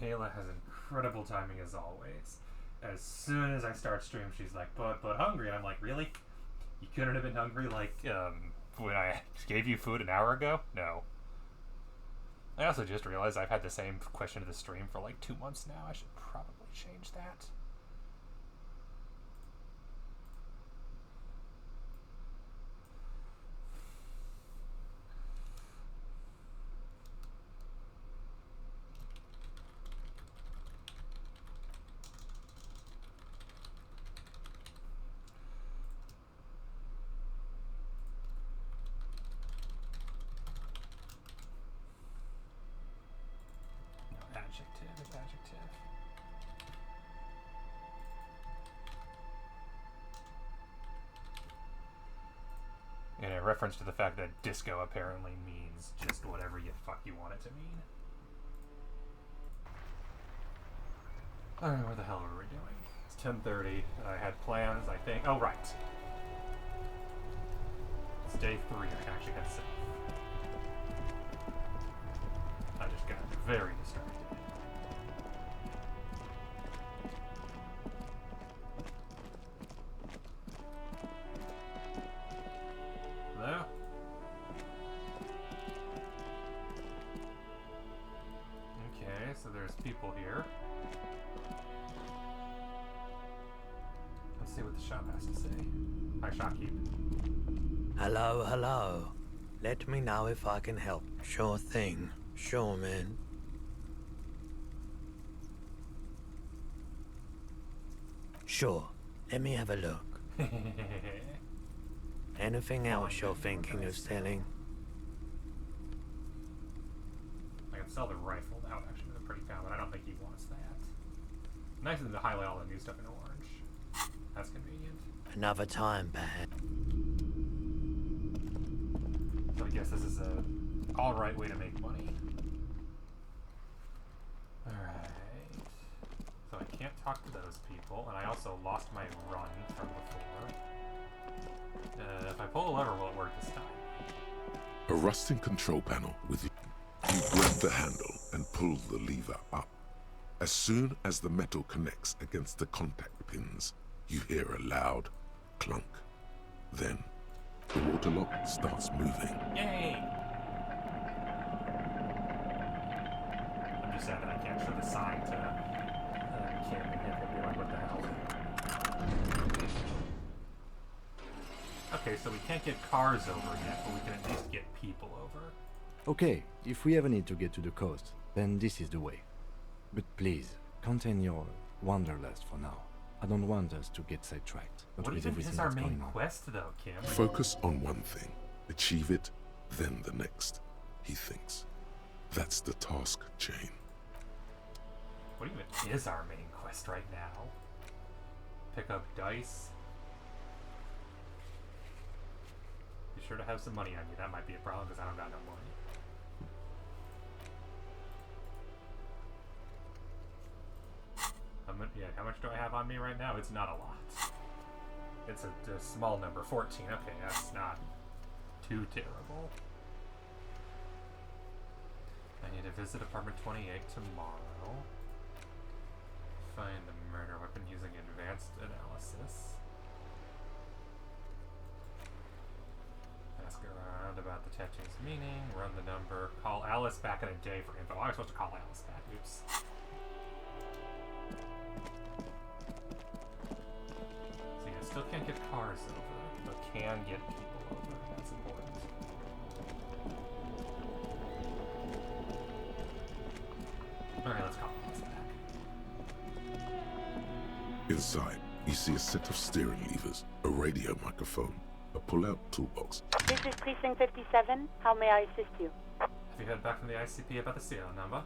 Kayla has incredible timing as always. As soon as I start stream, she's like, but hungry. And I'm like, really? You couldn't have been hungry like when I gave you food an hour ago? No. I also just realized I've had the same question to the stream for like 2 months now. I should probably change that. Adjective. And a reference to the fact that disco apparently means just whatever you fuck you want it to mean. Alright, what the hell were we doing? It's 10:30. I had plans, I think. Oh, right. It's day 3. I can actually head south. I just got very distracted. Hello? Okay, so there's people here. Let's see what the shop has to say. Hi, shopkeep. Hello, hello. Let me know if I can help. Sure thing. Sure, man. Sure. Let me have a look. Anything else you're thinking of selling? I can sell the rifle now, actually, with a pretty found, but I don't think he wants that. Nice of them to highlight all the new stuff in orange. That's convenient. Another time, perhaps. So I guess this is a alright way to make money. Alright. So I can't talk to those people, and I also lost my run from before. If I pull a lever, will it work this time? A rusting control panel with you. You grab the handle and pull the lever up. As soon as the metal connects against the contact pins, you hear a loud clunk. Then, the water lock starts moving. Yay! I'm just sad that I can't show the sign to Kim and him and be like, what the hell? Okay, so we can't get cars over yet, but we can at least get people over. Okay, if we ever need to get to the coast, then this is the way. But please, contain your wanderlust for now. I don't want us to get sidetracked. What even is our main quest, though, Kim? Focus on one thing. Achieve it, then the next, he thinks. That's the task chain. What even is our main quest right now? Pick up dice? Be sure to have some money on you. That might be a problem because I don't got no money. Yeah, how much do I have on me right now? It's not a lot. It's a small number, 14. Okay, that's not too terrible. I need to visit apartment 28 tomorrow. Find the murder weapon using advanced analysis. Ask around about the tattoo's meaning. Run the number. Call Alice back in a day for info. I was supposed to call Alice back. Oops. So yeah, still can't get cars over, but can get people over. That's important. Alright, let's call Alice back. Inside, you see a set of steering levers, a radio microphone, a pull-out toolbox. This is Precinct 57. How may I assist you? Have you heard back from the ICP about the serial number?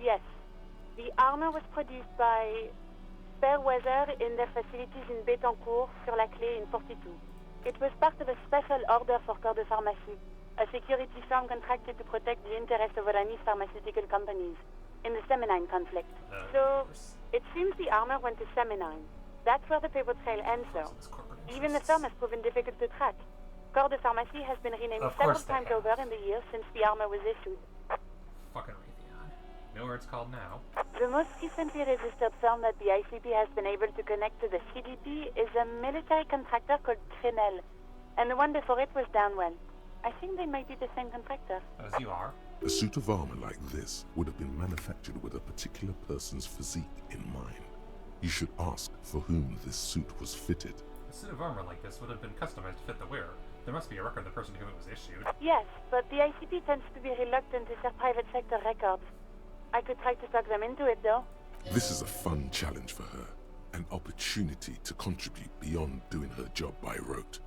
Yes. The armor was produced by Fairweather in their facilities in Bétancourt, sur la Clé in 42. It was part of a special order for Corps de Pharmacie, a security firm contracted to protect the interests of Oranese pharmaceutical companies in the Seminine conflict. So, it seems the armor went to Seminine. That's where the paper trail ends, though. Even the firm has proven difficult to track. Corps de Pharmacie has been renamed several times over in the years since the armor was issued. Fucking Raytheon. Know where it's called now? The most recently registered firm that the ICP has been able to connect to the CDP is a military contractor called Trinell, and the one before it was Downwell. I think they might be the same contractor. As you are. A suit of armor like this would have been manufactured with a particular person's physique in mind. You should ask for whom this suit was fitted. A suit of armor like this would have been customized to fit the wearer. There must be a record of the person to whom it was issued. Yes, but the ICP tends to be reluctant to share private sector records. I could try to talk them into it, though. This is a fun challenge for her, an opportunity to contribute beyond doing her job by rote.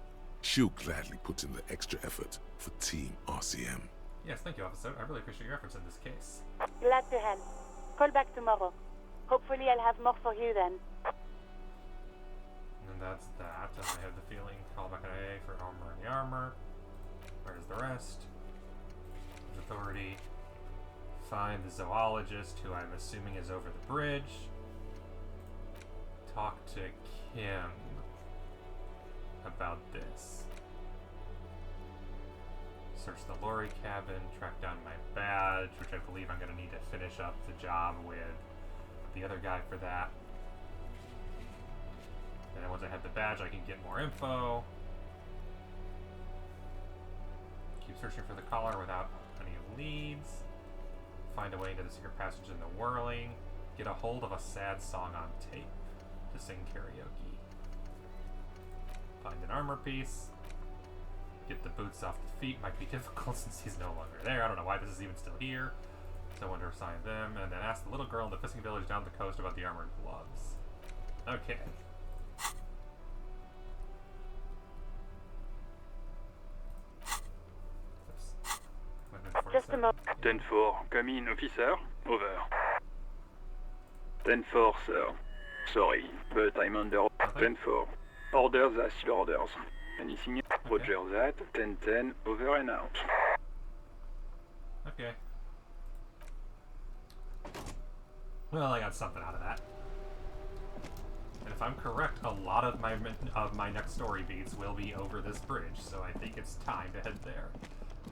She'll gladly put in the extra effort for Team RCM. Yes, thank you, officer. I really appreciate your efforts in this case. Glad to help. Call back tomorrow. Hopefully I'll have more for you then. And that's that. And I have the feeling call back an AA for armor and the armor. Where's the rest? Authority. Find the zoologist, who I'm assuming is over the bridge. Talk to Kim about this. Search the lorry cabin, track down my badge, which I believe I'm going to need to finish up the job with the other guy for that. And then once I have the badge, I can get more info. Keep searching for the caller without any leads. Find a way into the secret passage in the whirling. Get a hold of a sad song on tape to sing karaoke. Find an armor piece. Get the boots off the feet. Might be difficult since he's no longer there. I don't know why this is even still here. So I want to assign them. And then ask the little girl in the fishing village down the coast about the armored gloves. Okay. Just a moment. 10-4, come in, officer. Over. 10-4, sir. Sorry, but I'm under 10-4. Orders as your orders. Anything? Roger that. 10-10, over and out. Okay. Well, I got something out of that. And if I'm correct, a lot of my next story beats will be over this bridge, so I think it's time to head there,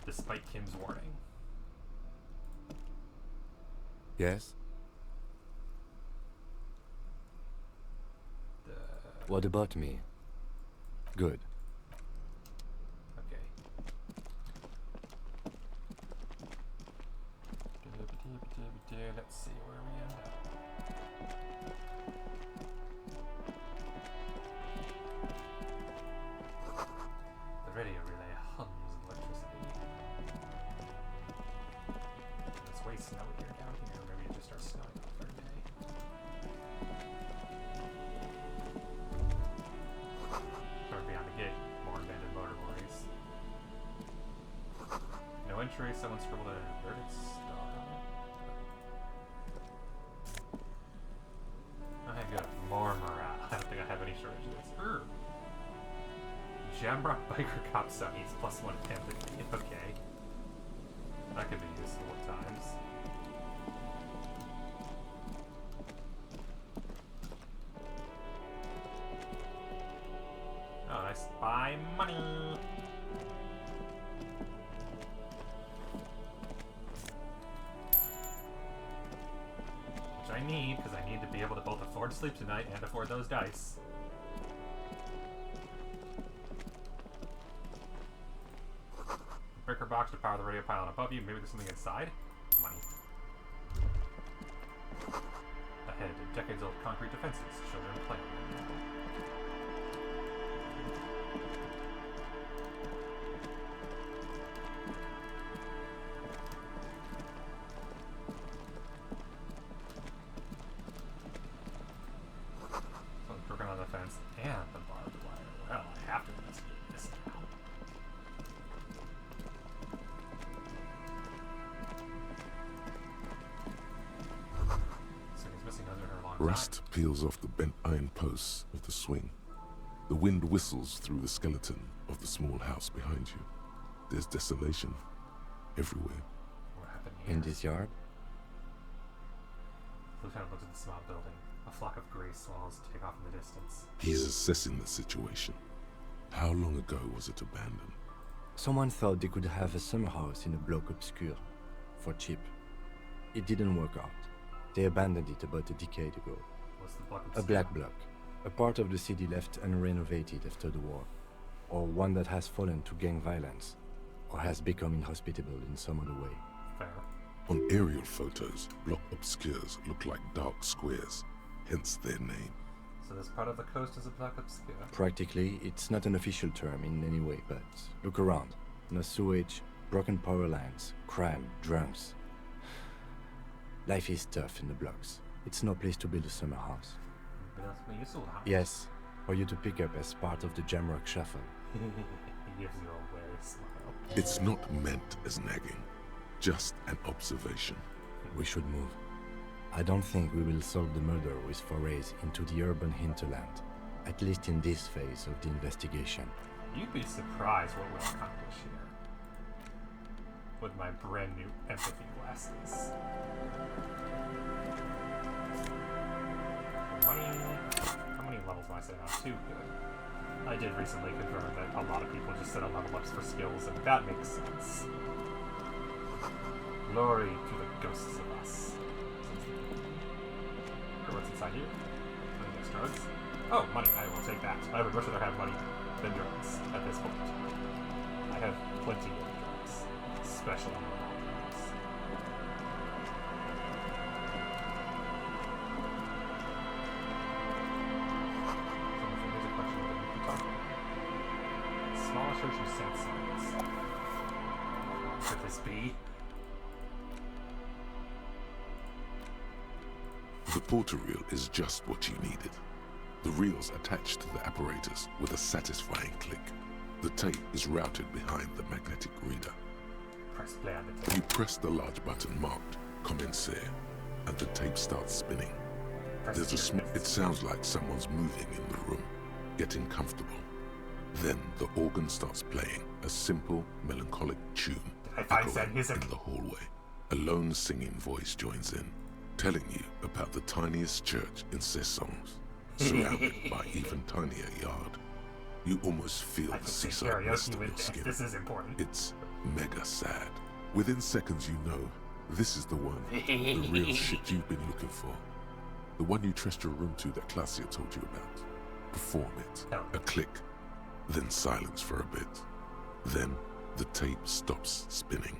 despite Kim's warning. Yes? What about me? Good. Okay. Let's see where we end up. The radio relay hums of electricity. It's way snowy here down here. Maybe it just starts snowing off every day. Far beyond the gate, more abandoned motor lorries. No entry, someone scribbled an inverted star on it. I got more morale. I don't think I have any shortage of this. Jamrock biker cop Sonny's +1 empathy. Okay. That could be useful at times. Oh, nice. Buy money! Which I need, because I need to be able to both afford sleep tonight and afford those dice. Breaker box to power the radio pylon above you. Maybe there's something inside? Money. Ahead, decades-old concrete defenses. Children playing. Something broken on the fence and the barbed wire. Well, I have to investigate this now. Rust peels off the bent iron posts of the swing. The wind whistles through the skeleton of the small house behind you. There's desolation everywhere. What happened here? In this yard? Lieutenant looks at the small building. A flock of gray swallows take off in the distance. He's assessing the situation. How long ago was it abandoned? Someone thought they could have a summer house in a bloc obscure. For cheap. It didn't work out. They abandoned it about a decade ago. What's the block? A black block. A part of the city left unrenovated after the war. Or one that has fallen to gang violence. Or has become inhospitable in some other way. Fair. On aerial photos, block obscures look like dark squares, hence their name. So this part of the coast is a block obscure. Practically, it's not an official term in any way, but look around. No sewage, broken power lines, crime, drunks. Life is tough in the blocks. It's no place to build a summer house. Yes, for you to pick up as part of the Jamrock Shuffle. He gives you a weary smile. It's not meant as nagging, just an observation. We should move. I don't think we will solve the murder with forays into the urban hinterland, at least in this phase of the investigation. You'd be surprised what we'll accomplish here. With my brand new empathy glasses. How many levels am I setting on? 2, good. I did recently confirm that a lot of people just set on level ups for skills, and that makes sense. Glory to the ghosts of us. What's inside here? Any drugs? Oh, money. I will take that. I would much rather have money than drugs at this point. I have plenty of drugs, especially on drugs. Small church of sense signs. Could this be? The porter reel is just what you needed. The reel's attached to the apparatus with a satisfying click. The tape is routed behind the magnetic reader. Press play on the tape. You press the large button marked Commencer, and the tape starts spinning. It sounds like someone's moving in the room, getting comfortable. Then the organ starts playing a simple, melancholic tune echoing in the hallway. A lone singing voice joins in, telling you about the tiniest church in Cessons, surrounded by even tinier yard. You almost feel the seaside mist on your skin. This is important. It's mega sad. Within seconds you know, this is the one, the real shit you've been looking for. The one you trust your room to that Claudia told you about. Perform it. A click, then silence for a bit. Then the tape stops spinning.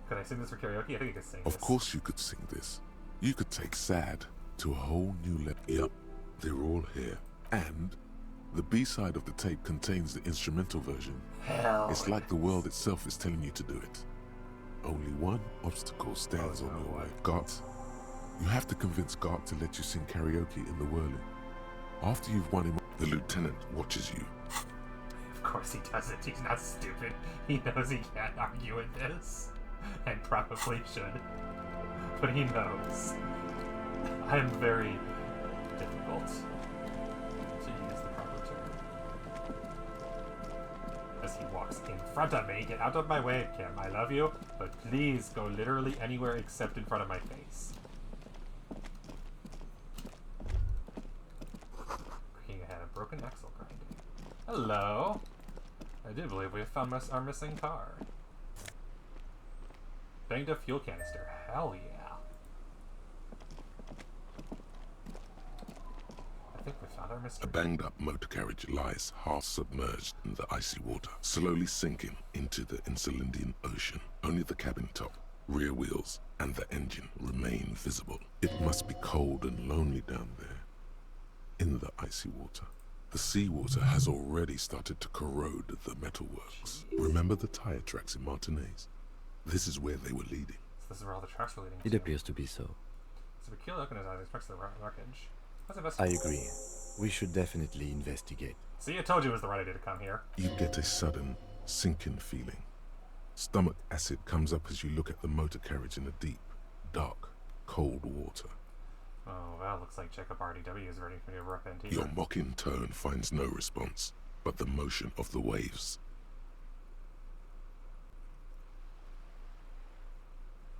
Could I sing this for karaoke? I think I could sing this. Of course you could sing this. You could take sad to a whole new level. Yup, they're all here. And the B-side of the tape contains the instrumental version. Hell. It's like the world itself is telling you to do it. Only one obstacle stands on your way. Gart. You have to convince Gart to let you sing karaoke in the whirling. After you've won him, the lieutenant watches you. Of course he doesn't. He's not stupid. He knows he can't argue in this. And probably should. But he knows. I am very difficult to use the proper term. As he walks in front of me. Get out of my way, Kim. I love you, but please go literally anywhere except in front of my face. Looking ahead, a broken axle grinding. Hello. I do believe we have found our missing car. Banged up fuel canister. Hell yeah. I think we found our mystery. A banged-up motor carriage lies half submerged in the icy water, slowly sinking into the Insulindian Ocean. Only the cabin top, rear wheels, and the engine remain visible. It must be cold and lonely down there, in the icy water. The seawater has already started to corrode the metalworks. Remember the tire tracks in Martinez? This is where they were leading. So this is where all the tracks were leading It to. appears to be so. So we kill Oaken as I expect the wreckage. I agree. We should definitely investigate. See, I told you it was the right idea to come here. You get a sudden, sinking feeling. Stomach acid comes up as you look at the motor carriage in the deep, dark, cold water. Oh, well, looks like Jacob RDW is ready for me to rip into Your mocking tone finds no response, but the motion of the waves.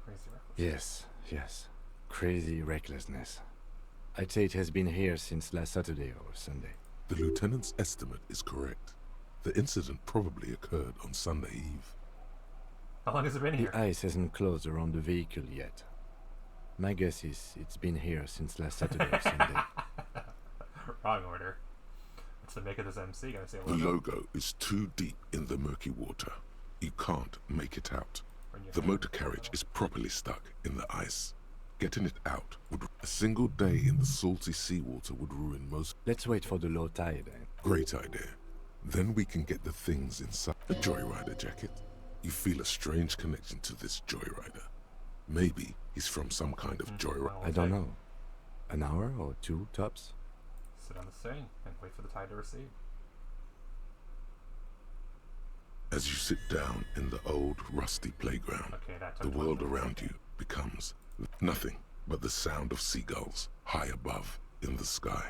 Crazy reckless. Yes. Crazy recklessness. I'd say it has been here since last Saturday or Sunday. The lieutenant's estimate is correct. The incident probably occurred on Sunday Eve. How long has it been here? The ice hasn't closed around the vehicle yet. My guess is it's been here since last Saturday or Sunday. Wrong order. What's the make of this MC? Gonna say a The logo? logo is too deep in the murky water. You can't make it out. When you The have motor it, carriage is properly stuck in the ice. Getting it out would... A single day in the salty seawater would ruin most... Let's wait for the low tide. Great idea. Then we can get the things inside. A joyrider jacket. You feel a strange connection to this joyrider. Maybe he's from some kind of joyride. Well, I don't know. An hour or two, tops? Sit on the thing and wait for the tide to recede. As you sit down in the old, rusty playground, Okay, that the took world 20 around minutes. you becomes nothing but the sound of seagulls high above in the sky,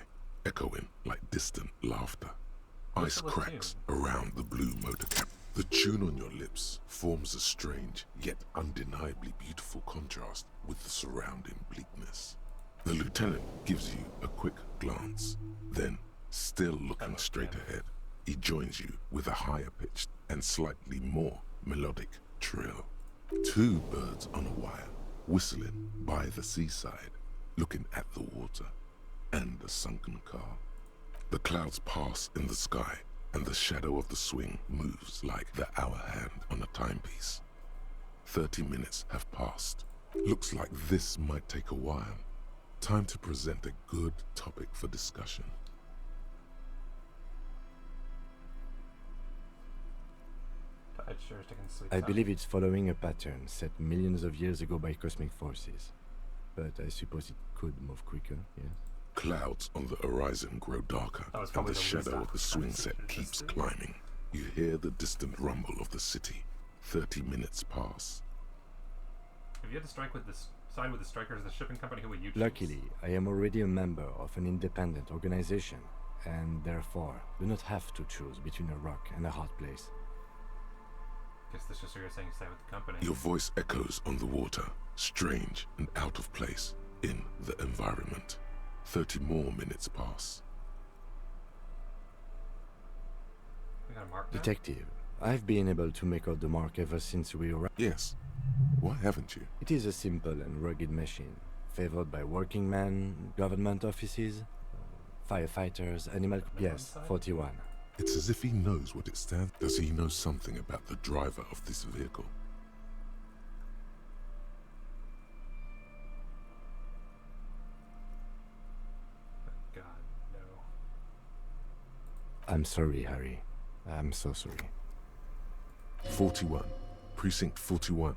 echoing like distant laughter. Ice Whistle a cracks tune. around the blue motor cap. The tune on your lips forms a strange yet undeniably beautiful contrast with the surrounding bleakness. The lieutenant gives you a quick glance, then, still looking straight ahead, he joins you with a higher pitched and slightly more melodic trill. Two birds on a wire, whistling by the seaside, looking at the water and the sunken car. The clouds pass in the sky, and the shadow of the swing moves like the hour hand on a timepiece. 30 minutes have passed. Looks like this might take a while. Time to present a good topic for discussion. Tide sure is taking sweet I time. believe it's following a pattern set millions of years ago by cosmic forces. But I suppose it could move quicker, yes? Clouds on the horizon grow darker, That was and probably the the shadow least of the swing awkward set conversation in keeps history. climbing. You hear the distant rumble of the city. 30 minutes pass. If you had to strike with this side with the strikers of the shipping company, who would you choose? Luckily, I am already a member of an independent organization, and therefore do not have to choose between a rock and a hard place. Guess this just so you're saying stay with the company. Your voice echoes on the water, strange and out of place in the environment. 30 more minutes pass. We got a mark now? Detective, I've been able to make out the mark ever since we arrived. Yes. Why haven't you? It is a simple and rugged machine, favored by working men, government offices, firefighters, animal... Yes, 41. It's as if he knows what it stands. Does he know something about the driver of this vehicle? God, no. I'm sorry, Harry. I'm so sorry. 41. Precinct 41.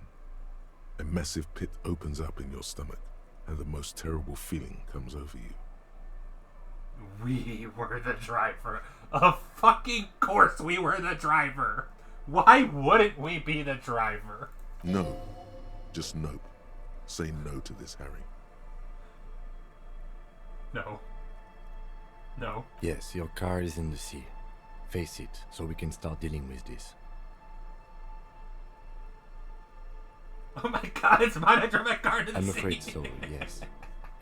A massive pit opens up in your stomach, and the most terrible feeling comes over you. We were the driver. Of fucking course we were the driver. Why wouldn't we be the driver? No. Just no. Say no to this, Harry. No. No. Yes, your car is in the sea. Face it, so we can start dealing with this. Oh my god, it's mine. I drove my car to the I'm sea. afraid so, yes.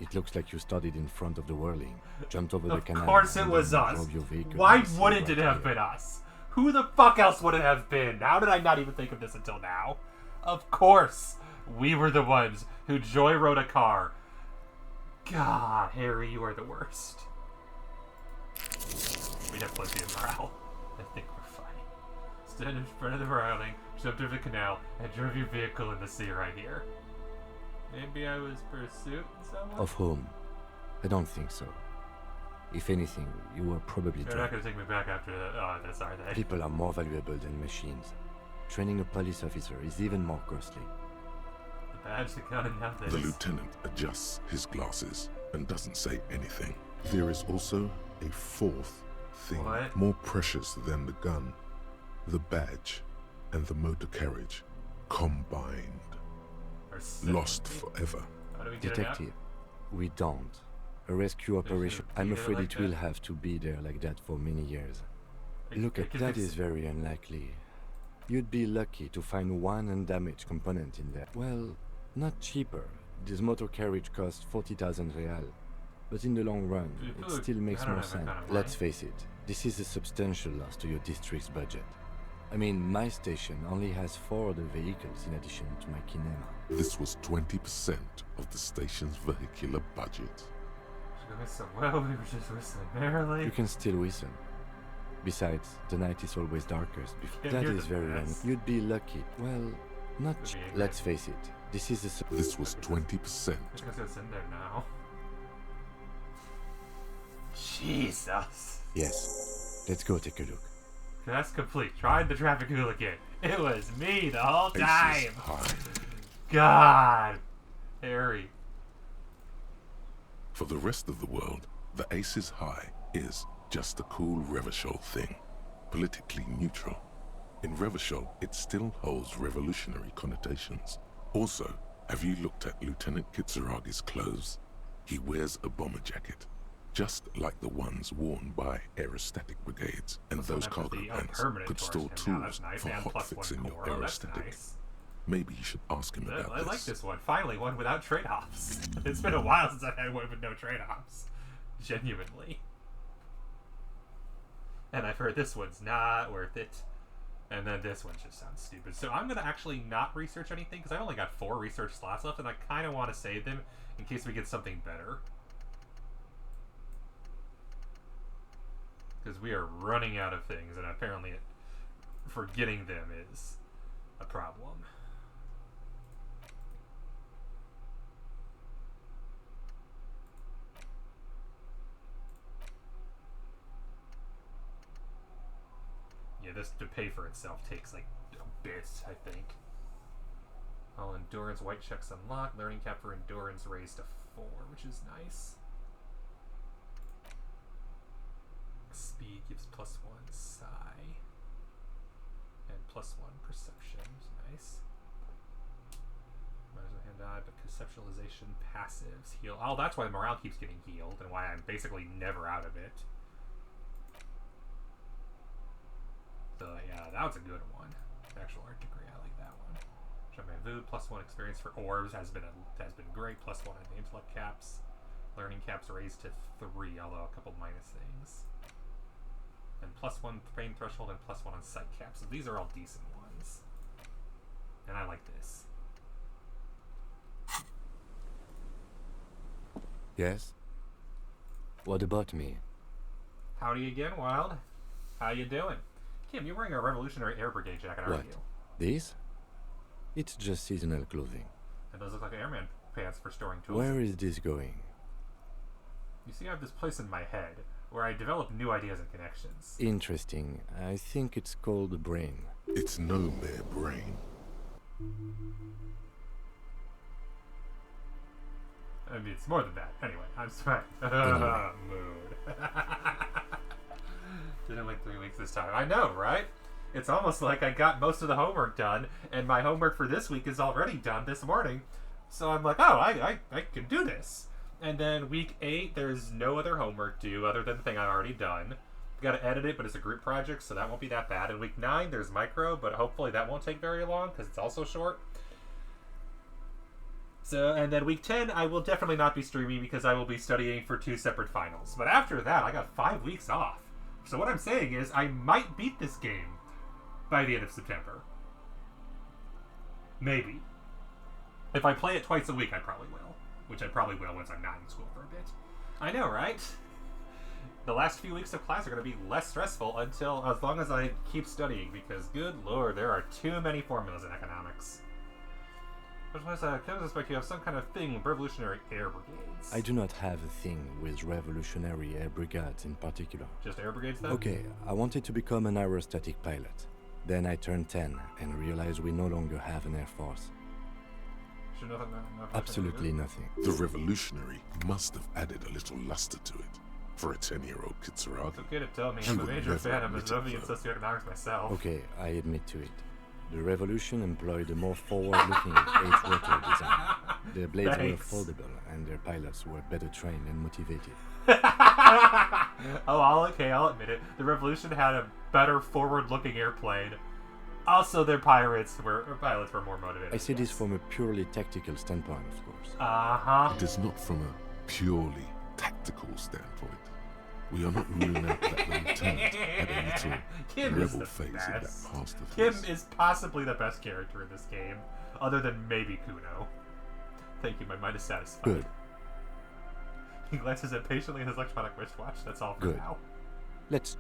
It looks like you started in front of the whirling, jumped over the Of canal, course it and was then us. drove your vehicle Why in the sea wouldn't right it have away. been us? Who the fuck else would it have been? How did I not even think of this until now? Of course, we were the ones who joyrode a car. God, Harry, you are the worst. We have plenty of morale. I think we're fine. Stand in front of the railing, jumped over the canal, and drove your vehicle in the sea right here. Maybe I was pursuing someone? Of whom? I don't think so. If anything, you were probably They're not drunk. going to take me back after this, are they? People are more valuable than machines. Training a police officer is even more costly. The badge, the gun, and now this. The lieutenant adjusts his glasses and doesn't say anything. There is also a fourth thing What? more precious than the gun, the badge, and the motor carriage combined. Or Lost 70? forever. How do we get it Detective, we don't. A rescue operation. be I'm there afraid like it will that? have to be there like that for many years. out? Look, I could that fix is it. very unlikely. You'd be lucky to find one undamaged component in there. Well, not cheaper. This motor carriage costs 40,000 real. But in the long run, People it look- still makes I don't more have that sense. kind of Let's money. face it, this is a substantial loss to your district's budget. I mean, my station only has 4 other vehicles in addition to my kinema. This was 20% of the station's vehicular budget. Should we so well? We were just whistling merrily. You can still whistle. Besides, the night is always darkest. Yeah, That you're is the very wrong. best. You'd be lucky. Well, not. Could be angry. Let's face it. This is a. This was 20%. I think it's in there now. Jesus. Yes. Let's go take a look. That's complete. Tried the traffic hooligan. It was me the whole Aces time. high. God. Harry. For the rest of the world, the Aces High is just a cool Revachol thing, politically neutral. In Revachol, it still holds revolutionary connotations. Also, have you looked at Lieutenant Kitsuragi's clothes? He wears a bomber jacket, just like the ones worn by aerostatic brigades, and those cargo pants could store tools for hotfixing your aerostatic. Nice. Maybe you should ask him about I this. like this one. Finally, one without trade-offs. It's been a while since I've had one with no trade-offs. Genuinely. And I've heard this one's not worth it. And then this one just sounds stupid. So I'm going to actually not research anything, because I've only got 4 research slots left, and I kind of want to save them in case we get something better. Because we are running out of things, and apparently forgetting them is a problem. Yeah, this to pay for itself takes like a bit, I think. All endurance, white checks unlocked. Learning cap for endurance raised to 4, which is nice. Speed gives +1 psi. And +1 perception, which is nice. Might as well hand eye, but conceptualization passives heal. Oh, that's why the morale keeps getting healed, and why I'm basically never out of it. So yeah, that was a good one. Actual art degree, I like that one. Shaman +1 experience for orbs has been great. +1 on the intellect caps. Learning caps raised to 3, although a couple minus things. And +1 pain threshold and +1 on sight caps. So these are all decent ones. And I like this. Yes? What about me? Howdy again, Wild. How you doing? Kim, you're wearing a Revolutionary Air Brigade jacket, aren't What? you? These? It's just seasonal clothing. And those look like airman pants for storing tools. Where is this going? You see, I have this place in my head where I develop new ideas and connections. Interesting. I think it's called the brain. It's no mere brain. I mean, it's more than that. Anyway, I'm sweating. Anyway. Mood. Didn't wait 3 weeks this time. I know, right? It's almost like I got most of the homework done, and my homework for this week is already done this morning. So I'm like, oh, I can do this. And then week 8, there's no other homework due other than the thing I've already done. Got to edit it, but it's a group project, so that won't be that bad. In week 9, there's micro, but hopefully that won't take very long because it's also short. So, and then week 10, I will definitely not be streaming because I will be studying for 2 separate finals. But after that, I got 5 weeks off. So what I'm saying is I might beat this game by the end of September. Maybe. If I play it twice a week, I probably will. Which I probably will once I'm not in school for a bit. I know, right? The last few weeks of class are going to be less stressful until as long as I keep studying, because good lord, there are too many formulas in economics. Which was I kind of suspect you have some kind of thing with Revolutionary Air Brigades. I do not have a thing with Revolutionary Air Brigades in particular. Just Air Brigades then? Okay, I wanted to become an aerostatic pilot. Then I turned 10 and realized we no longer have an air force. Should nothing, Absolutely nothing. The revolutionary must have added a little luster to it. For a 10-year-old Kitsuragi. It's okay to tell me. You I'm a would major never fan of admit it, Mazovian though. socioeconomics myself. Okay, I admit to it. The revolution employed a more forward-looking H-rotor design. Their blades were Thanks. foldable, and their pilots were better trained and motivated. I'll admit it. The Revolution had a better forward-looking airplane. Also, their pilots were more motivated. I see this from a purely tactical standpoint, of course. Uh-huh. It is not from a purely tactical standpoint. We are not ruling out that the lieutenant had a little Kim is rebel the phase in that best. past of Kim his. is possibly the best character in this game, other than maybe Kuno. Thank you, my mind is satisfied. Good. He glances impatiently at his electronic wristwatch. That's all for Good. now. Let's...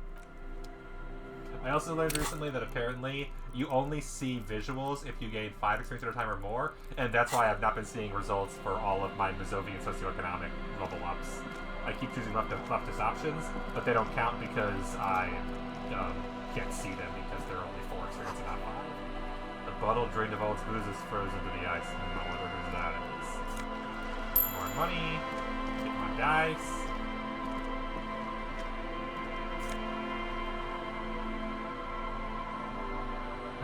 I also learned recently that apparently you only see visuals if you gain 5 experience at a time or more, and that's why I've not been seeing results for all of my Mazovian socioeconomic level ups. I keep choosing leftist options, but they don't count because I can't see them because they're only 4 experience and not 5. The bottle drained of all its booze is frozen to the ice. I don't know whether whose that is. More money. Get my dice.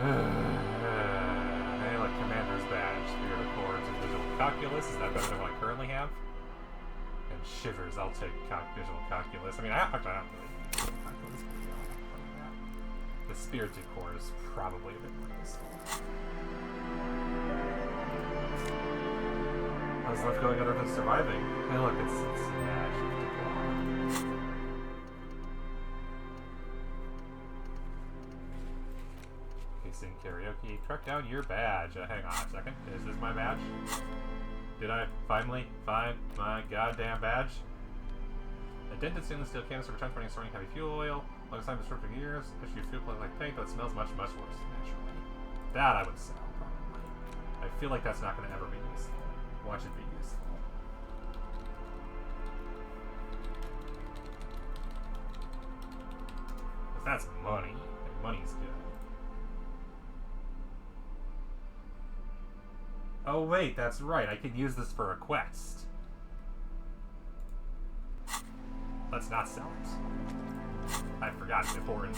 Hey, look, Commander's badge. Spirit of Chords and Visual Calculus. Is that better than what I currently have? And Shivers. I'll take Visual Calculus. I mean, I don't really need Visual Calculus, but yeah, I'll play that. The Spirited Core is probably a bit more useful. How's life going other than surviving? Hey, look, it's Sing karaoke. Track down your badge. Hang on a second. Is this my badge? Did I finally find my goddamn badge? A dented stainless steel canister for transporting and storing heavy fuel oil. Long time descriptive years. Issue fuel plug like paint, though it smells much, much worse, naturally. That I would sell, probably. I feel like that's not going to ever be useful. Watch it be useful. Because that's money. And money's good. Oh wait, that's right. I can use this for a quest. Let's not sell it. I forgot it's important.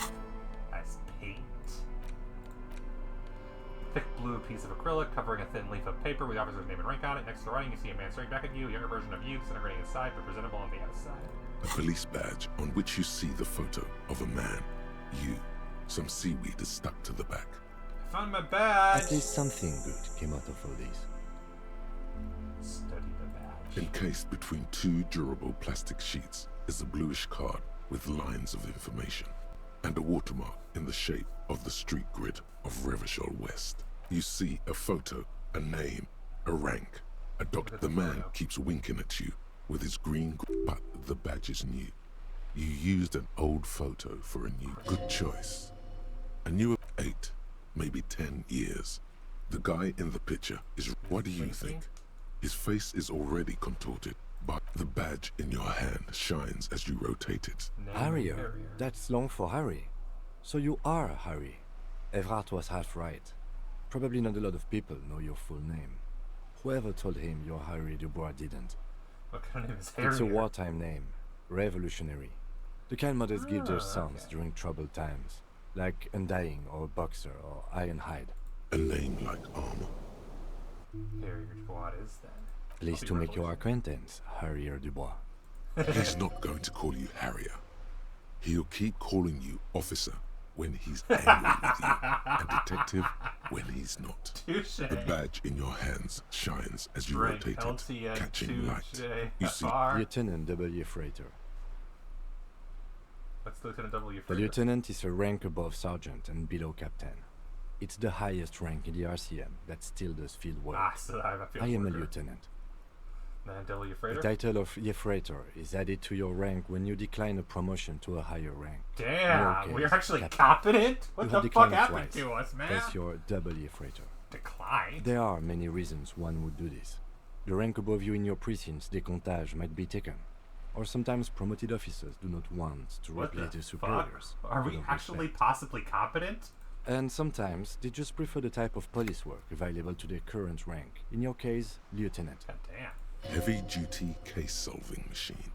As paint. Thick blue piece of acrylic covering a thin leaf of paper with the officer's name and rank on it. Next to the writing, you see a man staring back at you, a younger version of you, disintegrating inside, but presentable on the outside. A police badge on which you see the photo of a man. You. Some seaweed is stuck to the back. Found my badge! At least something good came out of all this. Study the badge. Encased between 2 durable plastic sheets is a bluish card with lines of information and a watermark in the shape of the street grid of Revachol West. You see a photo, a name, a rank, a doctor. The man keeps winking at you with his green, but the badge is new. You used an old photo for a new. Good choice. A new 8, maybe 10 years. The guy in the picture is... What do you think? His face is already contorted, but the badge in your hand shines as you rotate it. Harrier. That's long for Harry. So you are Harry. Evrard was half right. Probably not a lot of people know your full name. Whoever told him you're Harry Dubois didn't. What kind of name is Harrier? It's a wartime name. Revolutionary. The kind mothers give their sons during troubled times. Like Undying or Boxer or Ironhide. A name like armor. Harrier Dubois is then. Pleased to make your acquaintance, Harrier Dubois. He's not going to call you Harrier. He'll keep calling you officer when he's angry with you, and detective when he's not. Touche. The badge in your hands shines as you Rank rotate it, LTN catching light. You see, FR. Lieutenant W. Freighter. What's the Lieutenant W? The lieutenant is a rank above sergeant and below captain. It's the highest rank in the RCM that still does field work. Ah, so I have a field I am a worker. lieutenant. Man, W. The Freighter? title of Yefreighter is added to your rank when you decline a promotion to a higher rank. Damn, Okay, we're actually Captain. competent? What You the have fuck declined happened twice. to us, man? That's your W Freighter. Decline? There are many reasons one would do this. The rank above you in your precinct's décomptage might be taken. Or sometimes promoted officers do not want to What replace the their fuck? superiors. Are out we of actually respect. possibly competent? And sometimes they just prefer the type of police work available to their current rank. In your case, lieutenant. God damn. heavy-duty case-solving machine.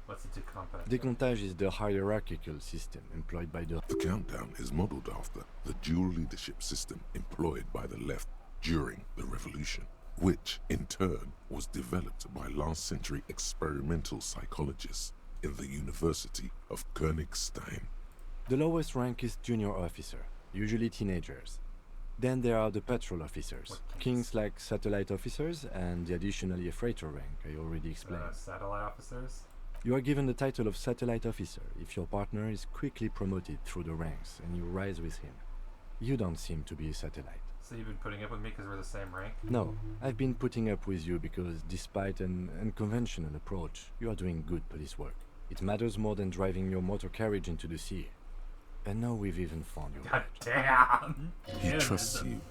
What's it to competent? Décomptage is the hierarchical system employed by the... The countdown is modeled after the dual leadership system employed by the left during the revolution, which in turn was developed by last-century experimental psychologists in the University of Königstein. The lowest rank is junior officer, usually teenagers. Then there are the patrol officers. What Kings like satellite officers and the additionally a freighter rank I already explained. Satellite officers? You are given the title of satellite officer if your partner is quickly promoted through the ranks and you rise with him. You don't seem to be a satellite. So you've been putting up with me because we're the same rank? No, I've been putting up with you because despite an unconventional approach, you are doing good police work. It matters more than driving your motor carriage into the sea. And now we've even found your God badge. damn! He Kim trusts is a- you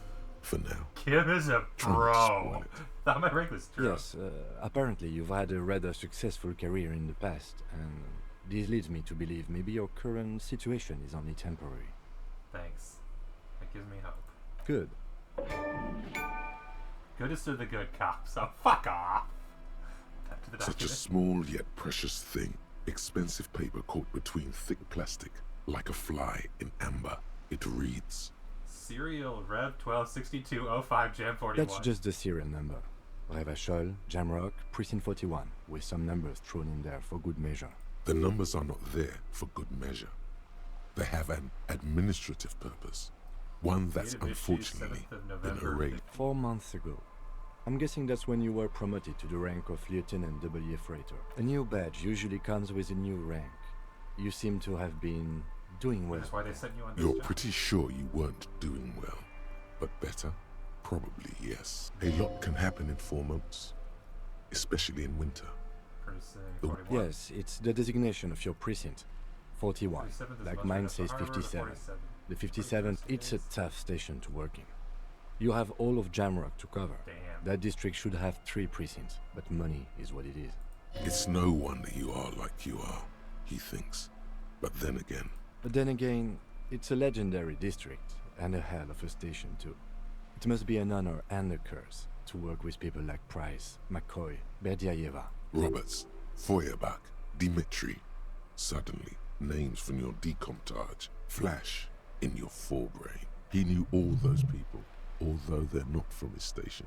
for now. Kim is a Trying to pro! spoil it. Thought my rank was true. Yes, apparently you've had a rather successful career in the past, and this leads me to believe maybe your current situation is only temporary. Thanks. That gives me hope. Good. Good is to the good cop, so fuck off! Back to the Such a document. small yet precious thing. Expensive paper caught between thick plastic, like a fly in amber. It reads, Serial Rev 126205 Jam 41. That's just the serial number. Revachol, Jamrock, Precinct 41, with some numbers thrown in there for good measure. the numbers are not there for good measure. They have an administrative purpose. One that's Date of issue, unfortunately 7th of been November. erased. 4 months ago. I'm guessing that's when you were promoted to the rank of Lieutenant W. Freighter. A new badge usually comes with a new rank. You seem to have been doing well. That's why they sent you on this You're job. pretty sure you weren't doing well. But better? Probably yes. A lot can happen in 4 months. Especially in winter. Precinct The- 41. Yes, it's the designation of your precinct. 41. 47th is Like much mine better. says Harbor to 57. 47. The 57, 47 it's a is- tough station to work in. You have all of Jamrock to cover. Damn. That district should have 3 precincts, but money is what it is. It's no wonder you are like you are, he thinks. But then again, But then again, it's a legendary district, and a hell of a station too. It must be an honor and a curse to work with people like Price, McCoy, Berdiaeva. Roberts, Feuerbach, Dimitri. Suddenly, names from your decomptage flash in your forebrain. He knew all those people, although they're not from his station.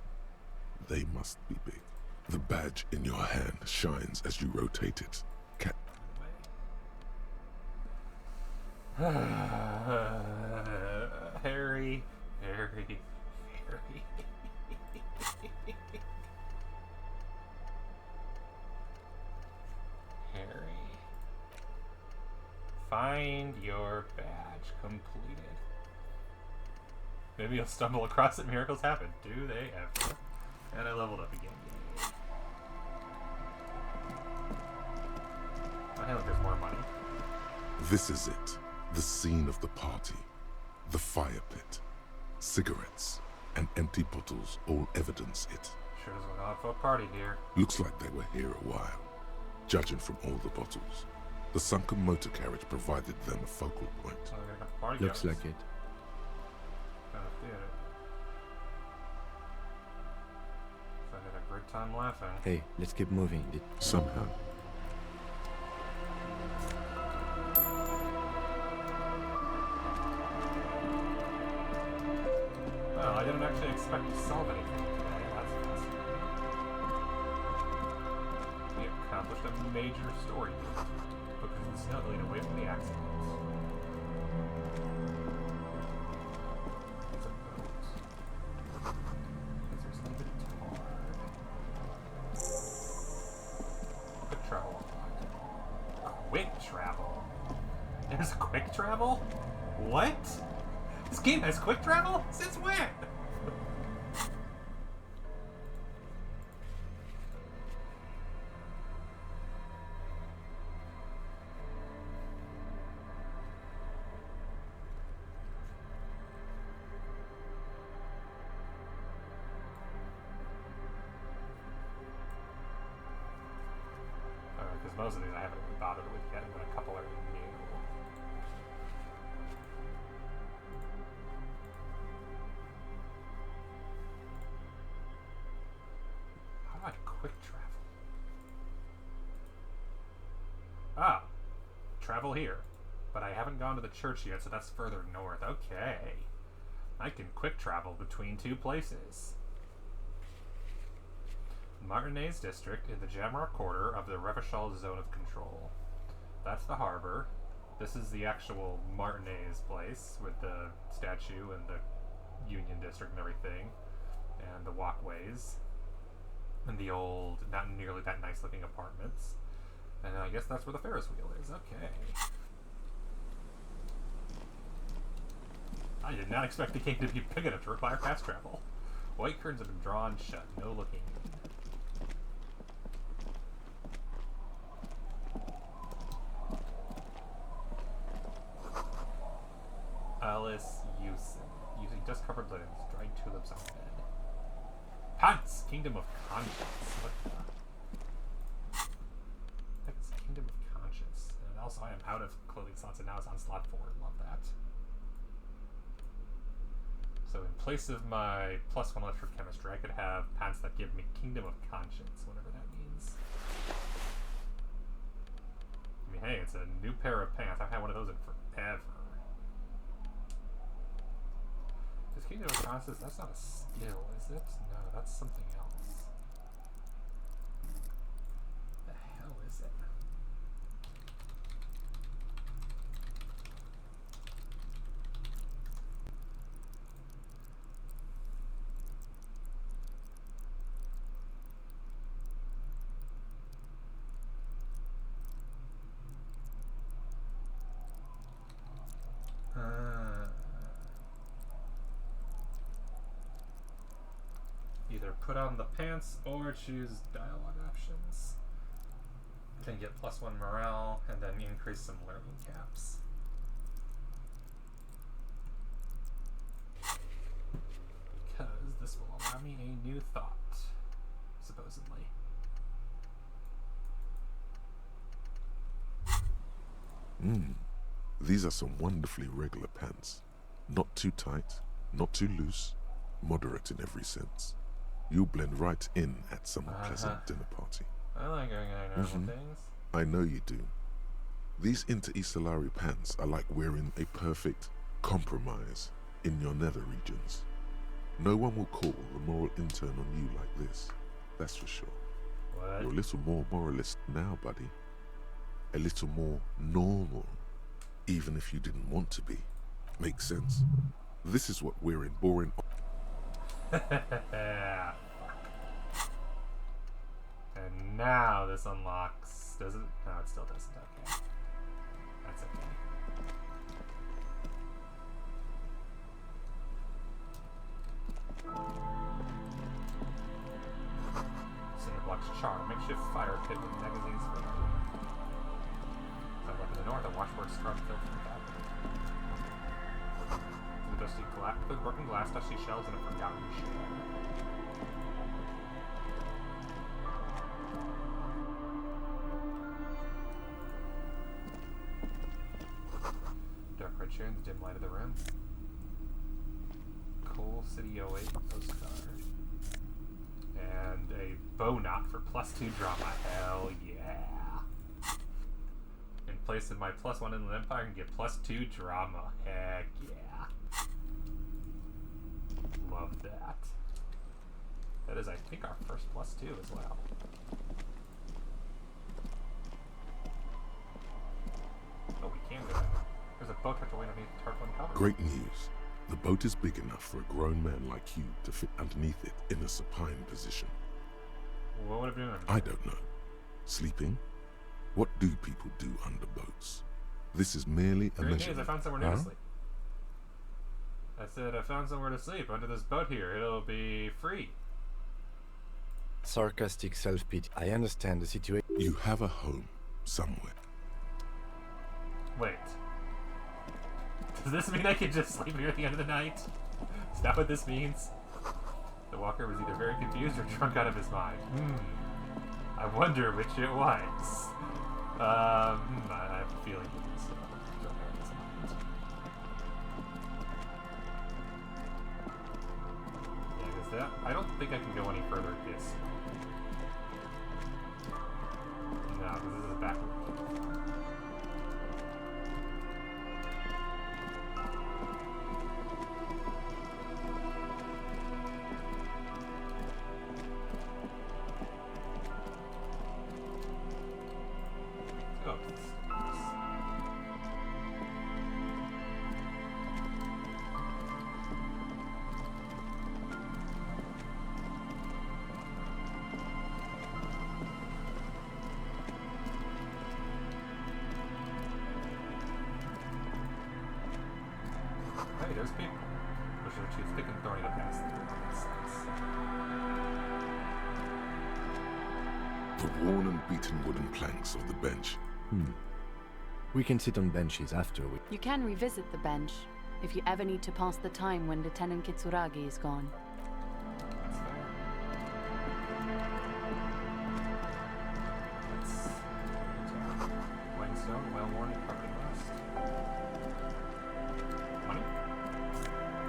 They must be big. The badge in your hand shines as you rotate it. Harry. Harry. Find your badge completed. Maybe you'll stumble across it. Miracles happen. Do they ever? And I leveled up again. Oh, hey, look, there's more money. This is it. The scene of the party. The fire pit. Cigarettes and empty bottles all evidence it. Sure does look odd for a party here. Looks like they were here a while, judging from all the bottles. The sunken motor carriage provided them a focal point. Oh, they got party Looks guns. like it. Kind of theater. So I had a great time laughing. Hey, let's keep moving. Somehow, Well, I didn't actually expect to solve anything today. That's fascinating. We accomplished a major story because the snow lead away from the accidents. These are boats. There's even tar. Quick travel unlocked. Quick travel? There's quick travel? What? This game has quick travel? Since when? Because most of these I haven't really bothered with yet, but a couple are new. How about quick travel? Ah, travel here. But I haven't gone to the church yet, so that's further north. Okay. I can quick travel between 2 places. Martinez District in the Jamrock Quarter of the Revachol Zone of Control. That's the harbor. This is the actual Martinez place with the statue and the Union District and everything, and the walkways, and the old, not nearly that nice looking apartments. And I guess that's where the Ferris wheel is. Okay. I did not expect the game to be big enough to require fast travel. White curtains have been drawn shut. No looking. Elysium. Using dust-covered linens, dried tulips on bed. Pants! Kingdom of Conscience. What the heck is Kingdom of Conscience? And also I am out of clothing slots and now it's on slot 4. Love that. So in place of my +1 left for chemistry, I could have pants that give me Kingdom of Conscience, whatever that means. I mean, hey, it's a new pair of pants. I've had one of those in forever. Is Kingdom of Conscience, that's not a skill, is it? No, that's something else. The hell is it? Either put on the pants or choose dialogue options. Then get +1 morale and then increase some learning caps. Because this will allow me a new thought, supposedly. These are some wonderfully regular pants. Not too tight, not too loose, moderate in every sense. You'll blend right in at some pleasant dinner party. I like going on normal things. I know you do. These inter-Isolari pants are like wearing a perfect compromise in your nether regions. No one will call the moral intern on you like this, that's for sure. What? You're a little more moralist now, buddy. A little more normal, even if you didn't want to be. Makes sense. This is what wearing boring... Fuck. And now this unlocks... Does it? No, it still doesn't. Okay. That's okay. Cinder blocks charm. Makeshift fire pit with magazines for so up in the north, a washboard scrub filled from the the dusty glass, the broken glass, dusty shelves, and a forgotten shed. Dark red chair in the dim light of the room. Coal City 08 postcard. And a bow knot for +2 drama. Hell yeah. In place of my +1 Inland Empire, I can get +2 drama. Heck yeah. Love that. That is, I think, our first +2 as well. Oh, we can go there. There's a boat tucked away underneath the tarpaulin cover. Great news. The boat is big enough for a grown man like you to fit underneath it in a supine position. What would I be doing? I don't know. Sleeping? What do people do under boats? This is merely a Great news, measurement. I found somewhere new to sleep. I said I found somewhere to sleep under this boat here. It'll be free. Sarcastic self-pity. I understand the situation. You have a home somewhere. Wait. Does this mean I can just sleep here at the end of the night? Is that what this means? The walker was either very confused or drunk out of his mind. I wonder which it was. I have a feeling he was drunk out of his mind. Yeah, because that... I don't think I can go any further this way. No, because this is a backward. dangerous people. Which are too thick and thorny to pass through. That makes sense. The worn and beaten wooden planks of the bench. We can sit on benches after we... You can revisit the bench if you ever need to pass the time when Lieutenant Kitsuragi is gone. That's fair. Plain stone, well-worn and covered in rust. Money?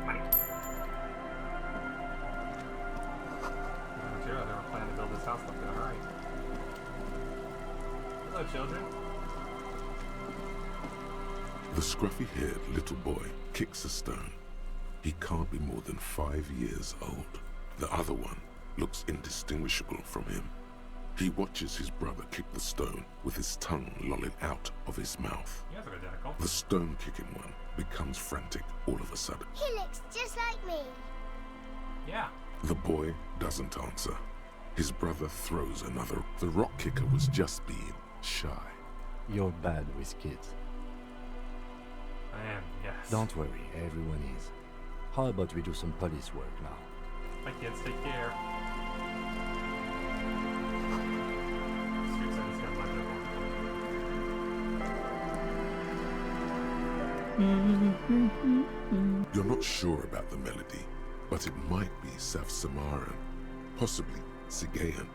Money. Sure, they were planning to build this house like in a hurry. Hello, children. The scruffy-haired little boy kicks a stone. He can't be more than 5 years old. The other one looks indistinguishable from him. He watches his brother kick the stone with his tongue lolling out of his mouth. You guys are identical. The stone-kicking one becomes frantic all of a sudden. He looks just like me. Yeah. The boy doesn't answer. His brother throws another. The rock kicker was just being shy. You're bad with kids. I am, yes. Don't worry, everyone is. How about we do some police work now? My kids, take care. Streets are just gonna blend over. You're not sure about the melody, but it might be South Samaran, possibly Sigayan,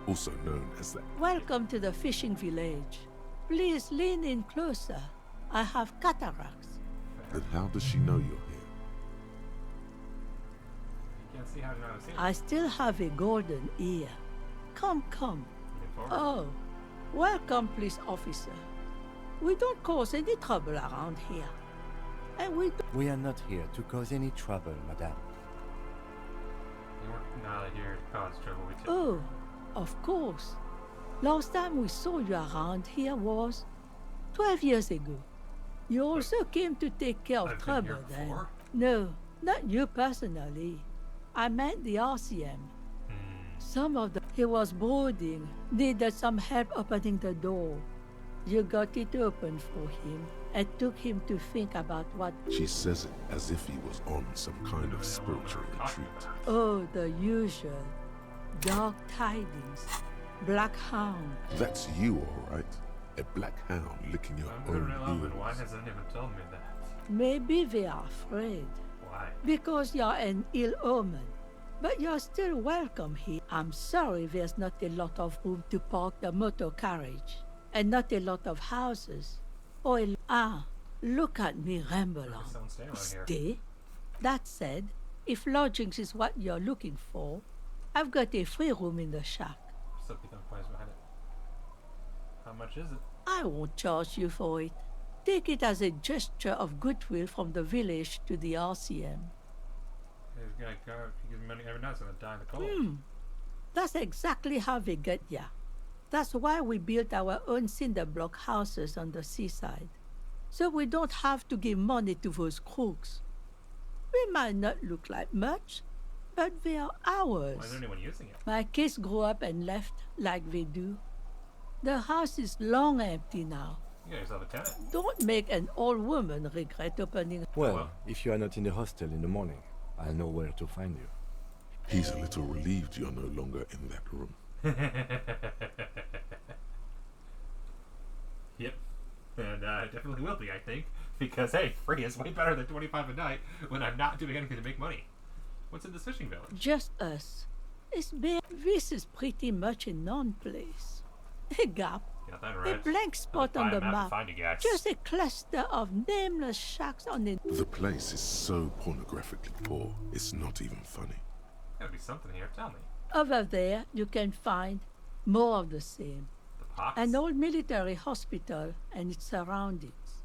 also known as the... Welcome to the fishing village. Please lean in closer. I have cataracts. Then how does she know you're here? You can't see how to know I've seen it. I still have a golden ear. Come, come. Lean forward. Oh, welcome, police officer. We don't cause any trouble around here. And we don't... We are not here to cause any trouble, madame. You were not here to cause trouble with you. Oh, of course. Last time we saw you around here was 12 years ago. You also came to take care of I've been trouble here then. before? No, not you personally. I meant the RCM. Some of the... He was boarding, needed some help opening the door. You got it open for him and took him to think about what... She says it as if he was on some kind of spiritual retreat. Oh, the usual. Dark tidings. Black hound. That's you, all right. A black hound licking your I'm gonna know, own but why heels. hasn't anyone told me that? Maybe they are afraid. Why? Because you're an ill omen. But you're still welcome here. I'm sorry there's not a lot of room to park the motor carriage. And not a lot of houses. Look at me ramble There's on. someone staying around here. Stay? That said, if lodgings is what you're looking for, I've got a free room in the shack. Still be no place behind it. How much is it? I won't charge you for it. Take it as a gesture of goodwill from the village to the RCM. He's gonna go. If you give me money every night, he's gonna die in the cold. That's exactly how they get ya. That's why we built our own cinder block houses on the seaside. So we don't have to give money to those crooks. We might not look like much, but they are ours. Why isn't anyone using it? My kids grew up and left like they do. The house is long empty now. You got yourself a tenant. Don't make an old woman regret opening. Well, if you are not in the hostel in the morning, I'll know where to find you. He's a little relieved you're no longer in that room. Yep. And definitely will be, I think. Because, hey, free is way better than 25 a night when I'm not doing anything to make money. What's in this fishing village? Just us. This is pretty much a non-place. A gap. Got that A right. blank spot on the map. Find you guys. Just a cluster of nameless shacks on it. The place is so pornographically poor, it's not even funny. Gotta be something here. Tell me. Over there, you can find more of the same. The pox? An old military hospital and its surroundings.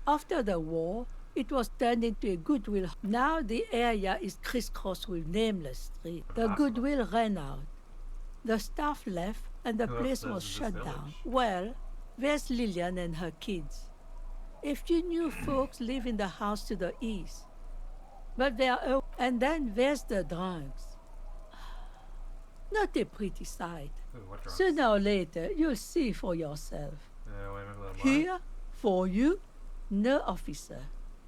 After the war, it was turned into a Goodwill. Now the area is crisscrossed with nameless streets. The Goodwill ran out. The staff left and the Who else place does was this shut village? down. Well, there's Lillian and her kids. A few new folks live in the house to the east. But they are... And then there's the drunks. Not a pretty sight. Ooh, what drums? Sooner or later, you'll see for yourself. Wait a minute, little Here, for you, no officer.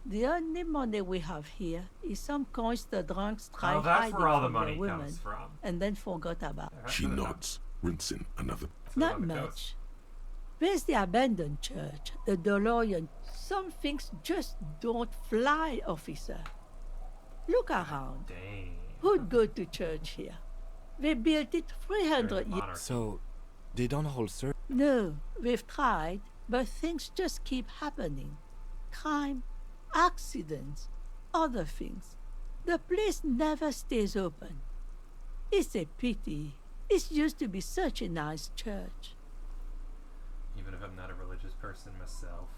The only money we have here is some coins the drunks tried Oh, that's hiding where all the from their money women comes from. and then forgot about. She nods, rinsing another. Not on the much. coast. There's the abandoned church, the DeLorean. Some things just don't fly, officer. Look around. Dang. Who'd go to church here? They built it 300 years. Monarchy. So, they don't hold service. No, we've tried, but things just keep happening. Crime, accidents, other things. The place never stays open. It's a pity. It used to be such a nice church. Even if I'm not a religious person myself,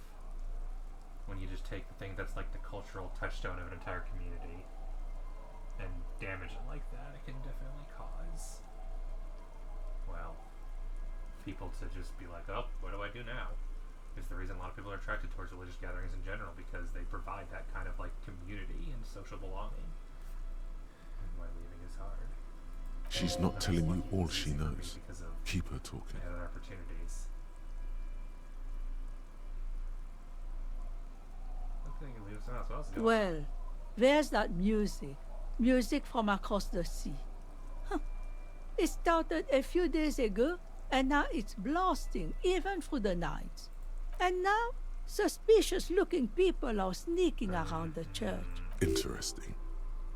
when you just take the thing that's like the cultural touchstone of an entire community and damage it like that, it can definitely cause, well, people to just be like, oh, what do I do now? Is the reason a lot of people are attracted towards religious gatherings in general, because they provide that kind of like community and social belonging. And why leaving is hard. She's not telling you all she Easy for me knows. because of Keep her talking. my other opportunities. I think you leave someone else going. Well, there's that music. Music from across the sea. Huh. It started a few days ago, and now it's blasting even through the night. And now, suspicious-looking people are sneaking around the church. Interesting.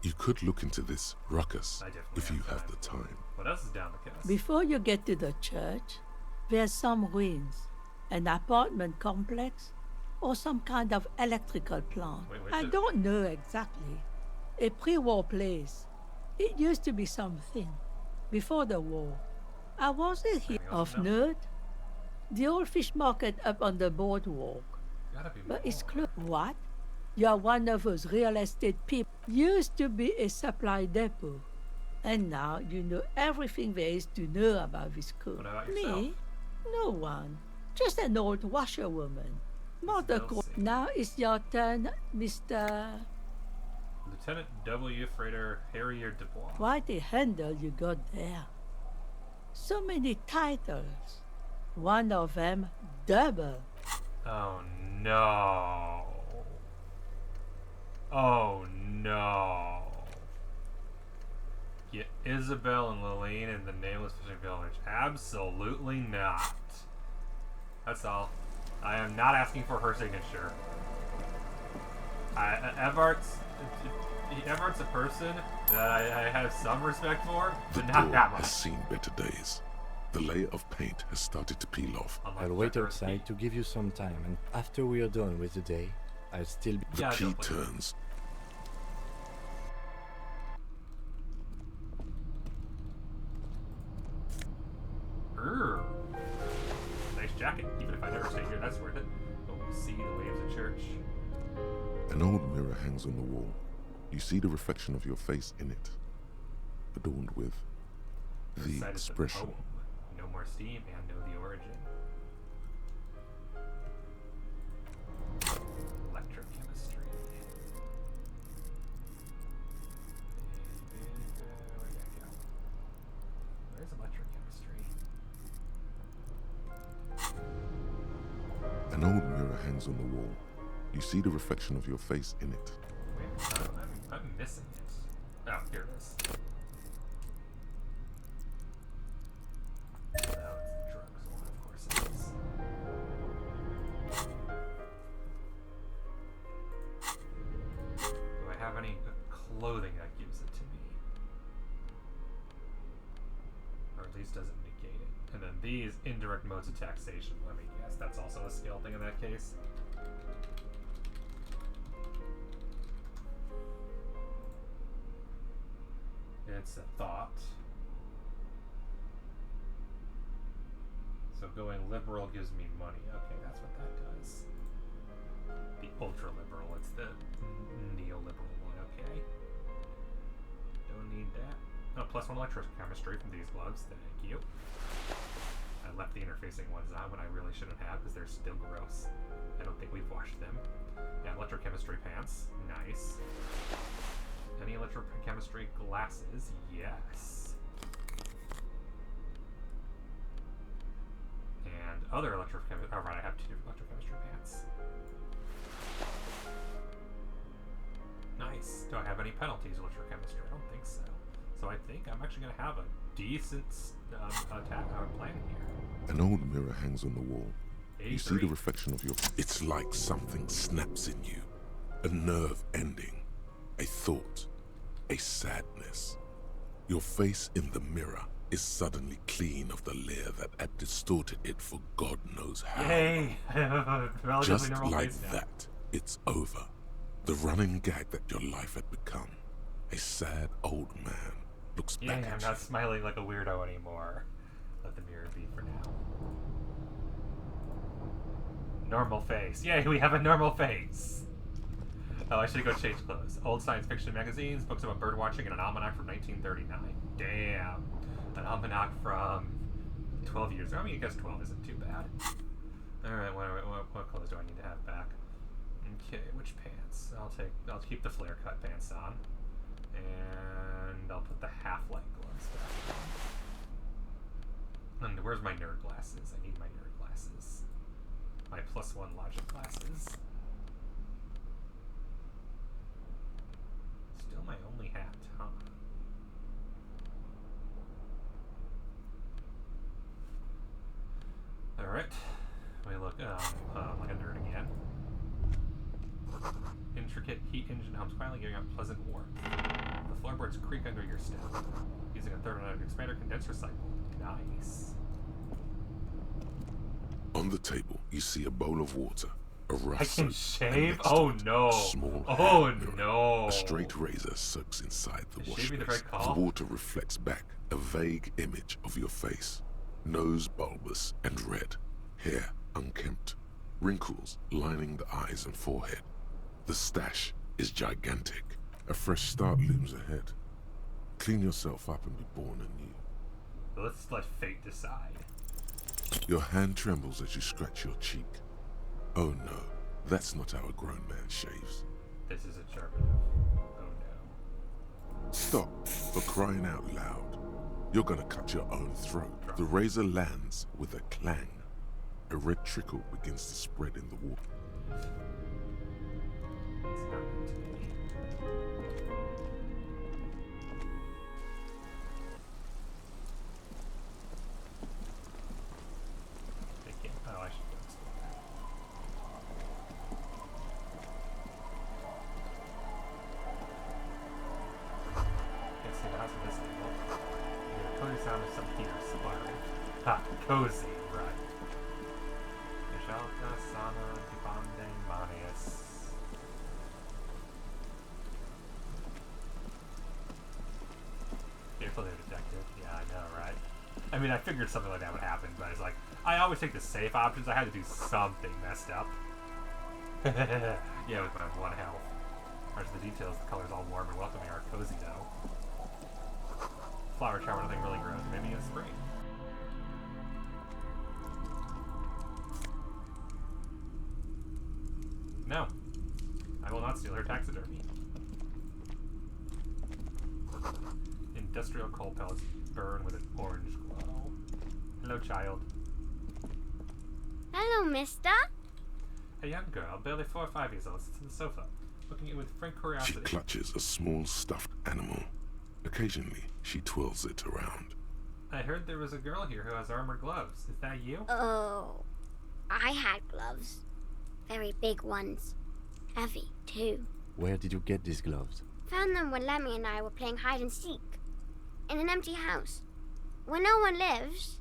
You could look into this ruckus I definitely if you have have time. the time. What else is down the coast? Before you get to the church, there's some ruins, an apartment complex, or some kind of electrical plant. Wait, I so- don't know exactly. A pre-war place. It used to be something. Before the war. I wasn't here. Anything else Of to note, the old fish market up on the boardwalk. Gotta be But it's more. closed. What? You're one of those real estate people. Used to be a supply depot. And now you know everything there is to know about this coast. What about yourself? Me? No one. Just an old washerwoman. Mother Still co- same. Now it's your turn, Mr. Lieutenant W. Freighter Harrier Dubois. Quite a handle you got there. So many titles. One of them double. Oh no. Oh no. Get Isabel and Lillian in the Nameless Fishing Village. Absolutely not. That's all. I am not asking for her signature. Everart's a person that I have some respect for, The but not door that has much. seen better days. The layer of paint has started to peel off. Unlike I'll wait Zacharias outside to give you some time, and after we are done with the day, I'll still be. The Yeah, key don't blame me. turns. Urgh. Nice jacket. Even if I never stay here, that's worth it. But we'll see the waves of church. An old mirror hangs on the wall. You see the reflection of your face in it, adorned with the Recited expression. poem. No more steam and know the origin. Electrochemistry. Where'd that go? Where's electrochemistry? An old mirror hangs on the wall. You see the reflection of your face in it. Wait, I'm missing it. Oh, here it is. Oh, it's the drugs one, of course it is. Do I have any clothing that gives it to me? Or at least doesn't negate it. And then these indirect modes of taxation, let me guess. That's also a skill thing in that case. It's a thought. So going liberal gives me money. Okay, that's what that does. The ultra liberal, it's the neoliberal one. Okay. Don't need that. Oh, +1 electrochemistry from these gloves. Thank you. I left the interfacing ones on when I really shouldn't have because they're still gross. I don't think we've washed them. Yeah, electrochemistry pants. Nice. Any electrochemistry glasses? Yes. And other electrochemistry. Oh, right, I have 2 different electrochemistry pants. Nice. Do I have any penalties with your chemistry? I don't think so. So I think I'm actually going to have a decent attack plan here. An old mirror hangs on the wall. 83. You see the reflection of your... It's like something snaps in you. A nerve ending. A thought. A sadness. Your face in the mirror is suddenly clean of the layer that had distorted it for God knows how. Yay! Just like that, it's over. The running gag that your life had become. A sad old man looks back I'm at not you. smiling like a weirdo anymore. Let the mirror be for now. Normal face. Yay, we have a normal face! Oh, I should go change clothes. Old science fiction magazines, books about birdwatching, and an almanac from 1939. Damn. An almanac from 12 years ago. I mean, I guess 12 isn't too bad. Alright, what clothes do I need to have back? Okay, which pants? I'll keep the flare cut pants on. And I'll put the half-light gloves back on. And where's my nerd glasses? I need my nerd glasses. My +1 logic glasses. Still my only hat, huh? Alright. We look like a nerd again. Intricate heat engine hums quietly, giving out pleasant warmth. The floorboards creak under your step. Using a thermodynamic expander condenser cycle. Nice. On the table, you see a bowl of water, a rough I can soap, and shave? next to Oh it, no. a small Oh hand mirror. no. A straight razor soaks inside the Is wash shaving the base. right The call? water reflects back a vague image of your face. Nose bulbous and red, hair unkempt, wrinkles lining the eyes and forehead. The stash is gigantic. A fresh start looms ahead. Clean yourself up and be born anew. Let's let fate decide. Your hand trembles as you scratch your cheek. Oh no, that's not how a grown man shaves. This is a German. Oh no. Stop, for crying out loud. You're gonna cut your own throat. The razor lands with a clang. A red trickle begins to spread in the water. It's not meant to be. Oh, I should go explore that. Can't see the house in this level. You hear the cozy sound of some heater sputtering. Ha! Cozy, right. Gestalta sana dipanding manius. Careful there, detective. Yeah, I know, right? I mean, I figured something like that would happen, but it's like, I always take the safe options. I had to do something messed up. Yeah, with my 1 health. As the details, the color's all warm and welcoming are cozy, though. Flower charm, nothing really grows. Maybe in spring. No. I will not steal her taxidermy. Industrial coal pellets burn with an orange glow. Hello, child. Hello, mister. A young girl, barely 4 or 5 years old, sits on the sofa, looking at it with frank She curiosity. clutches a small stuffed animal. Occasionally, she twirls it around. I heard there was a girl here who has armored gloves. Is that you? Oh, I had gloves. Very big ones. Heavy, too. Where did you get these gloves? Found them when Lemmy and I were playing hide and seek. In an empty house. Where no one lives.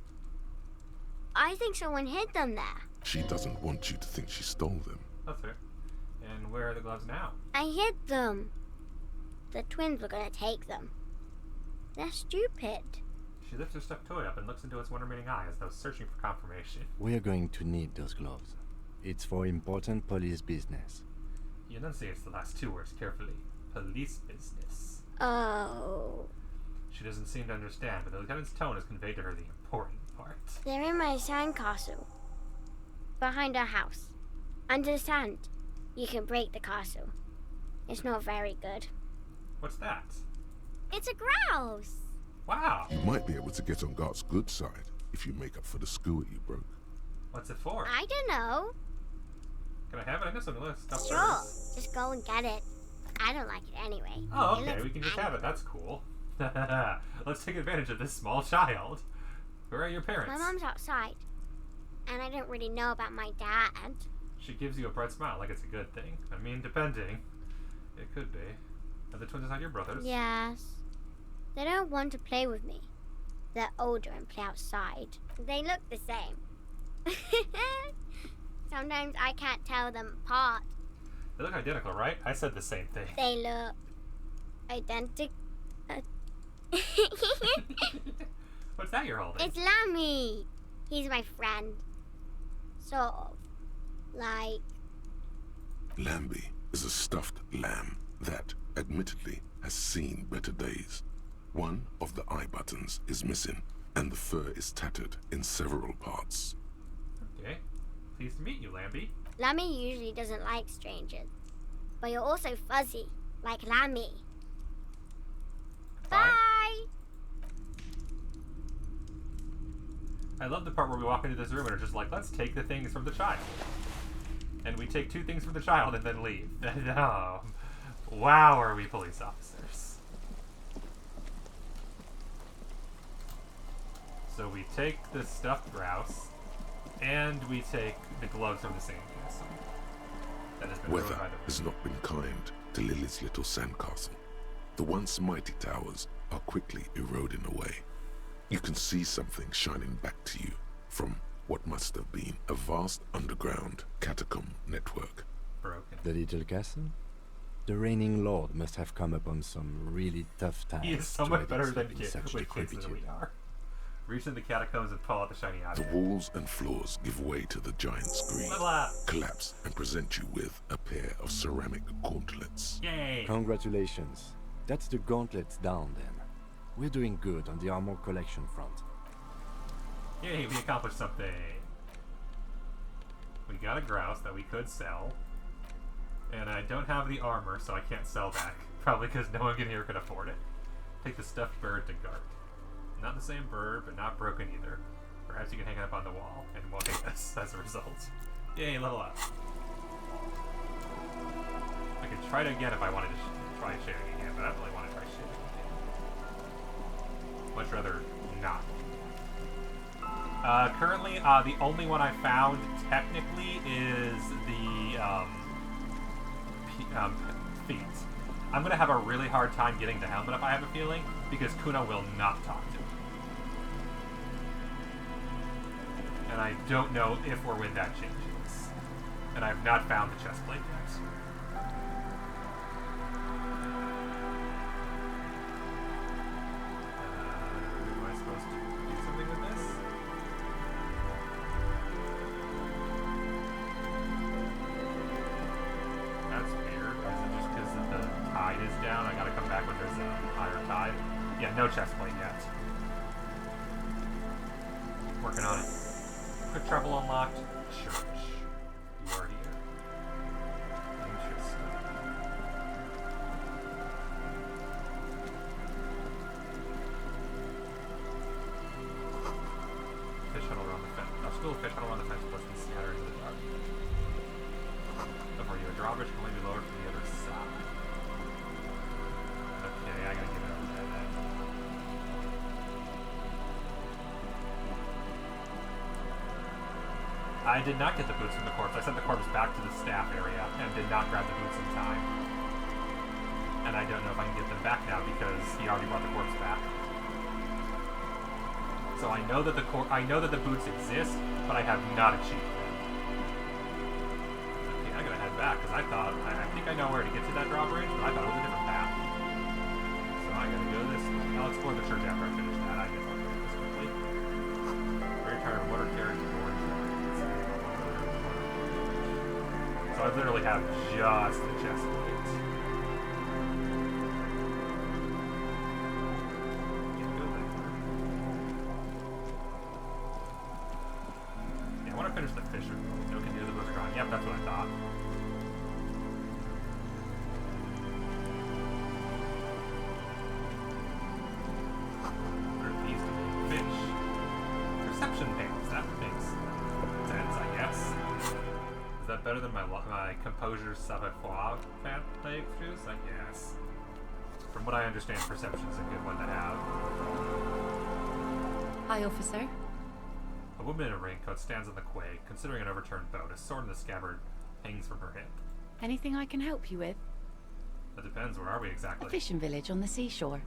I think someone hid them there. She doesn't want you to think she stole them. That's fair. And where are the gloves now? I hid them. The twins were gonna take them. They're stupid. She lifts her stuffed toy up and looks into its one remaining eye as though searching for confirmation. We are going to need those gloves. It's for important police business. He enunciates the last 2 words carefully. Police business. Oh. She doesn't seem to understand, but the lieutenant's tone has conveyed to her the important part. They're in my sandcastle. Behind our house. Under the sand. You can break the castle. It's not very good. What's that? It's a grouse! Wow! You might be able to get on Gart's good side if you make up for the skewer you broke. What's it for? I don't know. Can I have it? I know some of the stuff. Sure. Just go and get it. I don't like it anyway. Oh, It okay, looks we can just angry. have it. That's cool. Let's take advantage of this small child. Where are your parents? My mom's outside, and I don't really know about my dad. She gives you a bright smile like it's a good thing. I mean, depending. It could be. Are the twins not your brothers? Yes. They don't want to play with me. They're older and play outside. They look the same. Sometimes I can't tell them apart. They look identical, right? I said the same thing. They look identical. What's that you're holding? It's Lammy. He's my friend. Sort of. Like... Lambie is a stuffed lamb that, admittedly, has seen better days. One of the eye buttons is missing, and the fur is tattered in several parts. Okay. Pleased to meet you, Lambie. Lammy usually doesn't like strangers. But you're also fuzzy, like Lammy. Bye. Bye! I love the part where we walk into this room and are just like, let's take the things from the child. And we take 2 things from the child and then leave. Wow, are we police officers. So we take the stuffed grouse, and we take the gloves from the sandcastle. That has been ruined Weather by the has not been kind to Lily's little sandcastle. The once mighty towers are quickly eroding away. You can see something shining back to you from what must have been a vast underground catacomb network. broken. The little castle? The reigning lord must have come upon some really tough times. He is so to much edit better than in kids, such with kids than we decrepitude. are. Reach in the catacombs and pull out the shiny The object. walls and floors give way to the giant screen, Level up! collapse and present you with a pair of ceramic gauntlets. Yay! Congratulations. That's the gauntlets down then. We're doing good on the armor collection front. Yay, we accomplished something. We got a grouse that we could sell. And I don't have the armor, so I can't sell that. Probably because no one in here could afford it. Take the stuffed bird to guard. Not the same bird, but not broken either. Perhaps you can hang it up on the wall, and we'll hate us as a result. Yay, level up. I could try it again if I wanted to try shooting again, but I don't really want to try shooting again. Much rather not. Currently, the only one I found, technically, is the, feet. I'm gonna have a really hard time getting the helmet up, I have a feeling, because Kuna will not talk to me. And I don't know if or when that changes. And I've not found the chest plate yet. Am I supposed to do something with this? That's weird. Is it just because the tide is down? I gotta come back when there's a higher tide? Yeah, no chest plate yet. Working on it. Quick travel unlocked. Church. You are here. Interesting. Fish huddle around the fence. Our school fish huddle around the fence plus and scatter into the dark. Before you, a drawbridge can only be lowered from the other side. Okay, I gotta give it over there then. I did not get the boots from the corpse. I sent the corpse back to the staff area and did not grab the boots in time. And I don't know if I can get them back now because he already brought the corpse back. So I know that the boots exist, but I have not achieved them. Okay, I gotta head back because I think I know where to get to that drawbridge, but I thought it was a different path. So I gotta go this way. I'll explore the church after I finish that. I guess I'll go this quickly. Very tired of water carrying door. So I literally have just the chest plate. Can't go that far. Yeah, I want to finish the fisher. No can do the boots are gone. Yep, that's what I thought. What are these to be? Fish. Perception panels. That makes sense, I guess. Is that better than my composure savoir-faire choose? I guess. From what I understand, perception's a good one to have. Hi, officer. A woman in a raincoat stands on the quay, considering an overturned boat. A sword in the scabbard hangs from her hip. Anything I can help you with? That depends. Where are we exactly? A fishing village on the seashore.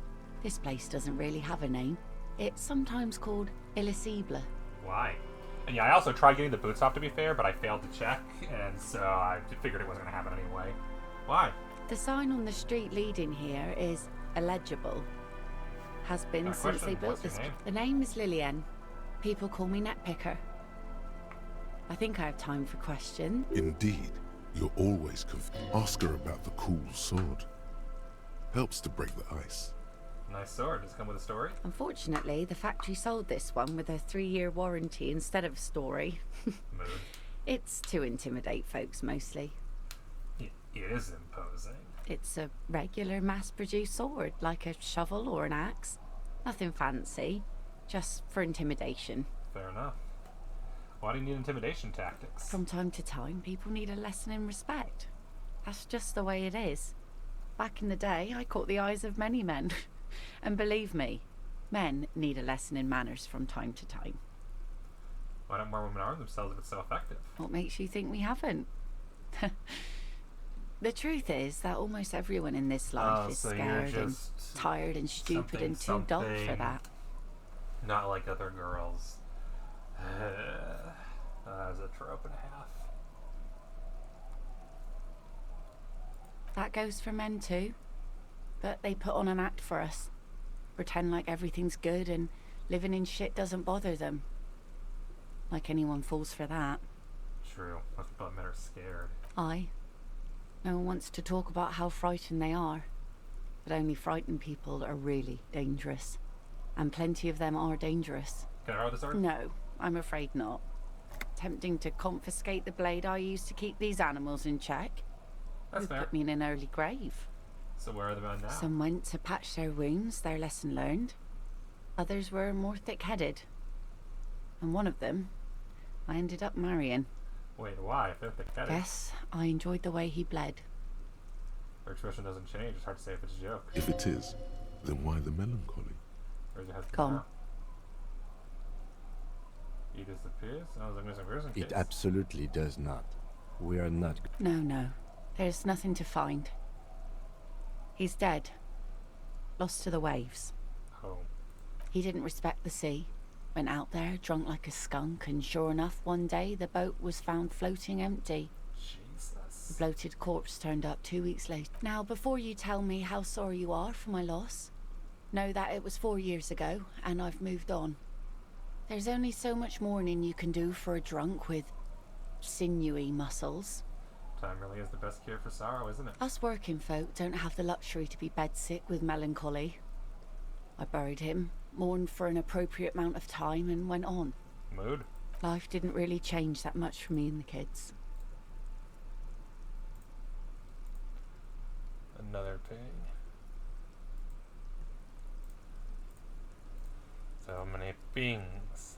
This place doesn't really have a name. It's sometimes called Elysium. Why? And yeah, I also tried getting the boots off, to be fair, but I failed to check, and so I figured it wasn't going to happen anyway. Why? The sign on the street leading here is illegible. Has been since they built this. The name is Lillian. People call me Netpicker. I think I have time for questions. Indeed, you're always confused. Ask her about the cool sword. Helps to break the ice. Nice sword. Does it come with a story? Unfortunately, the factory sold this one with a 3-year warranty instead of a story. Mood. It's to intimidate folks mostly. It is imposing. It's a regular mass-produced sword, like a shovel or an axe. Nothing fancy, just for intimidation. Fair enough. Why do you need intimidation tactics? From time to time, people need a lesson in respect. That's just the way it is. Back in the day, I caught the eyes of many men. And believe me, men need a lesson in manners from time to time. Why don't more women arm themselves if it's so effective? What makes you think we haven't? The truth is that almost everyone in this life is scared and tired and stupid and too dull for that. Not like other girls. That's a trope and a half. That goes for men too. But they put on an act for us. Pretend like everything's good and living in shit doesn't bother them. Like anyone falls for that. True. Most people men are scared. Aye. No one wants to talk about how frightened they are. But only frightened people are really dangerous. And plenty of them are dangerous. Can I borrow the sword? No, I'm afraid not. Tempting to confiscate the blade I used to keep these animals in check. That's fair. Put me in an early grave. So where are the men now? Some went to patch their wounds, their lesson learned. Others were more thick-headed. And one of them, I ended up marrying. Wait, why? If they're thick-headed? Yes, I enjoyed the way he bled. Their expression doesn't change. It's hard to say if it's a joke. If it is, then why the melancholy? Where's your husband Gone. now? He disappears? I was like missing person It case. absolutely does not. We are not. No. There's nothing to find. He's dead. Lost to the waves. Oh. He didn't respect the sea. Went out there, drunk like a skunk, and sure enough, one day the boat was found floating empty. Jesus. The bloated corpse turned up 2 weeks later. Now, before you tell me how sorry you are for my loss, know that it was 4 years ago, and I've moved on. There's only so much mourning you can do for a drunk with sinewy muscles. Time really is the best cure for sorrow, isn't it? Us working folk don't have the luxury to be bedsick with melancholy. I buried him, mourned for an appropriate amount of time, and went on. Mood? Life didn't really change that much for me and the kids. Another ping. So many pings.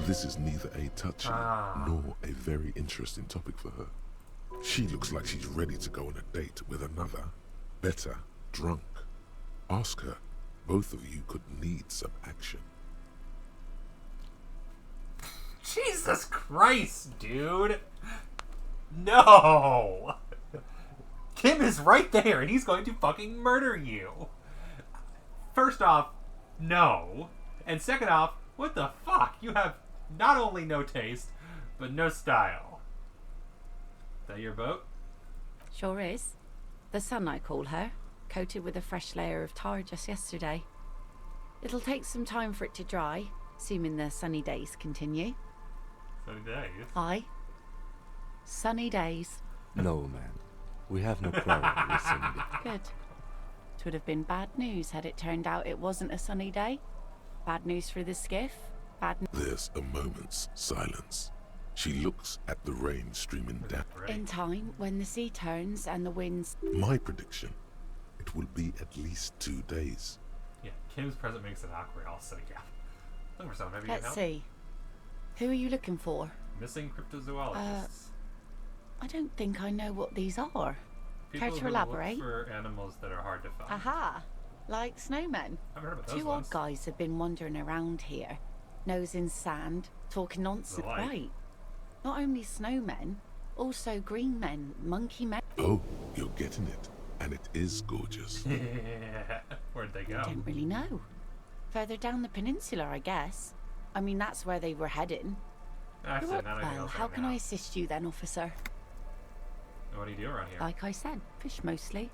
This is neither a touchy nor a very interesting topic for her. She looks like she's ready to go on a date with another, better, drunk. Ask her. Both of you could need some action. Jesus Christ, dude! No! Kim is right there, and he's going to fucking murder you! First off, no. And second off, what the fuck? You have not only no taste, but no style. Is that your boat? Sure is. The sun, I call her, coated with a fresh layer of tar just yesterday. It'll take some time for it to dry, assuming the sunny days continue. Sunny days? Aye. Sunny days. No, man. We have no quarrel with sunny days. Good. It would have been bad news had it turned out it wasn't a sunny day. Bad news for the skiff. Bad news. There's a moment's silence. She looks at the rain streaming down. In time, when the sea turns and the winds... My prediction, it will be at least 2 days. Yeah, Kim's present makes it awkward. I'll sit again. Looking for someone. Maybe you can Let's help? see. Who are you looking for? Missing cryptozoologists. I don't think I know what these are. People Care to who elaborate? look for animals that are hard to find. Aha! Like snowmen. I've heard about those Two ones. odd guys have been wandering around here, nose in sand, talking nonsense. Like? Right. Not only snowmen, also green men, monkey men. Oh, you're getting it. And it is gorgeous. Where'd they go? I don't really know. Further down the peninsula, I guess. I mean, that's where they were heading. Actually, not anything Well, else how right can now. I assist you then, officer? What do you do around here? Like I said, fish mostly.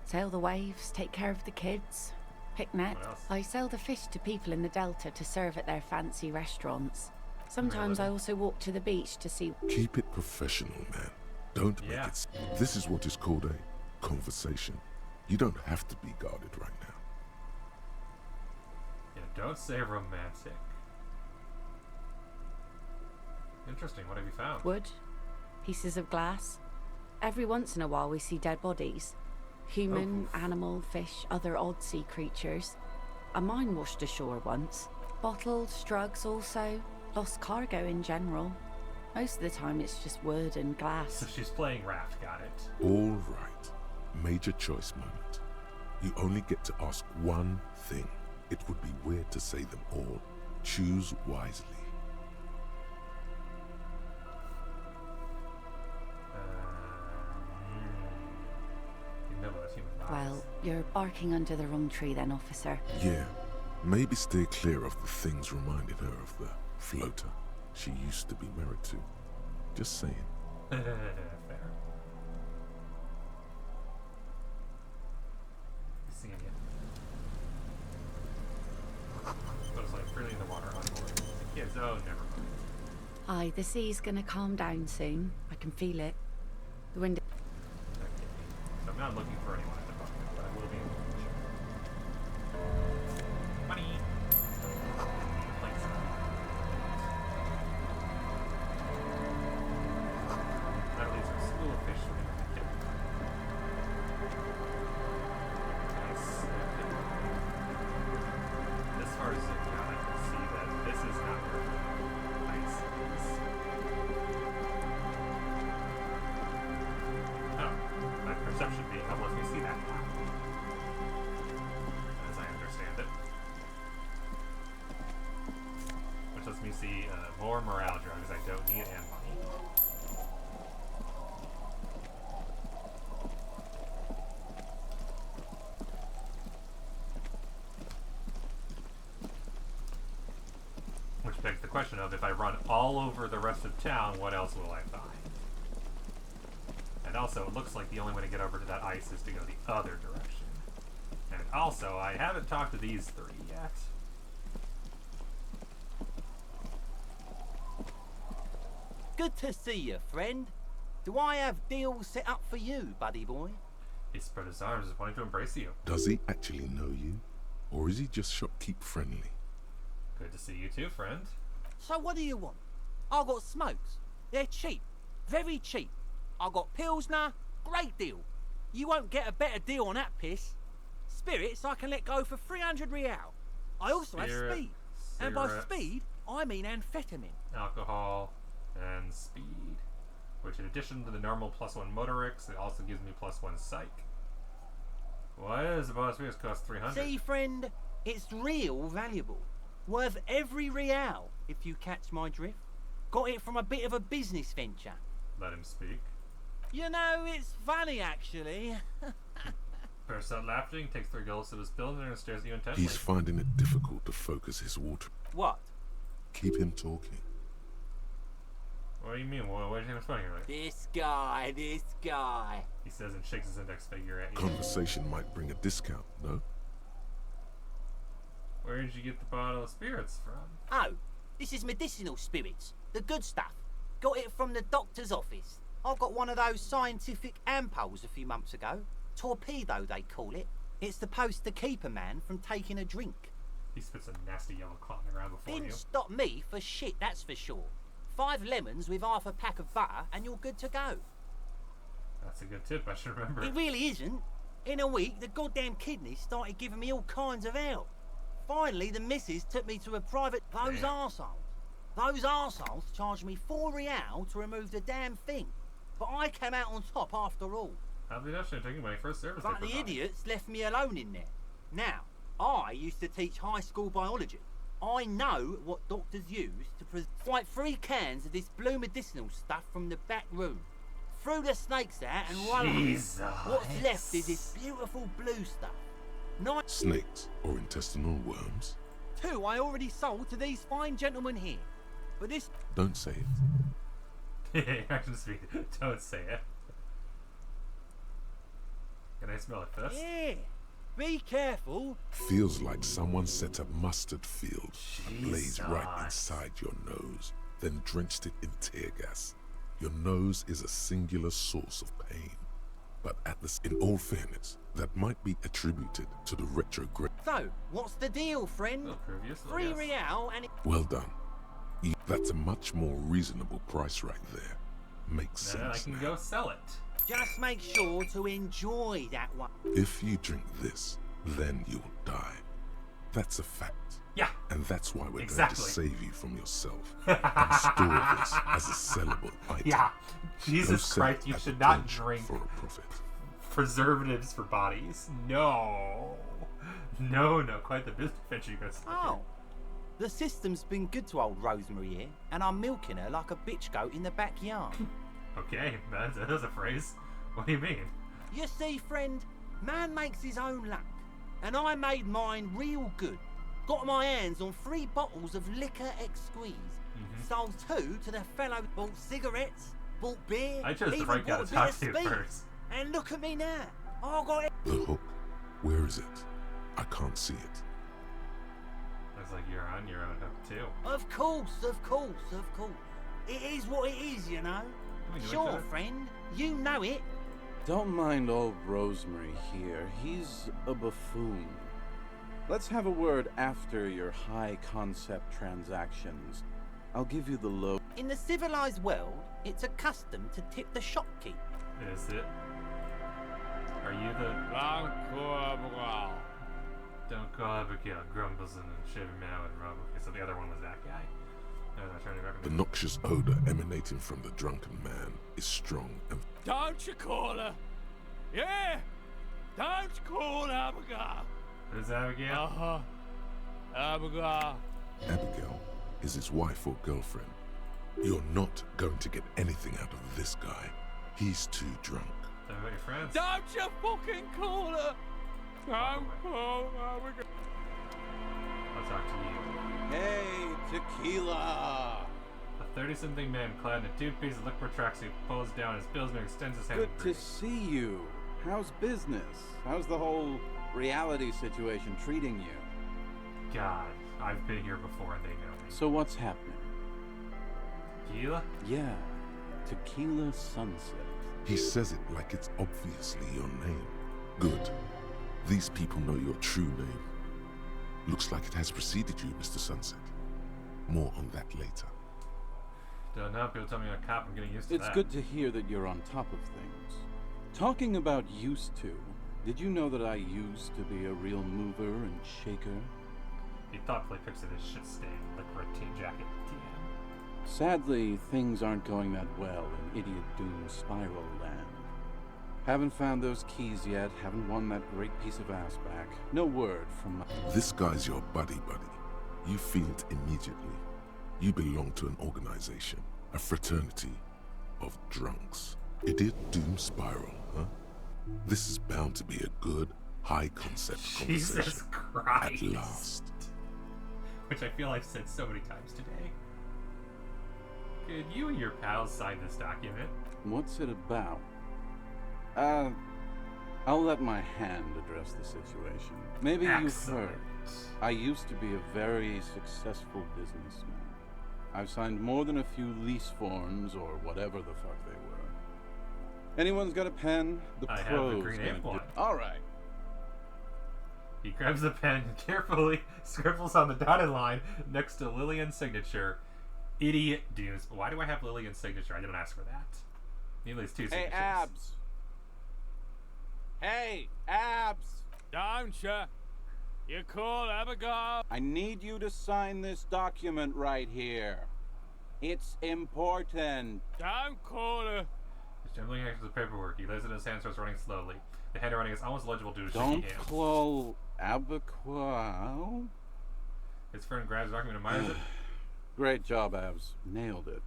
Sail the waves, take care of the kids, pick nets. What else? I sell the fish to people in the Delta to serve at their fancy restaurants. Sometimes I living? also walk to the beach to see... Keep it professional, man. Don't make it... This is what is called a conversation. You don't have to be guarded right now. Yeah, don't say romantic. Interesting. What have you found? Wood, pieces of glass. Every once in a while we see dead bodies. Human, animal, fish, other odd sea creatures. A mine washed ashore once. Bottles, drugs also. Lost cargo in general. Most of the time it's just wood and glass. So she's playing raft. Got it. All right. Major choice moment. You only get to ask one thing. It would be weird to say them all. Choose wisely. You know those human bodies. Well, you're barking under the wrong tree then, officer. Yeah. Maybe stay clear of the things reminded her of the floater she used to be married to. Just saying. Fair. Seeing you. But it's like freely in the water on board. The kids, oh, never mind. Aye, the sea's gonna calm down soon. I can feel it. The wind... Okay. So I'm not looking for anyone at the moment, but I will be in the future. Money! Thanks. That leaves a school of fish swimming in the kid. Nice. As far as zoom out, I can see that this is not where the ice is. Oh, my perception being up lets me see that now. As I understand it. Which lets me see more morale drugs I don't need and money. Which begs the question of, if I run all over the rest of town, what else will I find? And also, it looks like the only way to get over to that ice is to go the other direction. And also, I haven't talked to these three yet. Good to see you, friend. Do I have deals set up for you, buddy boy? He spread his arms, just wanting to embrace you. Does he actually know you? Or is he just shopkeep friendly? Good to see you too, friend. So what do you want? I got smokes. They're cheap. Very cheap. I got Pilsner. Great deal. You won't get a better deal on that piss. Spirits I can let go for 300 real. I also have speed. And by cigarettes, speed, I mean amphetamine. alcohol, and speed. Which in addition to the normal +1 motorics, it also gives me +1 psych. What is the boss fees cost 300? See, friend, it's real valuable. Worth every real, if you catch my drift. Got it from a bit of a business venture. Let him speak. You know, it's funny, actually. Bursts out laughing, takes 3 gulps of his pills, and stares at you intently. He's finding it difficult to focus his water. What? Keep him talking. What do you mean? What do you think is funny? Like? This guy. He says and shakes his index finger at you. Conversation might bring a discount, no? Where did you get the bottle of spirits from? Oh, this is medicinal spirits. The good stuff. Got it from the doctor's office. I got one of those scientific ampoules a few months ago. Torpedo, they call it. It's supposed to keep a man from taking a drink. He spits a nasty yellow cloud on the ground before Didn't you. stop me for shit, that's for sure. 5 lemons with half a pack of butter and you're good to go. That's a good tip, I should remember. It really isn't. In a week, the goddamn kidneys started giving me all kinds of help. Finally, the missus took me to a private... Those arseholes charged me £4 to remove the damn thing. But I came out on top after all. How did they not taking my first service? But the idiots left me alone in there. Now, I used to teach high school biology. I know what doctors use to like 3 cans of this blue medicinal stuff from the back room. Threw the snakes out and Jesus. What's left is this beautiful blue stuff. 9 Snakes or intestinal worms? 2 I already sold to these fine gentlemen here. But this... Don't say it. Action speed. Don't say it. Can I smell it first? Yeah. Be careful. Feels like someone set a mustard field ablaze right inside your nose, then drenched it in tear gas. Your nose is a singular source of pain. But in all fairness, that might be attributed to the retrograde. So, what's the deal, friend? Well, £3 real and... Well done. That's a much more reasonable price right there. Makes sense. Then I can go sell it. Just make sure to enjoy that one. If you drink this, then you'll die. That's a fact. Yeah. And that's why we're going to Exactly. save you from yourself and store this as a sellable item. Yeah. Jesus sell Christ, you at should the not pinch drink for a profit. preservatives for bodies. No. No, quite the business venture you guys. Oh. The system's been good to old Rosemary here, and I'm milking her like a bitch goat in the backyard. Okay, that's a phrase. What do you mean? You see, friend, man makes his own luck, and I made mine real good. Got my hands on 3 bottles of liquor ex-squeeze. Sold 2 to the fellow, bought cigarettes, bought beer, I chose the even right guy bought to a bit talk of to you speed. first. And look at me now. I got it. The hook. Where is it? I can't see it. Looks like you're on your own hook too. Of course. It is what it is, you know. Sure, friend, you know it. Don't mind old Rosemary here. He's a buffoon. Let's have a word after your high-concept transactions. I'll give you the low... In the civilized world, it's a custom to tip the shopkeep. Is it? Are you the... Don't call Abigail Grumbleson and Chevy Man with Rob. Okay, so the other one was that guy. No, I'm trying to The recognize. noxious odor emanating from the drunken man is strong and... Don't you call her? Yeah! Don't call Abigail! Who's Abigail? Uh-huh. Abigail. Abigail is his wife or girlfriend. You're not going to get anything out of this guy. He's too drunk. Tell me about your friends. Don't you fucking call her! Don't call Abigail. I'll talk to you. Hey, tequila! A 30-something man clad in a 2-piece liquid tracksuit pulls down his pilsner and extends his hand. Good to see you. How's business? How's the whole reality situation treating you? God, I've been here before and they know me. So what's happening? Tequila? Yeah, Tequila Sunset. He says it like it's obviously your name. Good. These people know your true name. Looks like it has preceded you, Mr. Sunset. More on that later. Don't know. People tell me I'm a cop. I'm getting used to It's that. good to hear that you're on top of things. Talking about used to, did you know that I used to be a real mover and shaker? He thoughtfully picks at his shit stain, like for a teen jacket TM. Sadly, things aren't going that well in Idiot Doom Spiral Land. Haven't found those keys yet, haven't won that great piece of ass back. No word from my... This guy's your buddy. You feel it immediately. You belong to an organization, a fraternity of drunks. Idiot Doom Spiral, huh? This is bound to be a good, high-concept conversation. Jesus Christ. At last. Which I feel I've said so many times today. Could you and your pals sign this document? What's it about? I'll let my hand address the situation. Maybe you've heard. I used to be a very successful businessman. I've signed more than a few lease forms or whatever the fuck they were. Anyone's got a pen? The I have pros the green ink one. All right. He grabs the pen and carefully scribbles on the dotted line next to Lillian's signature. Idiot dudes. Why do I have Lillian's signature? I didn't ask for that. Maybe it's 2 signatures. Hey, Abs. Hey, Abs. Don't you? You call Abigail? I need you to sign this document right here. It's important. Don't call her. He's generally acts the paperwork. He lays it in his hand, starts running slowly. The handwriting is almost legible due to Don't shaky hands. call Abigail. His friend grabs the document and admires it. Great job, Abs. Nailed it.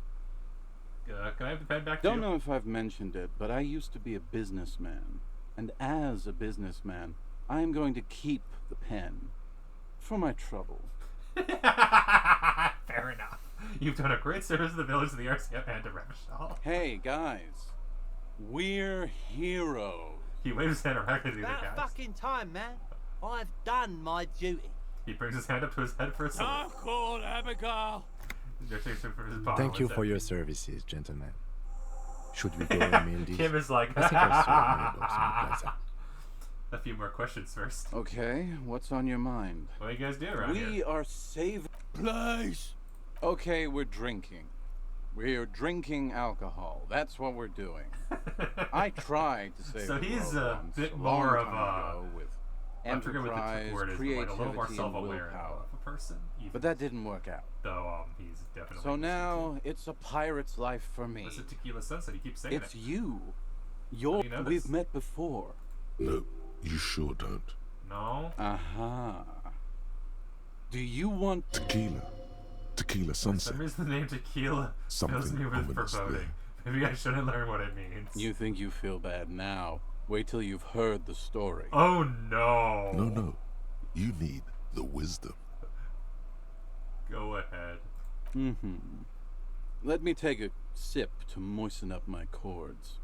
Can I have the pen back Don't know if I've mentioned it, but I used to be a businessman. And as a businessman, I am going to keep the pen. For my trouble. Fair enough. You've done a great service to the village, to the RCF, and to Revachol. Hey, guys. We're heroes. He waves his hand around to the other About guys. fucking time, man. I've done my duty. He brings his hand up to his head for a salute. Don't call Abigail. Thank you for your services, gentlemen. Should we go and mail these? Kim is like, I think I'll store my mailbox in the plaza. A few more questions first. Okay, what's on your mind? What do you guys do around here? We are saving... Place. Okay, we're drinking. We're drinking alcohol. That's what we're doing. I tried to save So the he's world a once, bit long more of time a... ago with I forget what the enterprise, word is, but like a little more creativity, and self-aware willpower. of a person. Even But that didn't work out. though he's definitely... So now it's a pirate's life for me. What's the Tequila Sunset? He keeps saying It's it. you. How do you know We've this? met before. No, you sure don't. No? Uh-huh. Do you want... Tequila. Tequila For Sunset. some reason the name Tequila fills Something me with ominous foreboding. there. Maybe I shouldn't learn what it means. You think you feel bad now. Wait till you've heard the story. Oh no! No. You need the wisdom. Go ahead. Mm-hmm. Let me take a sip to moisten up my cords.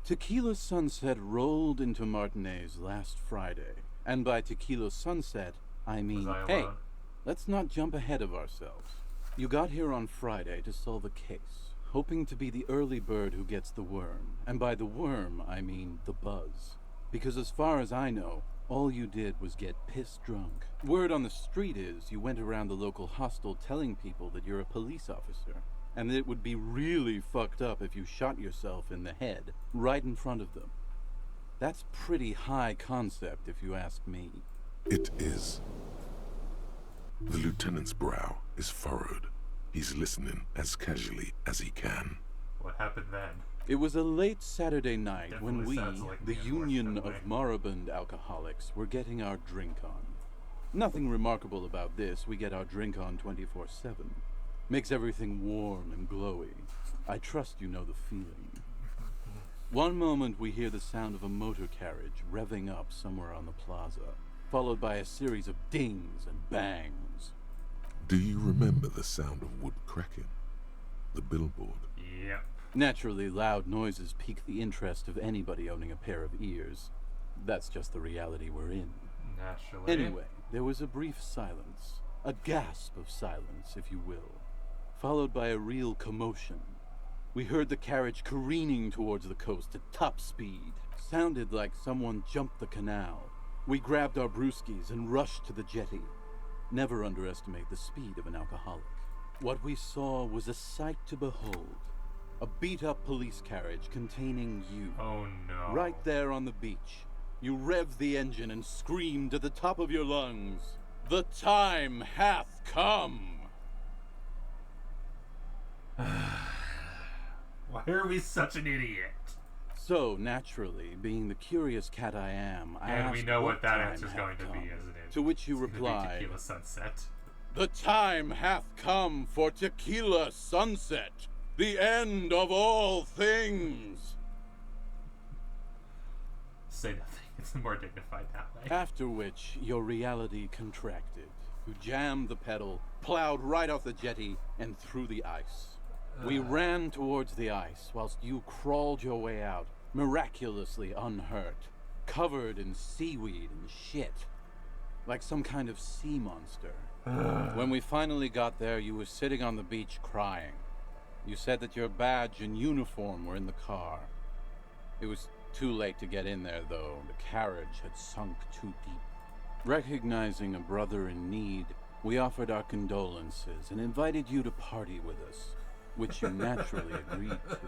Tequila Sunset rolled into Martinez last Friday. And by Tequila Sunset, I mean, Was I hey, alone? let's not jump ahead of ourselves. You got here on Friday to solve a case, hoping to be the early bird who gets the worm. And by the worm, I mean the buzz. Because as far as I know, all you did was get piss drunk. Word on the street is you went around the local hostel telling people that you're a police officer, and that it would be really fucked up if you shot yourself in the head right in front of them. That's pretty high concept, if you ask me. It is. The lieutenant's brow is furrowed. He's listening as casually as he can. What happened then? It was a late Saturday night when Definitely we, sounds like the me, Union of unfortunately. Moribund Alcoholics, were getting our drink on. Nothing remarkable about this. We get our drink on 24/7. Makes everything warm and glowy. I trust you know the feeling. One moment we hear the sound of a motor carriage revving up somewhere on the plaza, followed by a series of dings and bangs. Do you remember the sound of wood cracking? The billboard. Yep. Naturally, loud noises pique the interest of anybody owning a pair of ears. That's just the reality we're in. Naturally. Anyway, there was a brief silence. A gasp of silence, if you will. Followed by a real commotion. We heard the carriage careening towards the coast at top speed. Sounded like someone jumped the canal. We grabbed our brewskis and rushed to the jetty. Never underestimate the speed of an alcoholic. What we saw was a sight to behold. A beat-up police carriage containing you. Oh no. Right there on the beach. You revved the engine and screamed at the top of your lungs, "The time hath come!" Why are we such an idiot? So, naturally, being the curious cat I am, I And we asked know what that time answer's hath going to be, come. isn't it? To which you It's gonna be replied, Tequila Sunset. "The time hath come for Tequila Sunset, the end of all things." Say nothing. It's more dignified that way. After which, your reality contracted. You jammed the pedal, plowed right off the jetty, and through the ice. We ran towards the ice, whilst you crawled your way out, miraculously unhurt, covered in seaweed and shit, like some kind of sea monster. When we finally got there, you were sitting on the beach crying. You said that your badge and uniform were in the car. It was too late to get in there, though. The carriage had sunk too deep. Recognizing a brother in need, We offered our condolences and invited you to party with us, which you naturally agreed to.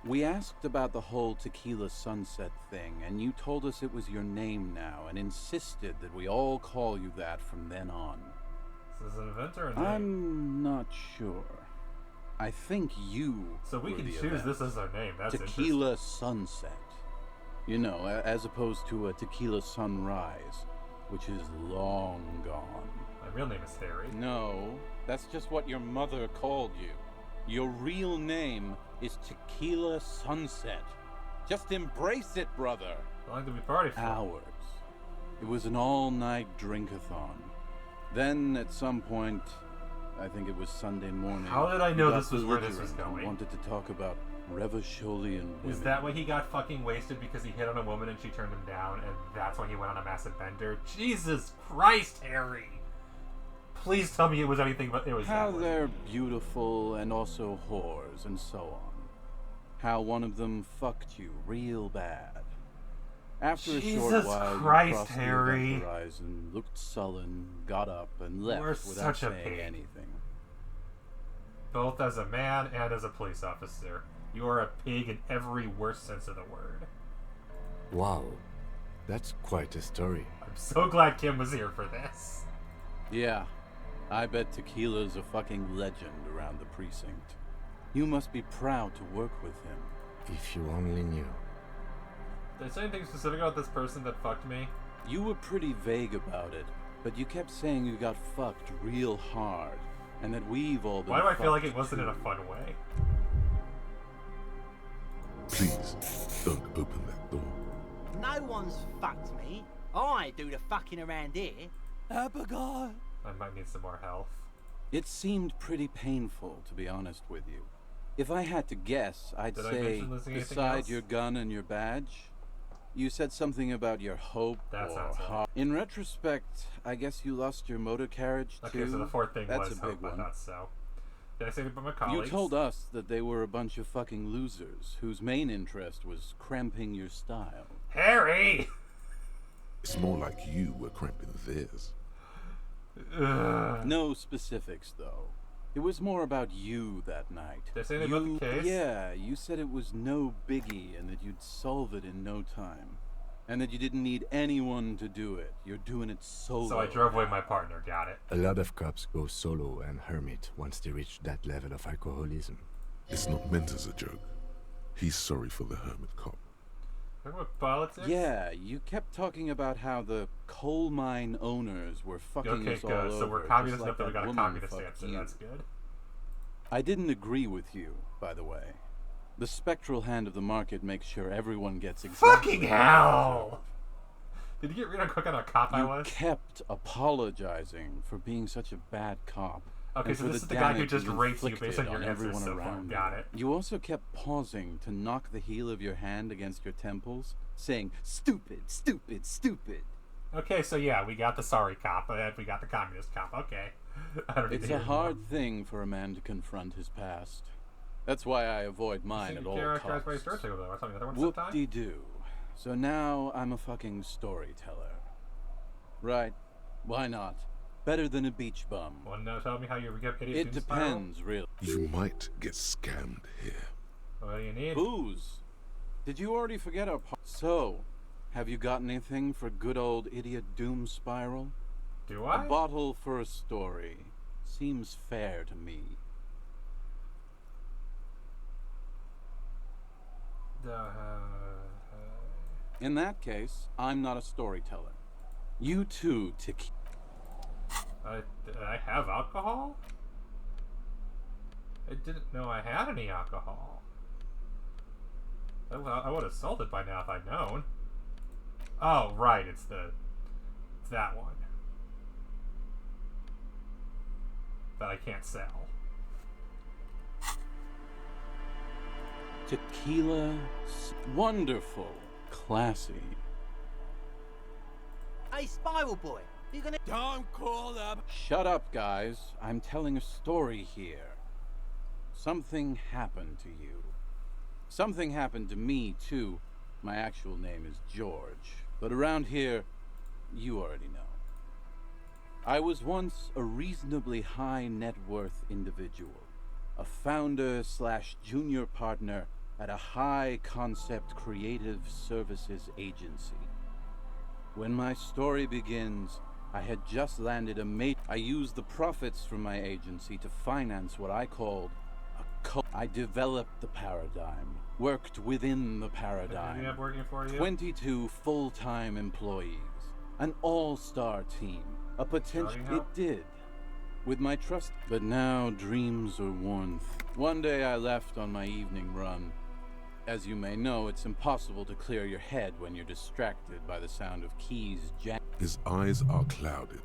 We asked about the whole Tequila Sunset thing, and you told us it was your name now and insisted that we all call you that from then on. This is an event or a name? I'm not sure. I think you. So we were can the choose event. this as our name. That's Tequila Sunset. You know, as opposed to a Tequila Sunrise, which is long gone. My real name is Harry. No, that's just what your mother called you. Your real name is Tequila Sunset. Just embrace it, brother. How long did we party for? Hours. It was an all-night drink-a-thon. Then, at some point, I think it was Sunday morning. How did I know this was where this was going? Wanted to talk about Revacholian women. Is that why he got fucking wasted because he hit on a woman and she turned him down, and that's why he went on a massive bender? Jesus Christ, Harry! Please tell me it was anything but it was how that they're beautiful and also whores and so on. How one of them fucked you real bad. After a short Jesus while, Christ, you crossed Harry. the event horizon, looked sullen, got up, and left You're without such a saying pig. anything. Both as a man and as a police officer. You are a pig in every worst sense of the word. Wow, that's quite a story. I'm so glad Kim was here for this. Yeah, I bet Tequila's a fucking legend around the precinct. You must be proud to work with him. If you only knew. Did I say anything specific about this person that fucked me? You were pretty vague about it, but you kept saying you got fucked real hard, and that we've all been Why do I feel like fucked it wasn't in a too. fun way? Please, don't open that door. No one's fucked me. I do the fucking around here. Abigail. I might need some more health. It seemed pretty painful, to be honest with you. If I had to guess, I'd Did I say, mention losing anything beside else? your gun and your badge, you said something about your hope That or sounds right. heart. In retrospect, I guess you lost your motor carriage too. Okay, so the fourth thing That's was a big hope, I one. thought so. Did I say it about my You colleagues? told us that they were a bunch of fucking losers whose main interest was cramping your style. Harry! It's more like you were cramping theirs. No specifics, though. It was more about you that night. Did I say anything about the case? Yeah, you said it was no biggie and that you'd solve it in no time. And that you didn't need anyone to do it. You're doing it solo. So I drove away my partner, got it. A lot of cops go solo and hermit once they reach that level of alcoholism. It's not meant as a joke. He's sorry for the hermit cop. Talking about politics? Yeah, you kept talking about how the coal mine owners were fucking Okay, us all good. So over, we're just communist like enough that we got a woman communist fucked answer. you. That's good. I didn't agree with you, by the way. The spectral hand of the market makes sure everyone gets exactly Fucking what they hell! deserve. Did you get real quick on how cop I You was? kept apologizing for being such a bad cop. Okay, and so for this is the guy who damage just you rates you based on inflicted your answers everyone so far. around Got you. it. You also kept pausing to knock the heel of your hand against your temples, saying, "Stupid, stupid, stupid." Okay, so yeah, we got the sorry cop, and we got the communist cop. Okay. I don't need It's to a hear hard more. thing for a man to confront his past. That's why I avoid mine at all Characterized by his costs. storyteller, though. Want to tell me another one sometime? Whoop-de-doo. So now I'm a fucking storyteller. Right. Why not? Better than a beach bum. Want to tell me how you get idiot It doom spiral? depends, really. You might get scammed here. What do you need? Booze. Did you already forget our So, have you got anything for good old idiot doom spiral? Do I? A bottle for a story. Seems fair to me. In that case, I'm not a storyteller. You too, Tiki. Did I have alcohol? I didn't know I had any alcohol. I would have sold it by now if I'd known. Oh, right, it's that one. That I can't sell. Tequila. Wonderful. Classy. Hey, Spiral Boy, you gonna... Don't call them. Shut up, guys. I'm telling a story here. Something happened to you. Something happened to me, too. My actual name is George. But around here, you already know. I was once a reasonably high net worth individual, a founder / junior partner at a high concept creative services agency. When my story begins, I had just landed I used the profits from my agency to finance what I called a cult. I developed the paradigm, worked within the paradigm. Ended up working for you? 22 full-time employees, an all-star team, a potential. It did. With my trust. But now dreams are worn. One day I left on my evening run. As you may know, it's impossible to clear your head when you're distracted by the sound of keys jam. His eyes are clouded.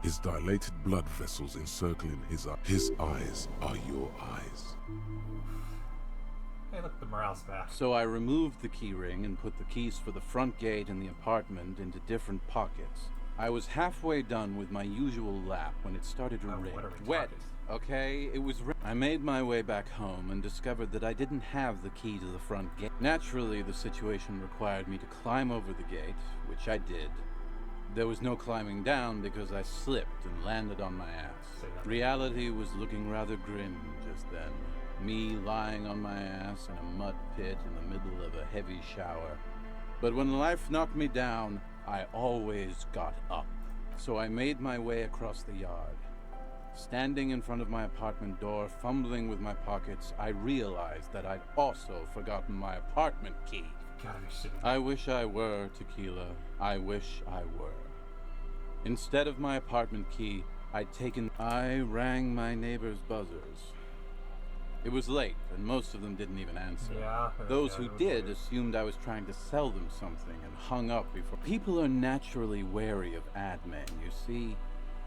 His dilated blood vessels encircling his eyes. His eyes are your eyes. Hey, look, the morale's back. So I removed the key ring and put the keys for the front gate and the apartment into different pockets. I was halfway done with my usual lap when it started to rain. Wet, okay? It was I made my way back home and discovered that I didn't have the key to the front gate. Naturally, the situation required me to climb over the gate, which I did. There was no climbing down because I slipped and landed on my ass. Reality was looking rather grim just then. Me lying on my ass in a mud pit in the middle of a heavy shower. But when life knocked me down, I always got up. So I made my way across the yard. Standing in front of my apartment door, fumbling with my pockets, I realized that I'd also forgotten my apartment key. Gotta be shitting. I wish I were, Tequila. I wish I were. Instead of my apartment key, I rang my neighbor's buzzers. It was late, and most of them didn't even answer. Those who did assumed I was trying to sell them something and hung up before. People are naturally wary of ad men, you see.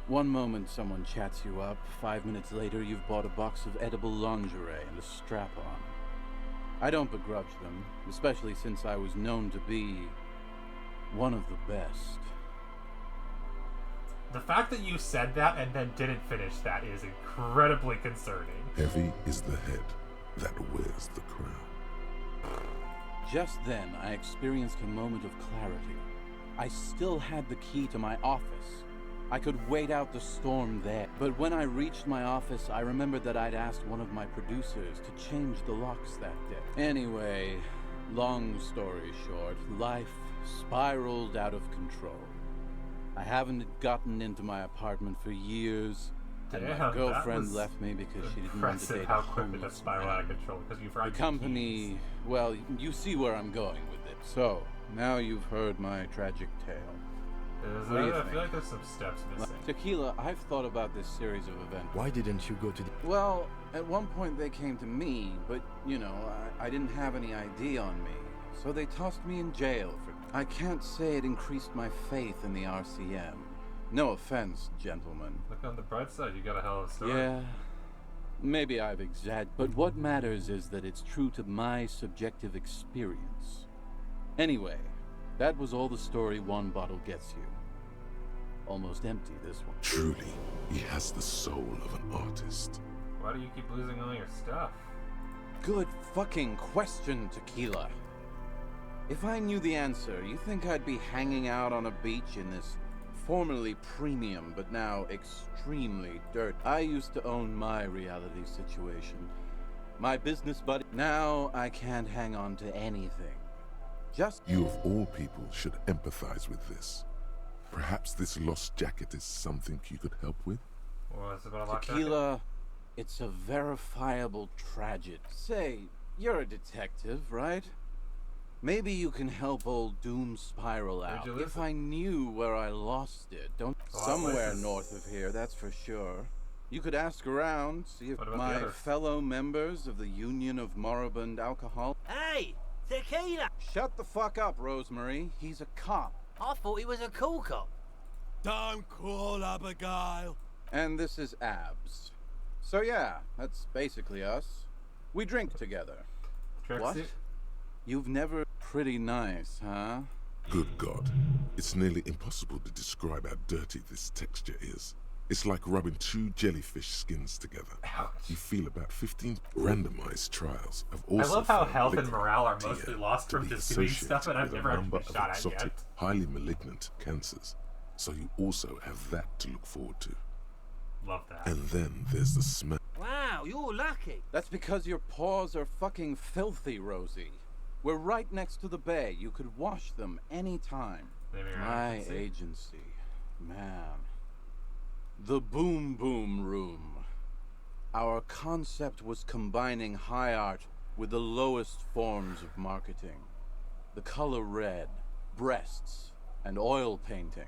One moment someone chats you up, 5 minutes later you've bought a box of edible lingerie and a strap-on. I don't begrudge them, especially since I was known to be one of the best. The fact that you said that and then didn't finish that is incredibly concerning. Heavy is the head that wears the crown. Just then, I experienced a moment of clarity. I still had the key to my office. I could wait out the storm there. But when I reached my office, I remembered that I'd asked one of my producers to change the locks that day. Anyway, long story short, life spiraled out of control. I haven't gotten into my apartment for years, and my girlfriend left me because she didn't want to date a homeless man. The company, well, you see where I'm going with it. So, now you've heard my tragic tale. I feel like there's some steps missing. Tequila, I've thought about this series of events. Why didn't you go to the... Well, at one point they came to me, but, you know, I didn't have any ID on me. So they tossed me in jail for... I can't say it increased my faith in the RCM. No offense, gentlemen. Look on the bright side, you got a hell of a story. Yeah, maybe I've exaggerated, but what matters is that it's true to my subjective experience. Anyway, that was all the story one bottle gets you. Almost empty, this one. Truly, he has the soul of an artist. Why do you keep losing all your stuff? Good fucking question, Tequila. If I knew the answer, you think I'd be hanging out on a beach in this formerly premium but now extremely dirt? I used to own my reality situation. My business buddy. Now I can't hang on to anything. Just... You of all people should empathize with this. Perhaps this lost jacket is something you could help with? Well, it's about a locked Tequila, jacket. It's a verifiable tragedy. Say, you're a detective, right? Maybe you can help old Doom spiral out. If I knew where I lost it, somewhere north of here, that's for sure. You could ask around, see if my fellow members of the Union of Moribund Alcohol... Hey! Tequila! Shut the fuck up, Rosemary. He's a cop. I thought he was a cool cop. Don't call Abigail. And this is Abs. So yeah, that's basically us. We drink together. What? You've never... Pretty nice, huh? Good God. It's nearly impossible to describe how dirty this texture is. It's like rubbing 2 jellyfish skins together. Ouch. You feel about 15 randomized trials have also... I love how health and morale are mostly lost from just doing stuff, and I've never actually been shot at yet. Highly malignant cancers. so you also have that to look forward to. Love that. And then there's the smell. Wow, you're lucky. That's because your paws are fucking filthy, Rosie. We're right next to the bay. You could wash them anytime. My agency. Man. The Boom Boom Room. Our concept was combining high art with the lowest forms of marketing. The color red, breasts, and oil painting.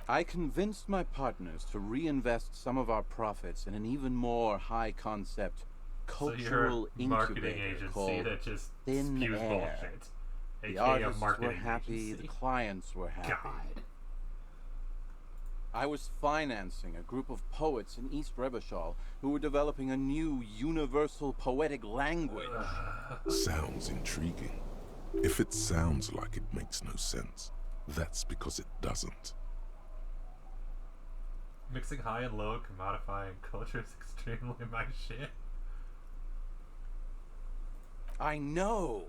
I convinced my partners to reinvest some of our profits in an even more high-concept cultural marketing incubator agency called that just Thin spews Air. bullshit. The AKA a artists were marketing happy, agency. the clients were happy. God. I was financing a group of poets in East Revachol who were developing a new universal poetic language. Sounds intriguing. If it sounds like it makes no sense, that's because it doesn't. Mixing high and low, commodifying culture is extremely my shit. I know!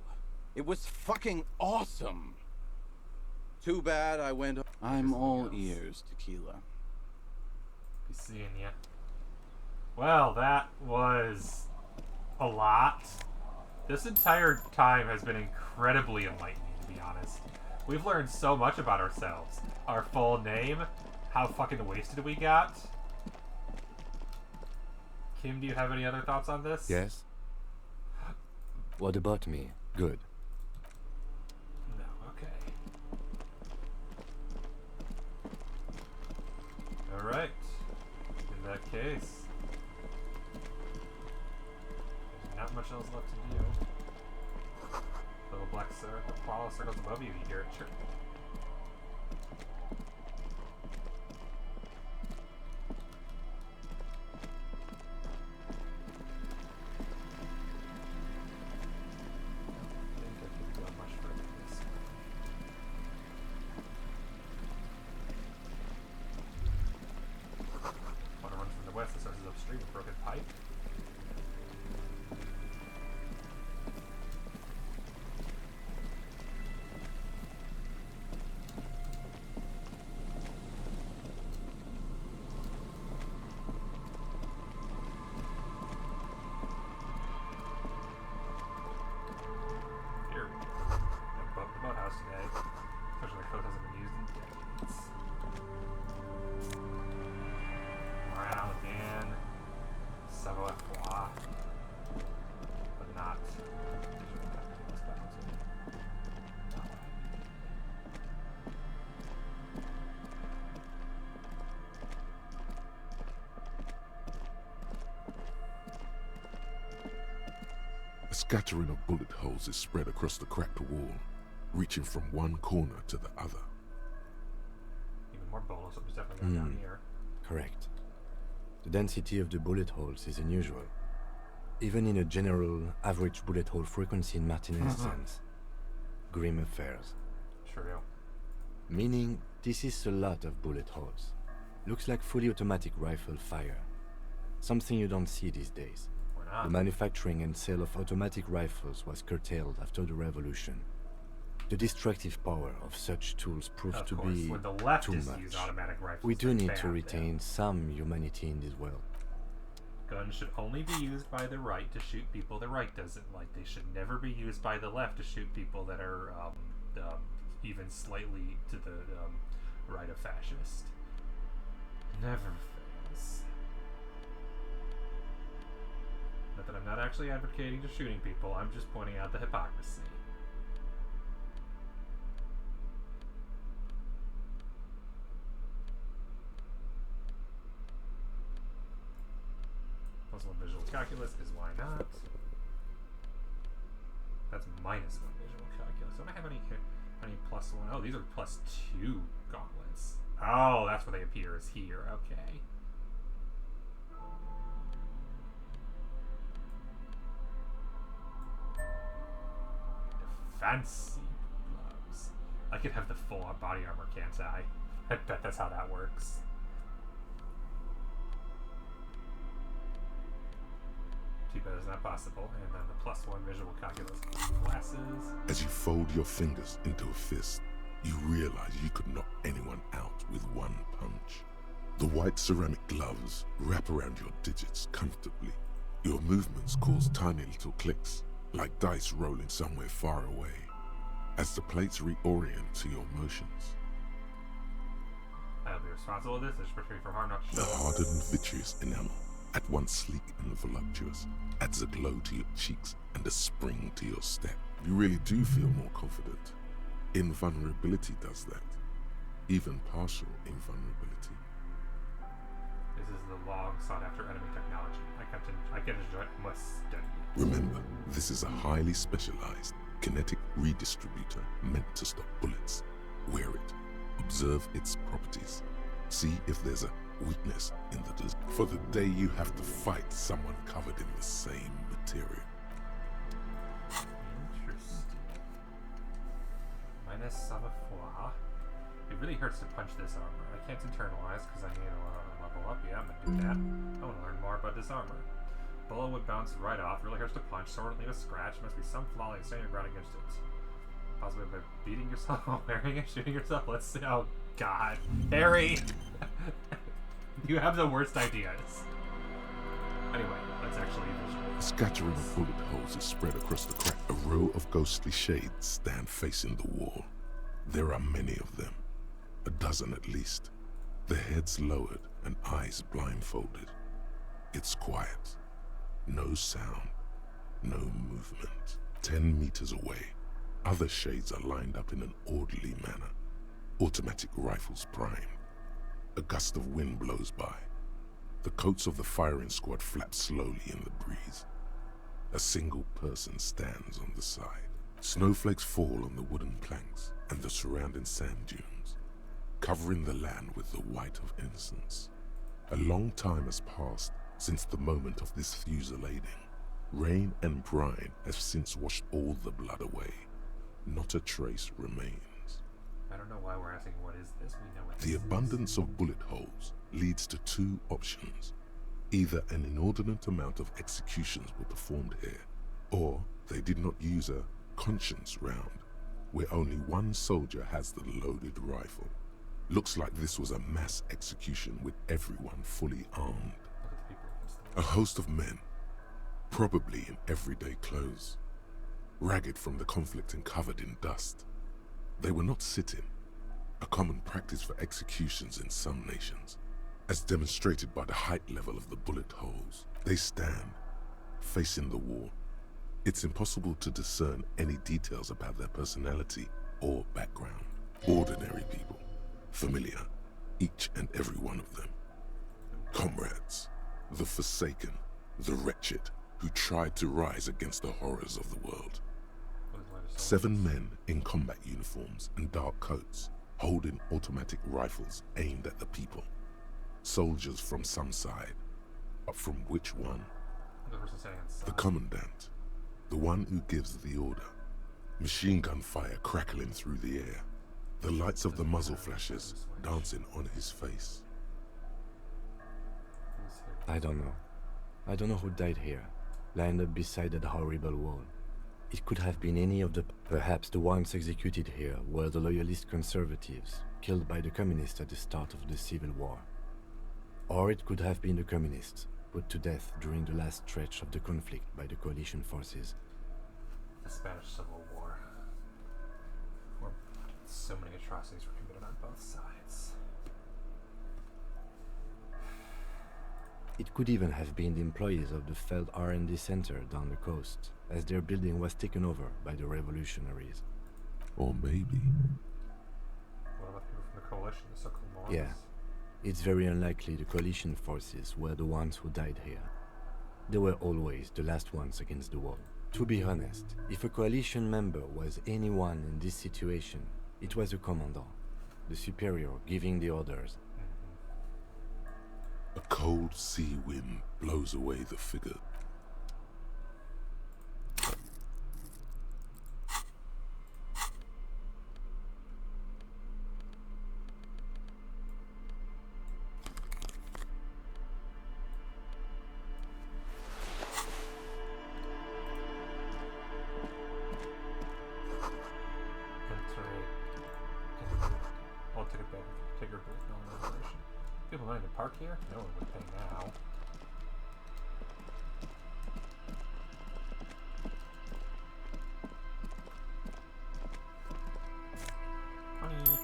It was fucking awesome! Too bad I went... I'm all ears, Tequila. Be seeing ya. Well, that was a lot. This entire time has been incredibly enlightening, to be honest. We've learned so much about ourselves. Our full name, how fucking wasted we got. Kim, do you have any other thoughts on this? Yes? What about me? Good. No, okay. Alright. In that case, there's not much else left to do. Little black circles above you, you hear it chirp. A scattering of bullet holes is spread across the cracked wall, reaching from one corner to the other. Even more bullets, something's definitely going down here. Correct. The density of the bullet holes is unusual. Even in a general average bullet hole frequency in Martinez sense. Grim affairs. True. Meaning, this is a lot of bullet holes. Looks like fully automatic rifle fire. Something you don't see these days. The manufacturing and sale of automatic rifles was curtailed after the revolution. The destructive power of such tools proved to be when the leftists too much. use automatic rifles, We do they're need banned to retain some humanity in this world. Guns should only be used by the right to shoot people the right doesn't like. They should never be used by the left to shoot people that are even slightly to the right of fascist. Never fails. Not that I'm not actually advocating to shooting people, I'm just pointing out the hypocrisy. Plus one visual calculus is why not. That's minus one visual calculus. Don't I have any plus one? Oh, these are plus two gauntlets. Oh, that's where they appear, is here. Okay. Fancy gloves. I could have the full-on body armor, can't I? I bet that's how that works. Too bad it's not possible. And then the +1 visual calculus glasses. As you fold your fingers into a fist, you realize you could knock anyone out with one punch. The white ceramic gloves wrap around your digits comfortably. Your movements cause tiny little clicks, like dice rolling somewhere far away, as the plates reorient to your motions. I'll be responsible for this. This protect me from harm, not The hardened vitreous enamel, at once sleek and voluptuous, adds a glow to your cheeks and a spring to your step. You really do feel more confident. Invulnerability does that. Even partial invulnerability. This is the long sought-after enemy technology. I can enjoy it. Must study it. Remember, this is a highly specialized kinetic redistributor meant to stop bullets. Wear it. Observe its properties. See if there's a weakness in the design. For the day you have to fight someone covered in the same material. Interesting. Minus savoir. It really hurts to punch this armor. I can't internalize because I need to level up. Yeah, I'm gonna do that. I want to learn more about this armor. Bullet would bounce right off. Really hurts to punch. Sword would leave a scratch. Must be some flaw like standing your ground against it. Possibly by beating yourself while wearing it, shooting yourself. Let's see. Oh God, Harry, you have the worst ideas. Anyway, let's actually visualize. A scattering of bullet holes is spread across the crack. A row of ghostly shades stand facing the wall. There are many of them. A dozen at least. Their heads lowered and eyes blindfolded. It's quiet. No sound. No movement. 10 meters away, other shades are lined up in an orderly manner. Automatic rifles primed. A gust of wind blows by. The coats of the firing squad flap slowly in the breeze. A single person stands on the side. Snowflakes fall on the wooden planks and the surrounding sand dunes, covering the land with the white of innocence. A long time has passed since the moment of this fusillading. Rain and brine have since washed all the blood away. Not a trace remains. I don't know why we're asking what is this. We know what The this abundance of bullet holes leads to two options. Either an inordinate amount of executions were performed here, or they did not use a conscience round, where only one soldier has the loaded rifle. Looks like this was a mass execution with everyone fully armed. A host of men, probably in everyday clothes, ragged from the conflict and covered in dust. They were not sitting, a common practice for executions in some nations. As demonstrated by the height level of the bullet holes, they stand, facing the wall. It's impossible to discern any details about their personality or background. Ordinary people, familiar, each and every one of them. Comrades, the forsaken, the wretched, who tried to rise against the horrors of the world. 7 men in combat uniforms and dark coats, holding automatic rifles aimed at the people. Soldiers from some side, but from which one? The commandant, the one who gives the order. Machine gun fire crackling through the air, the lights of the muzzle flashes dancing on his face. I don't know. I don't know who died here, lined up beside that horrible wall. It could have been any of the... Perhaps the ones executed here were the loyalist conservatives, killed by the communists at the start of the Civil War. Or it could have been the communists, put to death during the last stretch of the conflict by the coalition forces. The Spanish Civil War, where so many atrocities were committed on both sides. It could even have been the employees of the failed R&D center down the coast, as their building was taken over by the revolutionaries. Or maybe... What about people from the coalition, the so-called Morons? Yeah. It's very unlikely the coalition forces were the ones who died here. They were always the last ones against the wall. To be honest, if a coalition member was anyone in this situation, it was a commandant, the superior giving the orders. A cold sea wind blows away the figure. people wanting to park here? No one would pay now. Money.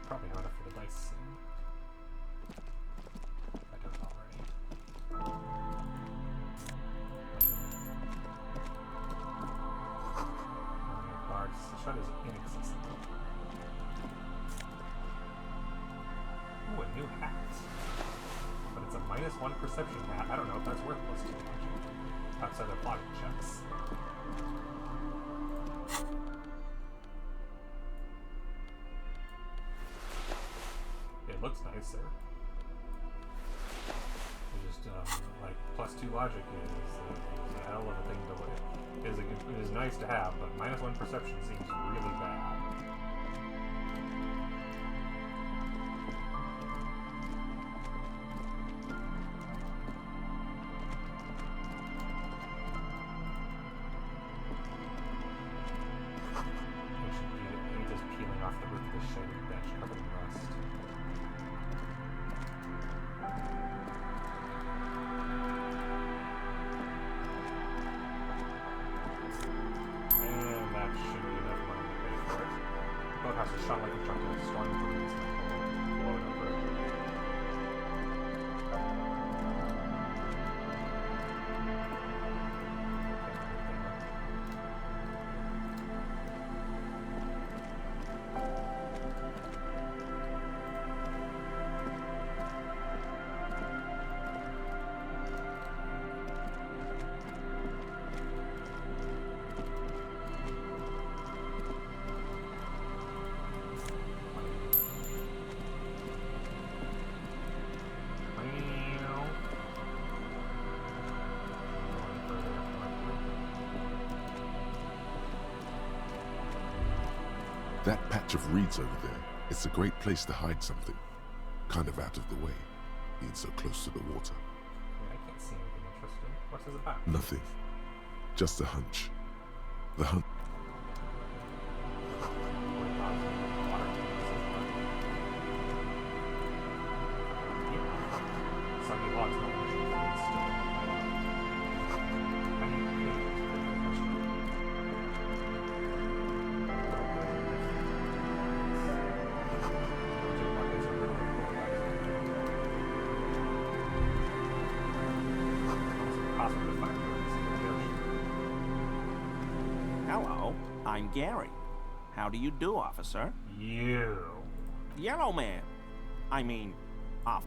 Probably not enough for the dice soon. I don't already. Bard shut is inaccessible. Ooh, a new hat. But it's a -1 perception hat. I don't know if that's worth plus 2 outside of logic checks. It looks nicer. It just, like, +2 logic is a hell of a thing to look at. It is nice to have, but -1 perception seems really bad. Shot like a truck with storm breeze and blow it over. That patch of reeds over there, it's a great place to hide something. Kind of out of the way, being so close to the water. Yeah, I can't see anything interesting. What's this about? Nothing. Just a hunch. The hunt. Soggy logs no longer Hello, I'm Gary. How do you do, officer? You. Yellow man. I mean,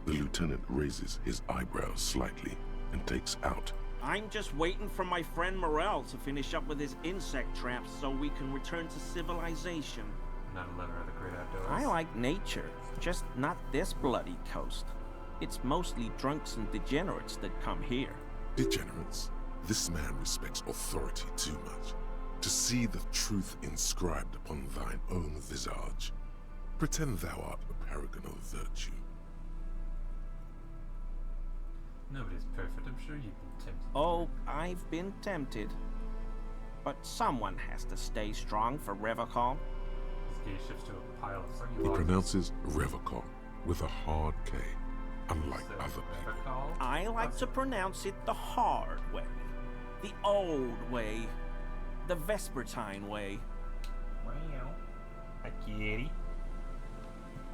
The lieutenant raises his eyebrows slightly and takes out. I'm just waiting for my friend Morel to finish up with his insect traps so we can return to civilization. Not a lover of the great outdoors. I like nature, just not this bloody coast. It's mostly drunks and degenerates that come here. Degenerates? This man respects authority too much. To see the truth inscribed upon thine own visage. Pretend thou art a paragon of virtue. Nobody's perfect. I'm sure you've been tempted. Oh, I've been tempted. But someone has to stay strong for Revocol. His gaze shifts to a pile of soggy He logs. pronounces Revocol with a hard K, unlike So, other people. Revocol? I like to pronounce it the hard way. The old way. The Vespertine way. Wow. Hi, kitty.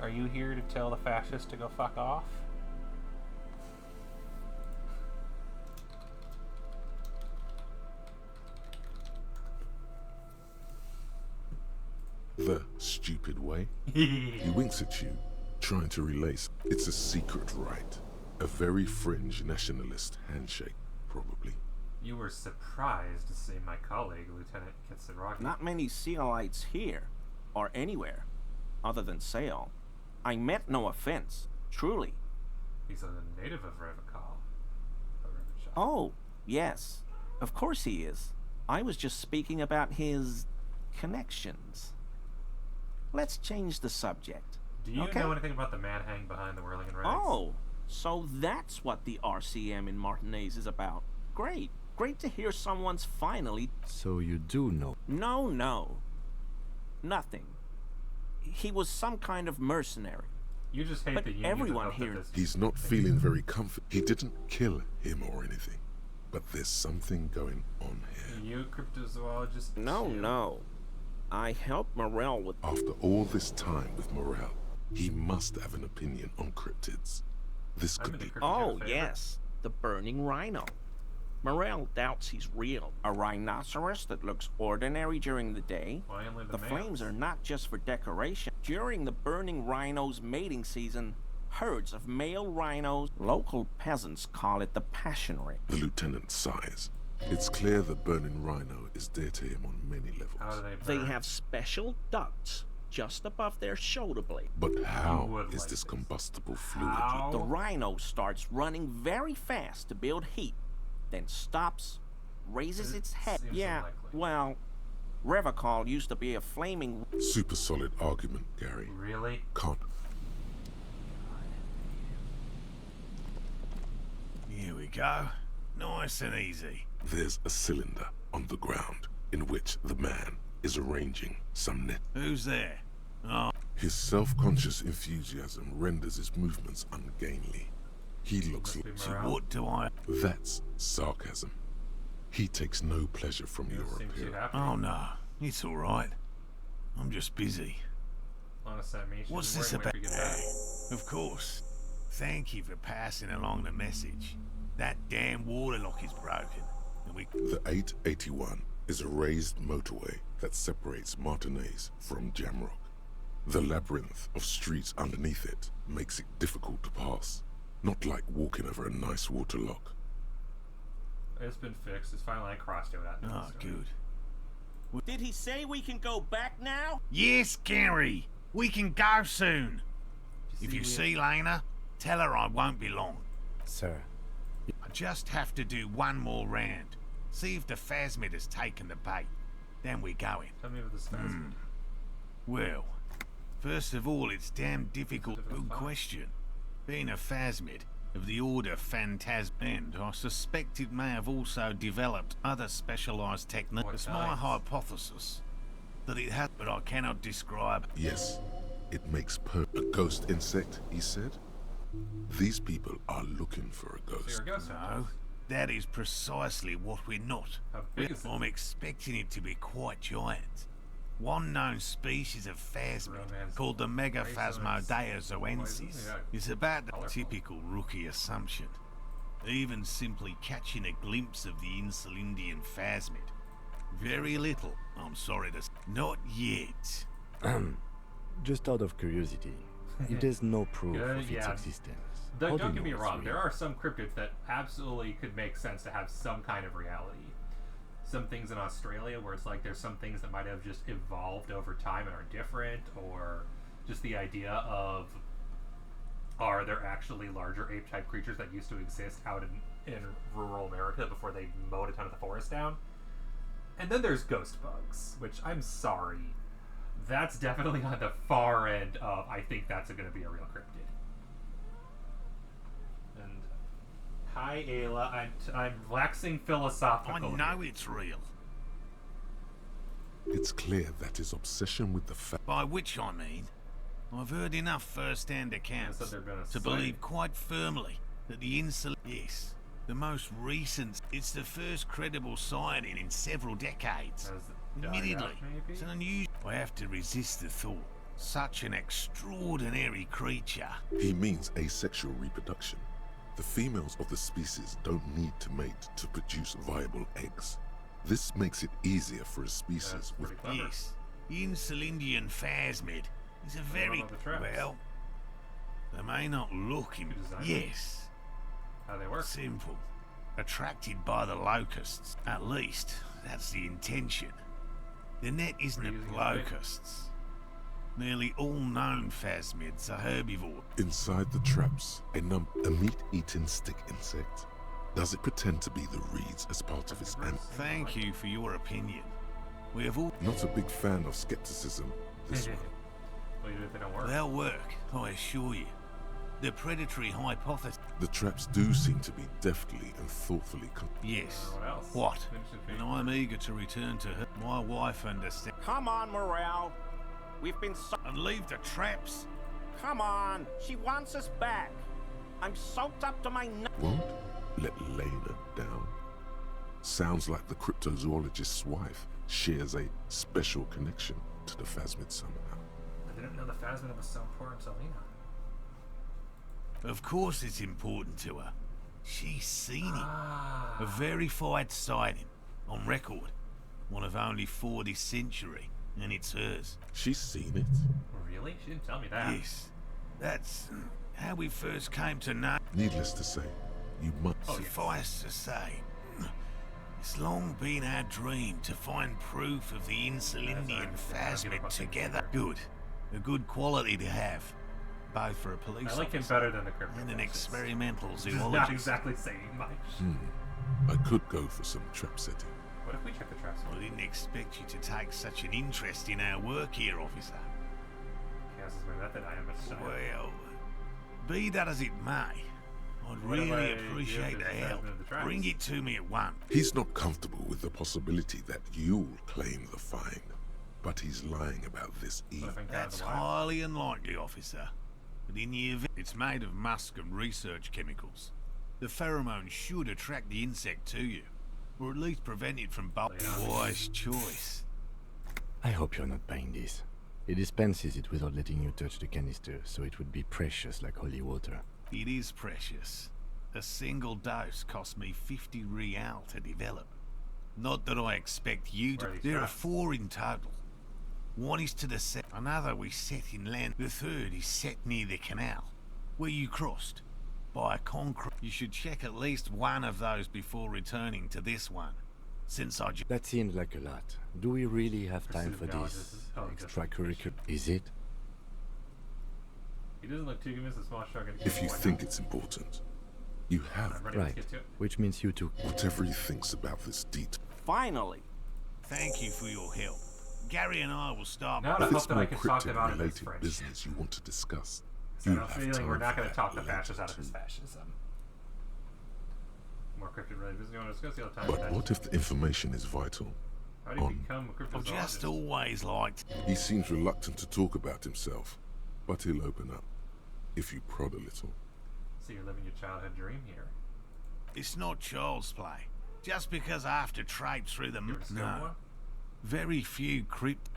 Are you here to tell the fascists to go fuck off? The stupid way. He winks at you, trying to relace. It's a secret rite. A very fringe nationalist handshake, probably. You were surprised to see my colleague, Lieutenant Kitsuragi. Not many Sealites here, or anywhere, other than Sail. I meant no offense, truly. He's a native of Revocol. Oh, yes. Of course he is. I was just speaking about his connections. Let's change the subject. Do you know anything about the man hanging behind the whirling and rags? Oh, so that's what the RCM in Martinez is about. Great. Great to hear someone's finally... So you do know? No. Nothing. He was some kind of mercenary. You just hate But the union. everyone here. He's not feeling very comfort. He didn't kill him or anything. But there's something going on here. You cryptozoologist? No. I helped Morel with. After all this time with Morel, he must have an opinion on cryptids. This could be. Oh, yes. The burning rhino. Morel doubts he's real. A rhinoceros that looks ordinary during the day. The flames are not just for decoration. During the burning rhino's mating season, herds of male rhinos, local peasants call it the passion ring. The lieutenant sighs. It's clear the burning rhino is dear to him on many levels. How do They have special ducts just above their shoulder blade. But how is this combustible fluid? The rhino starts running very fast to build heat, then stops, raises its head. Yeah, well, Revocol used to be a flaming... Super solid argument, Gary. Really? Can't. Here we go. Nice and easy. There's a cylinder on the ground in which the man is arranging some net. Who's there? Oh. His self-conscious enthusiasm renders his movements ungainly. He looks like... So what do I... That's sarcasm. He takes no pleasure from your appearance. Oh no, it's all right. I'm just busy. What's this about? Of course. Thank you for passing along the message. That damn water lock is broken, and we... The 881 is a raised motorway that separates Martinez from Jamrock. The labyrinth of streets underneath it makes it difficult to pass. Not like walking over a nice water lock. It's been fixed. It's finally crossed over that. Oh, good. Did he say we can go back now? Yes, Gary. We can go soon. If you see Lena, tell her I won't be long. Sir. I just have to do one more round. See if the phasmid has taken the bait. Then we're going. Tell me about this phasmid. Well, first of all, it's damn difficult. Good question. Being a phasmid of the order Phantasm, and I suspect it may have also developed other specialized techniques. It's my hypothesis that it has, but I cannot describe. Yes, it makes a ghost insect, he said. These people are looking for a ghost. No, that is precisely what we're not. I'm expecting it to be quite giant. One known species of phasmid, called the Megaphasmodeozoensis, is about the typical rookie assumption. Even simply catching a glimpse of the Insulindian phasmid. Very little, I'm sorry to say. Not yet. Just out of curiosity, if there's no proof of its existence, how do Don't you get me know it's wrong, real? there are some cryptids that absolutely could make sense to have some kind of reality. Some things in Australia where it's like there's some things that might have just evolved over time and are different, or just the idea of, are there actually larger ape-type creatures that used to exist out in rural America before they mowed a ton of the forest down? And then there's ghost bugs, which I'm sorry, that's definitely on the far end of I think that's going to be a real cryptid. And hi Ayla, I'm waxing philosophical. I know it's real. It's clear that his obsession with the fact... By which I mean, I've heard enough first-hand accounts to believe quite firmly that the Yes, the most recent, it's the first credible sighting in several decades. Admittedly, it's an unusual... I have to resist the thought. Such an extraordinary creature. He means asexual reproduction. The females of the species don't need to mate to produce viable eggs. This makes it easier for a species with... Yes, the Insulindian phasmid is a very... Well, they may not look in... Yes. How they work? Simple. Attracted by the locusts. At least, that's the intention. The net isn't at locusts. Nearly all known phasmids are herbivores. Inside the traps, a meat-eating stick insect. Does it pretend to be the reeds as part of its Thank you for your opinion. We have all... Not a big fan of skepticism, this one. Well, even if they don't work. They'll work, I assure you. The predatory hypothesis... The traps do seem to be deftly and thoughtfully... Yes. What? And I'm eager to return to her. My wife understands. Come on, Morale. We've been... And leave the traps? Come on, she wants us back. I'm soaked up to my Won't let Lena down. Sounds like the cryptozoologist's wife shares a special connection to the Phasmid somehow. I didn't know the Phasmid was so important to Lena. Of course it's important to her. She's seen it. A verified sighting, on record. One of only 4 this century, and it's hers. She's seen it? Really? She didn't tell me that. Yes. That's how we first came to know. Needless to say, you must... Suffice to say, it's long been our dream to find proof of the Insulindian Phasmid together. Good. A good quality to have. Both for a police I like him officer better than the crypto. and an experimental zoologist. Not exactly saying much. I could go for some trap setting. What if we check the traps? I didn't expect you to take such an interest in our work here, officer. Chaos is my method. I am a child. Well, be that as it may, I'd What if really I appreciate give the this help. admin the traps? Bring it to me at once. He's not comfortable with the possibility that you'll claim the find, but he's lying about this even. That's highly unlikely, officer. But in the event, it's made of musk and research chemicals. The pheromone should attract the insect to you, or at least prevent it from bolting. Wise choice. I hope you're not buying this. It dispenses it without letting you touch the canister, so it would be precious like holy water. It is precious. A single dose cost me 50 real to develop. Not that I expect you to. There are 4 in total. One is to the set, another we set inland. The third is set near the canal, where you crossed. By a concrete. You should check at least one of those before returning to this one. Since I That seems like a lot. Do we really have time for this extracurricular? Is it? He doesn't look too convinced that small shark. If you think it's important, you have. Right. Which means you too. Whatever he thinks about this detail. Finally. Thank you for your help. Gary and I will start. If it's more cryptid-related business you want to discuss, So I you'll have a have feeling time we're for not going to that talk the later fascists out of his too. fascism. More cryptid-related business you want to discuss? You'll have time for But that. what if the information is vital? How do you become a I've cryptozoologist? just always liked. He seems reluctant to talk about himself, but he'll open up if you prod a little. So you're living your childhood dream here. It's not child's play. Just because I have to traipse through the... No. Very few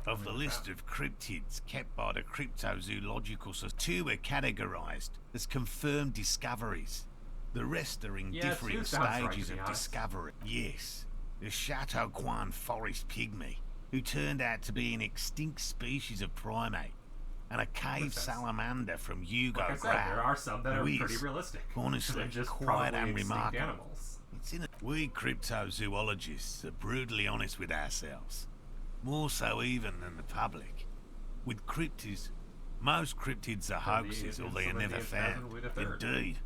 of the list of cryptids kept by the Cryptozoological Society. 2 are categorized as confirmed discoveries. The rest are in different stages of discovery. Yes. The Chateauquan forest pygmy, who turned out to be an extinct species of primate, and a cave salamander from Yugo Like I said, there are some that are pretty realistic. Honestly, They're just quite probably extinct unremarkable. animals. It's in we cryptozoologists are brutally honest with ourselves. More so even than the public. With cryptids, most cryptids are hoaxes or they are never found. Indeed.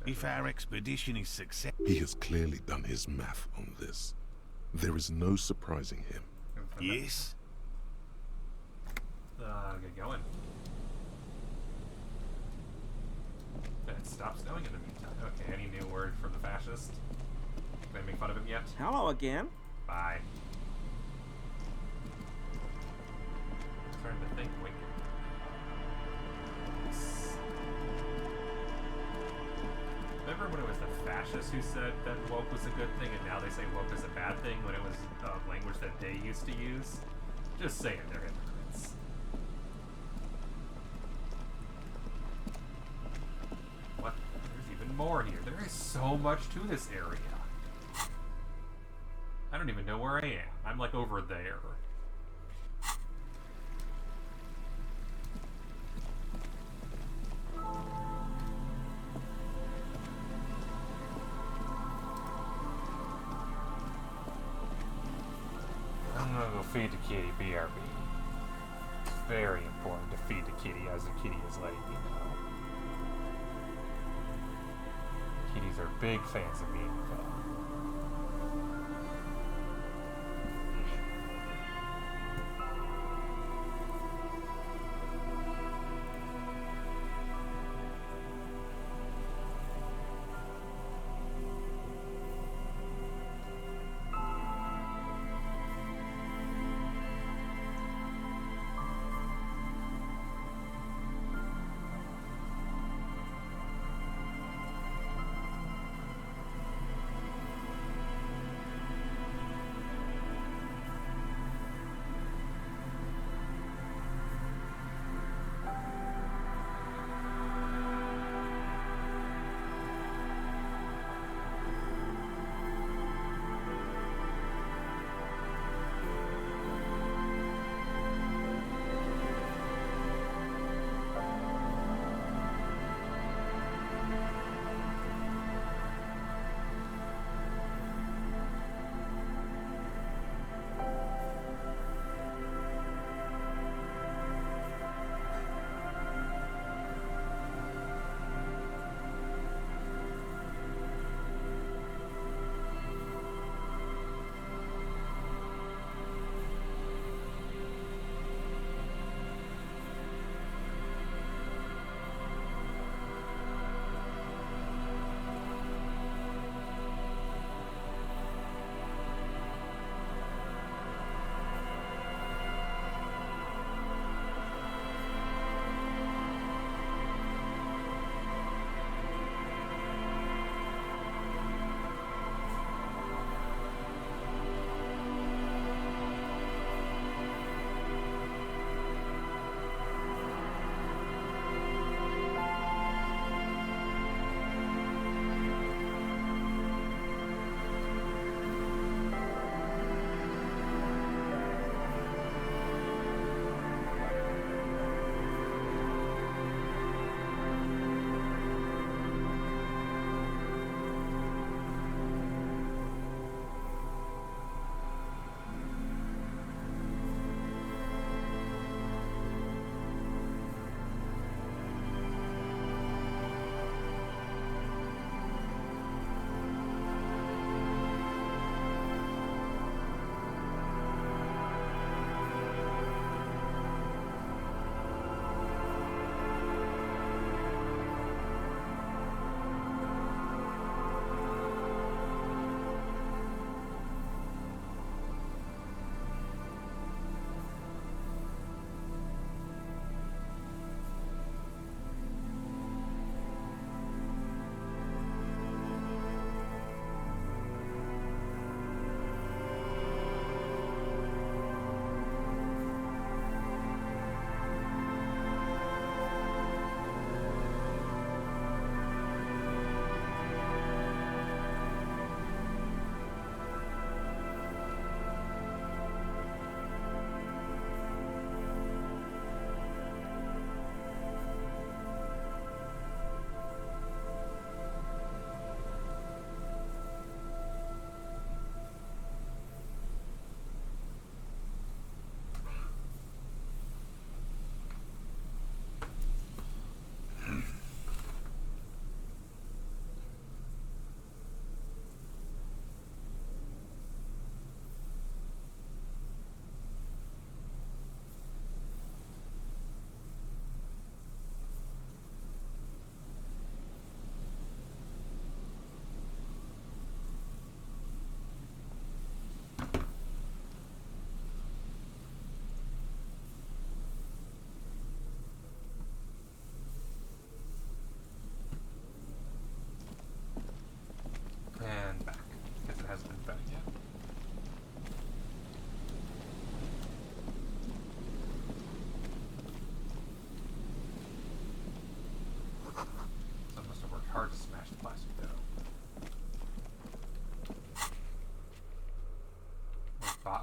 If our expedition is successful... He has clearly done his math on this. There is no surprising him. Yes? Get going. It stopped snowing in the meantime. Okay, any new word from the fascist? Can they make fun of him yet? Hello again. Bye. Starting to think, wait. Remember when it was the fascists who said that woke was a good thing, and now they say woke is a bad thing when it was language that they used to use? Just saying, they're hypocrites. What? There's even more here. There is so much to this area. I don't even know where I am. I'm like over there. I'm gonna go feed the kitty, BRB. It's very important to feed the kitty as the kitty is letting me know. Kitties are big fans of being fed.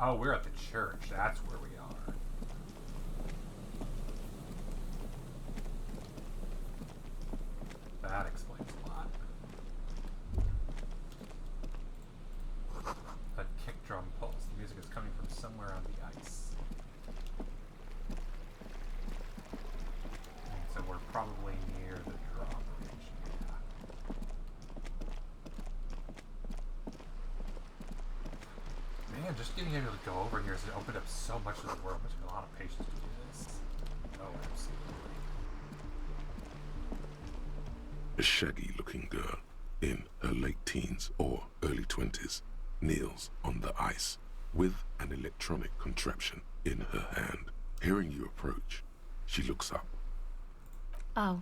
Oh, we're at the church. That's where we are. That explains a lot. That kick drum pulse. The music is coming from somewhere on the ice. And so we're probably near the drop range. Yeah. Man, just getting able to go over here has opened up so much of the world. It took a lot of patience to do this. Oh, absolutely. A shaggy-looking girl in her late teens or early 20s kneels on the ice with an electronic contraption in her hand. Hearing you approach, she looks up. Oh,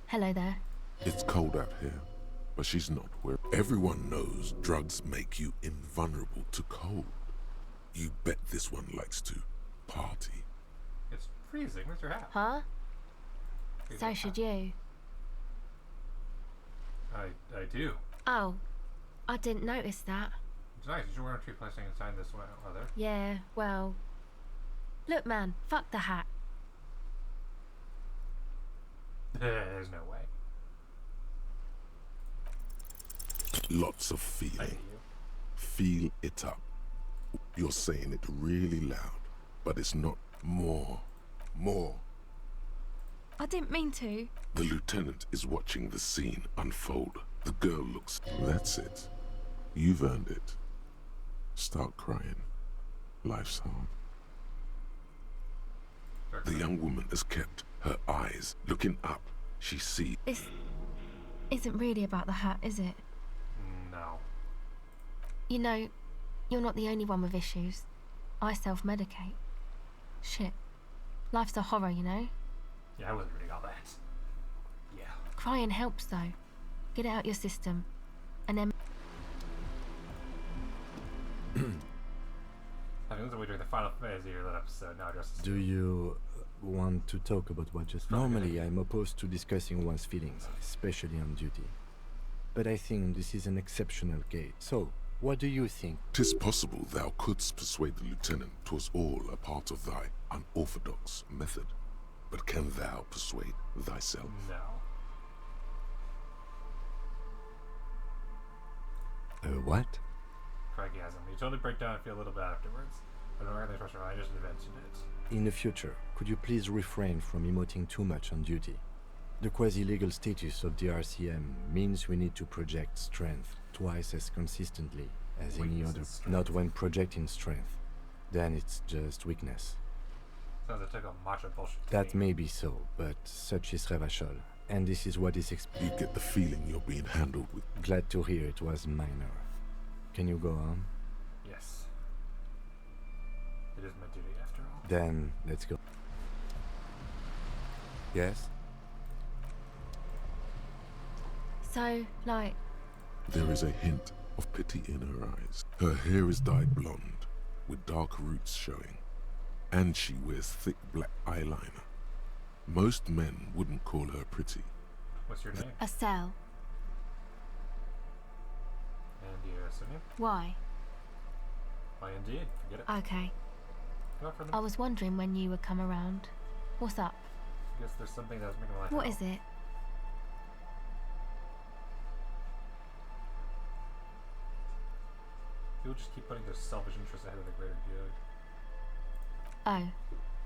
hello there. It's cold out here, but she's not worried. Everyone knows drugs make you invulnerable to cold. You bet this one likes to party. It's freezing. Where's your hat? Huh? So should you. I do. Oh, I didn't notice that. It's nice. You should wear a tree placing a sign this weather. Yeah, well... Look, man, fuck the hat. There's no way. Lots of feeling. Feel it up. You're saying it really loud, but it's not more. I didn't mean to. The lieutenant is watching the scene unfold. The girl looks. That's it. You've earned it. Start crying. Life's hard. The young woman has kept her eyes looking up. She sees. This isn't really about the hat, is it? No. You know, you're not the only one with issues. I self-medicate. Shit. Life's a horror, you know? Yeah, I wasn't reading all that. Yeah. Crying helps, though. Get it out your system. And then... I think we're doing the final phase here of that episode. Now just... Do you want to talk about what just... Normally, I'm opposed to discussing one's feelings, especially on duty. But I think this is an exceptional case. So, what do you think? 'Tis possible thou couldst persuade the lieutenant 'twas all a part of thy unorthodox method. But can thou persuade thyself? No. What? Craigie hasn't. You totally break down and feel a little bit afterwards. I don't know anything special. I just mentioned it. In the future, could you please refrain from emoting too much on duty? The quasi-legal status of the RCM means we need to project strength twice as consistently as any other. Not when projecting strength. Then it's just weakness. Sounds like a macho bullshit. That may be so, but such is Revachol, and this is what is You get the feeling you're being handled with. Glad to hear it was minor. Can you go on? Yes. It is my duty after all. Then, let's go. Yes? So, like... There is a hint of pity in her eyes. Her hair is dyed blonde, with dark roots showing. And she wears thick black eyeliner. Most men wouldn't call her pretty. What's your name? Estelle. And your surname? Why? Why indeed. Forget it. Okay. Go for them. I was wondering when you would come around. What's up? I guess there's something that's making my life What is it? People just keep putting their selfish interests ahead of the greater good. Oh,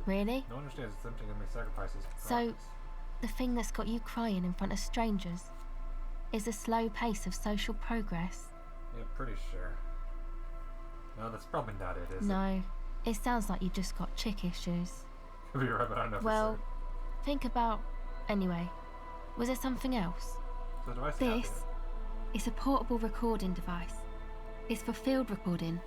really? No one understands it's tempting to make sacrifices. So, the thing that's got you crying in front of strangers is the slow pace of social progress? Yeah, pretty sure. No, that's probably not it, is it? No, it sounds like you just got chick issues. Could be right, but I don't know Well, for sure. think about... Anyway, was there something else? So the device is This is a portable recording device. It's for field recording.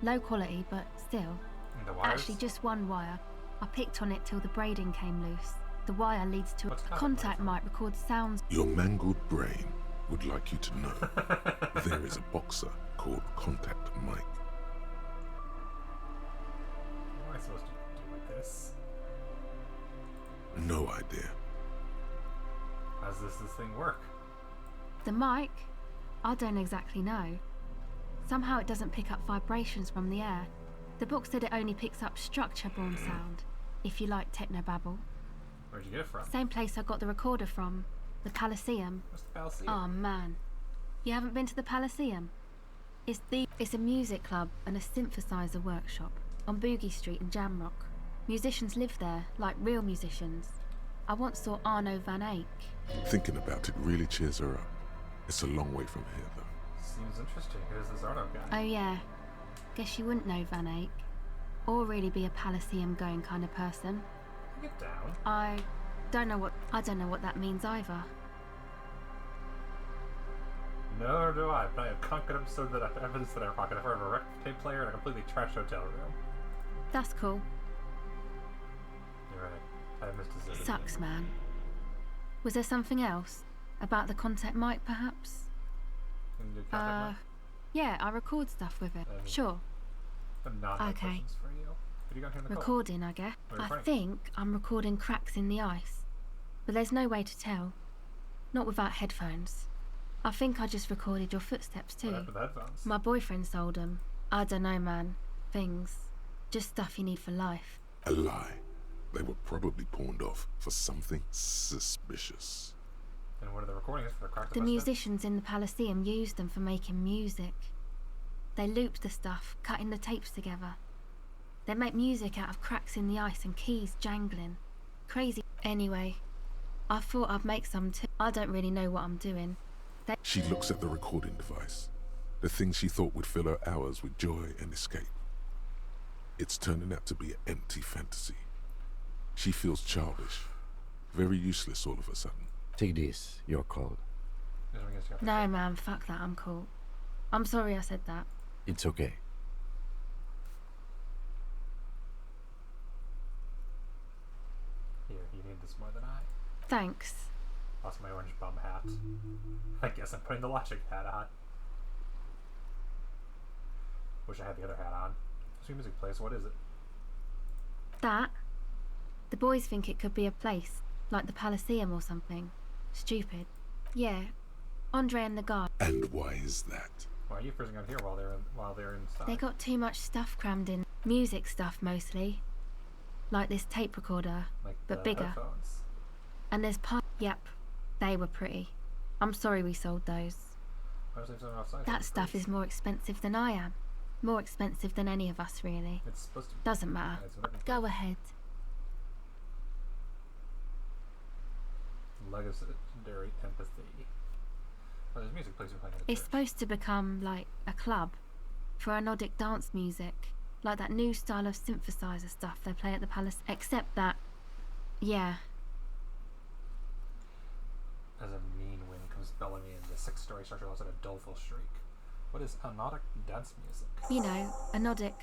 Low quality, but still. And the wires? Actually, just one wire. I picked on it till the braiding came loose. The wire leads to a contact mic record sounds. Your mangled brain would like you to know there is a boxer called Contact Mike. What am I supposed to do with this? No idea. How does this thing work? The mic? I don't exactly know. Somehow it doesn't pick up vibrations from the air. The book said it only picks up structure-born sound, if you like technobabble. Where'd you get it from? Same place I got the recorder from, the Palaceum. What's the Palaceum? Oh man, you haven't been to the Palaceum? It's a music club and a synthesizer workshop on Boogie Street in Jamrock. Musicians live there, like real musicians. I once saw Arno van Eyck. Thinking about it really cheers her up. It's a long way from here, though. Seems interesting. Who's this Arno guy? Oh yeah, guess you wouldn't know Van Eyck, or really be a Palaceum going kind of person. Get down. I don't know what that means either. Nor do I, but I have concrete episode that I have evidence that I rock in front of a record tape player in a completely trashed hotel room. That's cool. You're right. I missed a Sucks, man. Was there something else? About the contact mic, perhaps? Can you do contact mic? Yeah, I record stuff with it. Sure. Okay. For you. What do you got here in the recording, I guess. I think I'm recording cracks in the ice. But there's no way to tell. Not without headphones. I think I just recorded your footsteps too. What happened with headphones? My boyfriend sold them. I don't know, man. Things. Just stuff you need for life. A lie. They were probably pawned off for something suspicious. And what are the recordings for? The musicians in the Palaceum used them for making music. They looped the stuff, cutting the tapes together. They make music out of cracks in the ice and keys jangling. Crazy. Anyway, I thought I'd make some too. I don't really know what I'm doing. She looks at the recording device, the thing she thought would fill her hours with joy and escape. It's turning out to be an empty fantasy. She feels childish, very useless all of a sudden. Take this, you're called. No, man, fuck that, I'm cool. I'm sorry I said that. It's okay. Here, you need this more than I. Thanks. Lost my orange bum hat. I guess I'm putting the logic hat on. Wish I had the other hat on. What's your music place? What is it? That? The boys think it could be a place, like the Palaceum or something. Stupid. Yeah. Andre and the guy. And why is that? Why are you freezing out here while they're inside? They got too much stuff crammed in. Music stuff mostly. Like this tape recorder, but bigger. Headphones. And there's Yep. They were pretty. I'm sorry we sold those. Why was there outside? That stuff is more expensive than I am. More expensive than any of us, really. It's supposed to be. Doesn't matter. Go ahead. Legendary empathy. Oh, there's music plays playing. It's supposed to become like a club for anodic dance music, like that new style of synthesizer stuff they play at the Palace. Except that, yeah. As a mean wind comes bellowing in, the 6-story structure lets out a doleful shriek. What is anodic dance music? You know, anodic,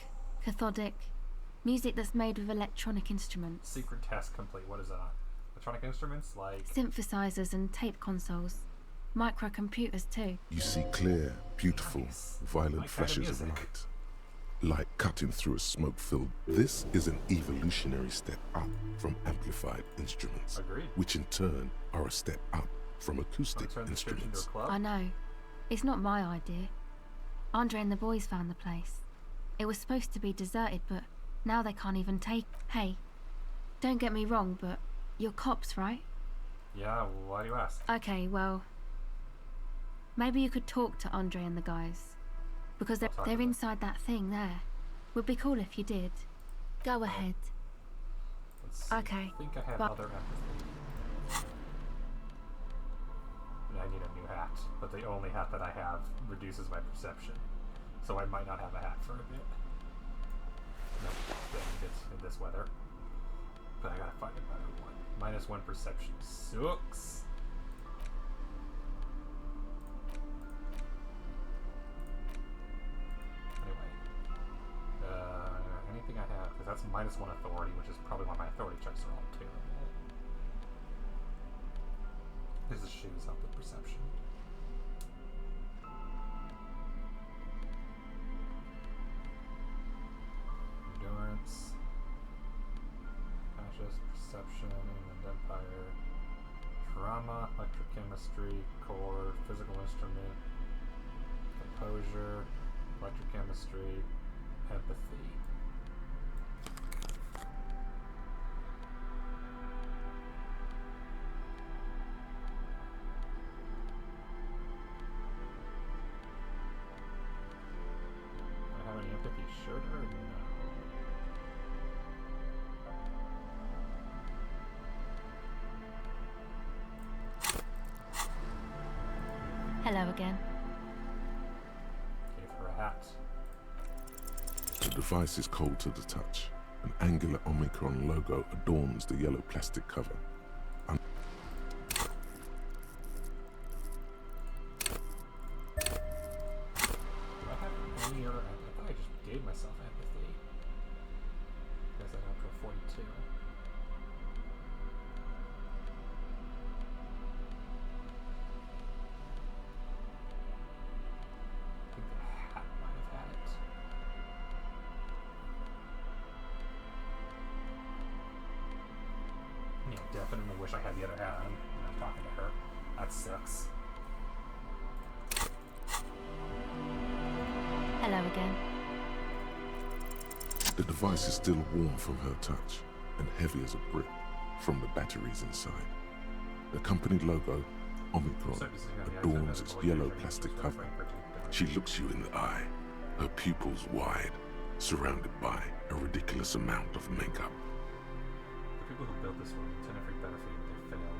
cathodic, music that's made with electronic instruments. Secret test complete. What is that? Electronic instruments like synthesizers and tape consoles, microcomputers too. You see clear, beautiful, violent flashes of light. Light cutting through a smoke-filled. This is an evolutionary step up from amplified instruments, which in turn are a step up from acoustic instruments. I know. It's not my idea. Andre and the boys found the place. It was supposed to be deserted, but now they can't even take. Hey, don't get me wrong, but you're cops, right? Yeah, why do you ask? Okay, well, maybe you could talk to Andre and the guys. Because they're inside that thing there. Would be cool if you did. Go ahead. Okay. I think I have other empathy. I need a new hat, but the only hat that I have reduces my perception. So I might not have a hat for a bit. No, in this weather. But I gotta find a better one. -1 perception sucks. Anything I have, because that's -1 authority, which is probably why my authority checks are all terrible. Because the shoes help with perception. Endurance. Conscious, perception, and empire. Drama, electrochemistry, core, physical instrument, composure, electrochemistry, empathy. Hello again. Gave her a hat. The device is cold to the touch. An angular Omicron logo adorns the yellow plastic cover. I just gave myself empathy. Guess I don't go 42. I think the hat might have had it. Yeah, definitely wish I had the other hat on when I'm talking to her. That sucks. Hello again. The device is still warm from her touch and heavy as a brick from the batteries inside. The company logo, Omicron, adorns its yellow plastic cover. She looks you in the eye, her pupils wide, surrounded by a ridiculous amount of makeup. The people who built this one intend every benefit if they fail.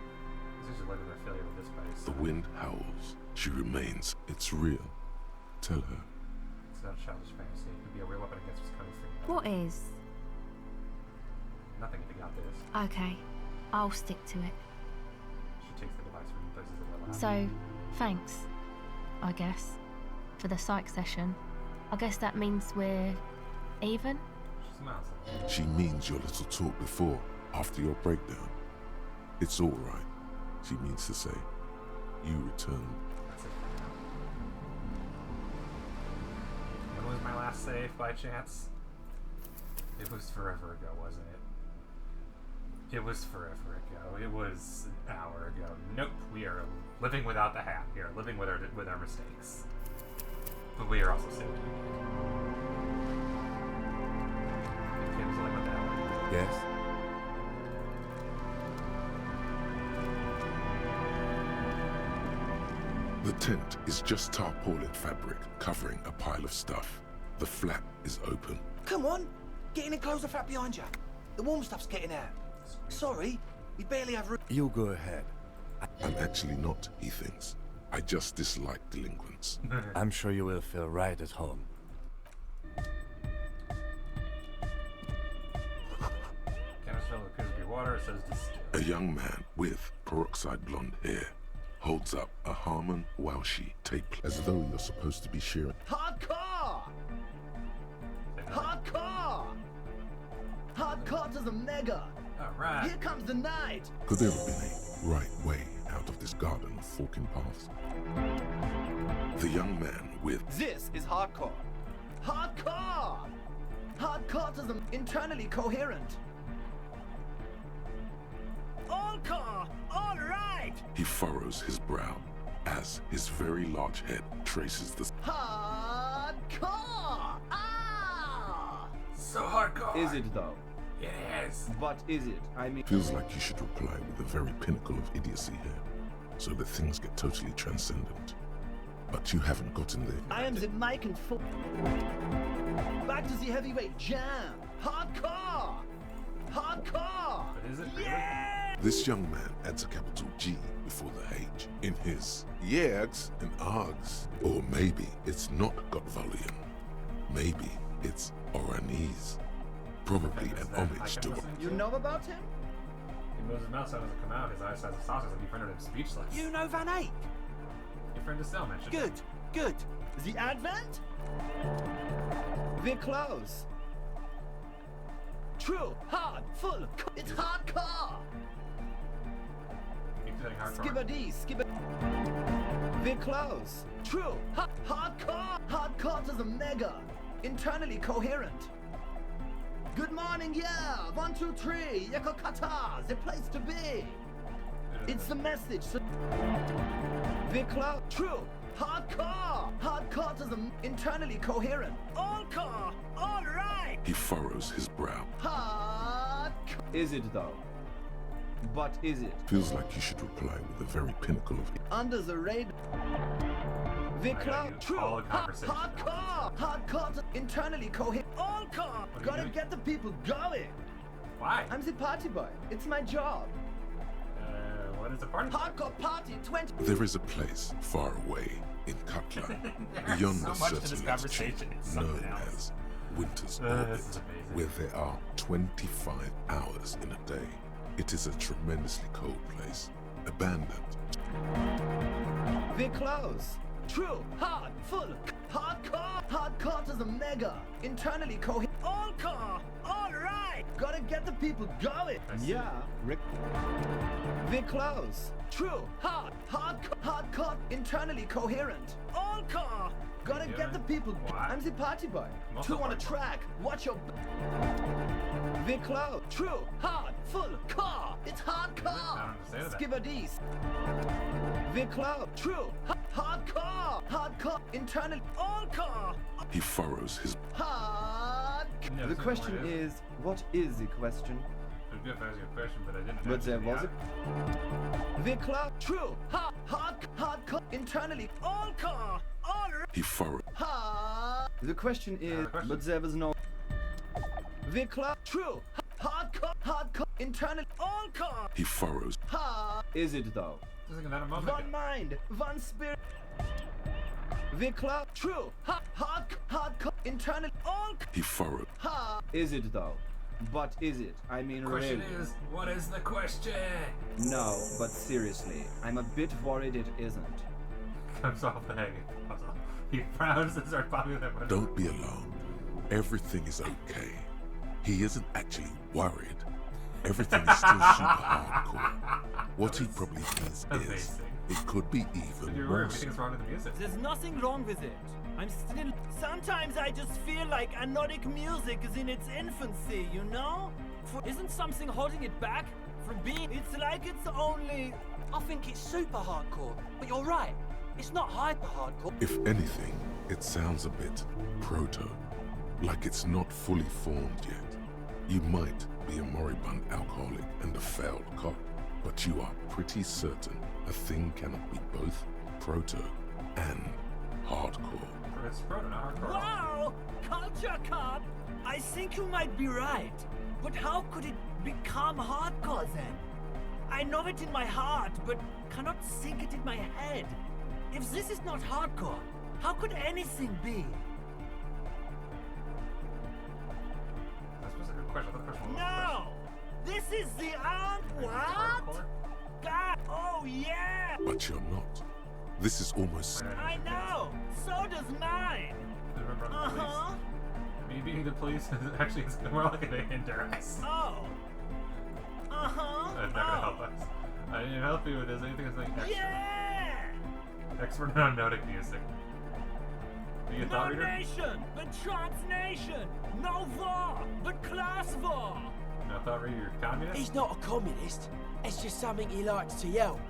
This is letting their failure with this base. The wind howls. She remains. It's real. Tell her. It's not a childish fantasy. It could be a real weapon against what's coming for you. What is? Nothing if you got this. Okay, I'll stick to it. She takes the device from places that will So, thanks, I guess, for the psych session. I guess that means we're even? She smiles at me. She means your little talk before, after your breakdown. It's all right, she means to say. You return. That's it for now. When was my last save, by chance? It was forever ago, wasn't it? It was forever ago. It was an hour ago. Nope, we are living without the hat. We are living with our mistakes. But we are also saving it. Kim's like, what the hell? Yes? The tent is just tarpaulin fabric covering a pile of stuff. The flap is open. Come on! Get in and close the flap behind you. The warm stuff's getting out. Sorry, we barely have room. You go ahead. I'm actually not, he thinks. I just dislike delinquents. I'm sure you will feel right at home. Canister filled with crispy water, it says distill. A young man with peroxide blonde hair holds up a Harman Welshi tape as though you're supposed to be shearing. Hardcore! Hardcore! Hardcore to the mega! Alright. Here comes the night! Could there have been a right way out of this garden of forking paths? The young man with... This is hardcore! Hardcore! Hardcore to the internally coherent! All core! All right! He furrows his brow as his very large head traces the... Hardcore! Ah! So hardcore! Is it though? Yes. But is it? I mean... Feels like you should reply with the very pinnacle of idiocy here, so that things get totally transcendent. But you haven't gotten there. I am the mic and full. Back to the heavyweight jam! Hardcore! Hardcore! But is it really? Yeah! This young man adds a capital G before the H in his yegs and args. Or maybe it's not got volume. Maybe it's Oranese. Probably an homage to... You know about him? He moves his mouth so it doesn't come out. His eyes size of saucers like you rendered him speechless. You know Van Eyck? Your friend Estelle mentioned Good, good. The Advent? We're close. True, hard, full, it's hardcore! Keep saying hardcore. Skibber-dee, skibber... We're close. True, hardcore! Hardcore to the mega! Internally coherent. Good morning, yeah! 1, 2, 3, Yakokata, the place to be! It's the message, so... We're close. True, hardcore! Hardcore to the internally coherent. All core, all right! He furrows his brow. Hard. Is it though? But is it? Feels like you should reply with the very pinnacle of... Under the radar. Vikla, true, hardcore! Hardcore to internally coherent. All core! Gotta get the people going! Why? I'm the party boy. It's my job. What is a party? Hardcore party 20. There is a place far away in Katla, beyond so the much to this certain conversation. latitude It's known something else. as Winter's This Orbit, is amazing. where there are 25 hours in a day. It is a tremendously cold place, abandoned. We're close. True, hard, full, hardcore. Hardcore is a mega. Internally coherent. All core. All right. Gotta get the people going. Yeah, Rick. We're close. True, hard, hardcore. Internally coherent. All core. Gotta get the people. I'm the party boy. Two on a track. Watch your. We're close. True, hard, full, core. It's hardcore. Skipper D's. We're close. True, hardcore. Internal. All core. He furrows his. Hard. The question is, what is the question? It was good if I asked you a question, but I didn't. But there was it. We're close. True, hardcore. Internally. All core. All right. He furrows. The question is, but there was no. We're close. True, hardcore. Internal. All core. He furrows. Is it though? One mind, one spirit. We're close. True, hardcore. Internal. All. He furrows. Is it though? But is it? I mean, Question really? is, what is the question? No, but seriously, I'm a bit worried it isn't. Comes off the hanging puzzle. He frowns and starts popping that one. Don't be alarmed. Everything is okay. He isn't actually worried. Everything is still super hardcore. What he probably means is, it could be even worse. Everything's wrong with the music. There's nothing wrong with it. I'm still. Sometimes I just feel like anodic music is in its infancy, you know? Isn't something holding it back from being? It's like it's only. I think it's super hardcore, but you're right. It's not hyper hardcore. If anything, it sounds a bit proto, like it's not fully formed yet. You might be a moribund alcoholic and a failed cop, but you are pretty certain a thing cannot be both proto and hardcore. It's proto, not hardcore. Wow! Culture cop! I think you might be right. But how could it become hardcore then? I know it in my heart, but cannot think it in my head. If this is not hardcore, how could anything be? That's supposed to be a question. I thought the question was No! This is the what? God! Oh yeah! But you're not. This is almost. I know! So does mine! Uh-huh. Me being the police is actually more like an indirect. Oh! Uh-huh! That's not gonna help us. I didn't help you with this. Anything that's like extra. Yeah! Expert in Notic music. Are you a thought No reader? nation, but transnation! No war, but class war! No thought reader, you're a communist? He's not a communist. It's just something he likes to yell.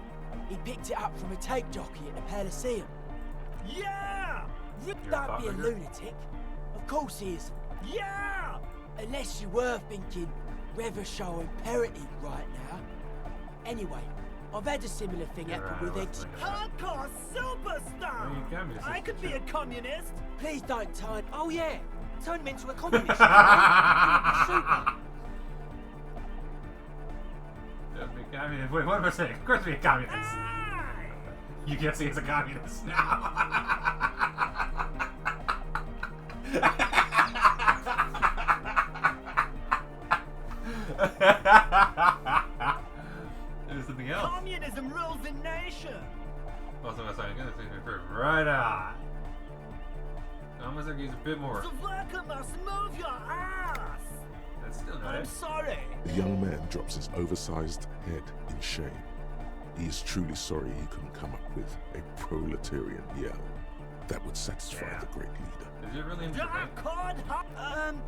He picked it up from a tape jockey at the Elysium. Yeah! Don't be a lunatic. Of course he is. Yeah! Unless you were thinking Revershaw imperative right now. Anyway, I've had a similar thing happen with Eggs. Hardcore superstar! I could be a communist! Please don't turn. Oh yeah! Turn him into a communist! Super! Communist. Wait, what am I saying? Of course, be a communist. You can't say he's a communist now. There's something else. Communism rules the nation! Also, I'm sorry, I'm gonna say right on. Almost like he's a bit more. The worker must move your ass! That's still not I'm it. sorry! The young man drops his oversized head in shame. He is truly sorry he couldn't come up with a proletarian yell that would satisfy the great leader. Is it really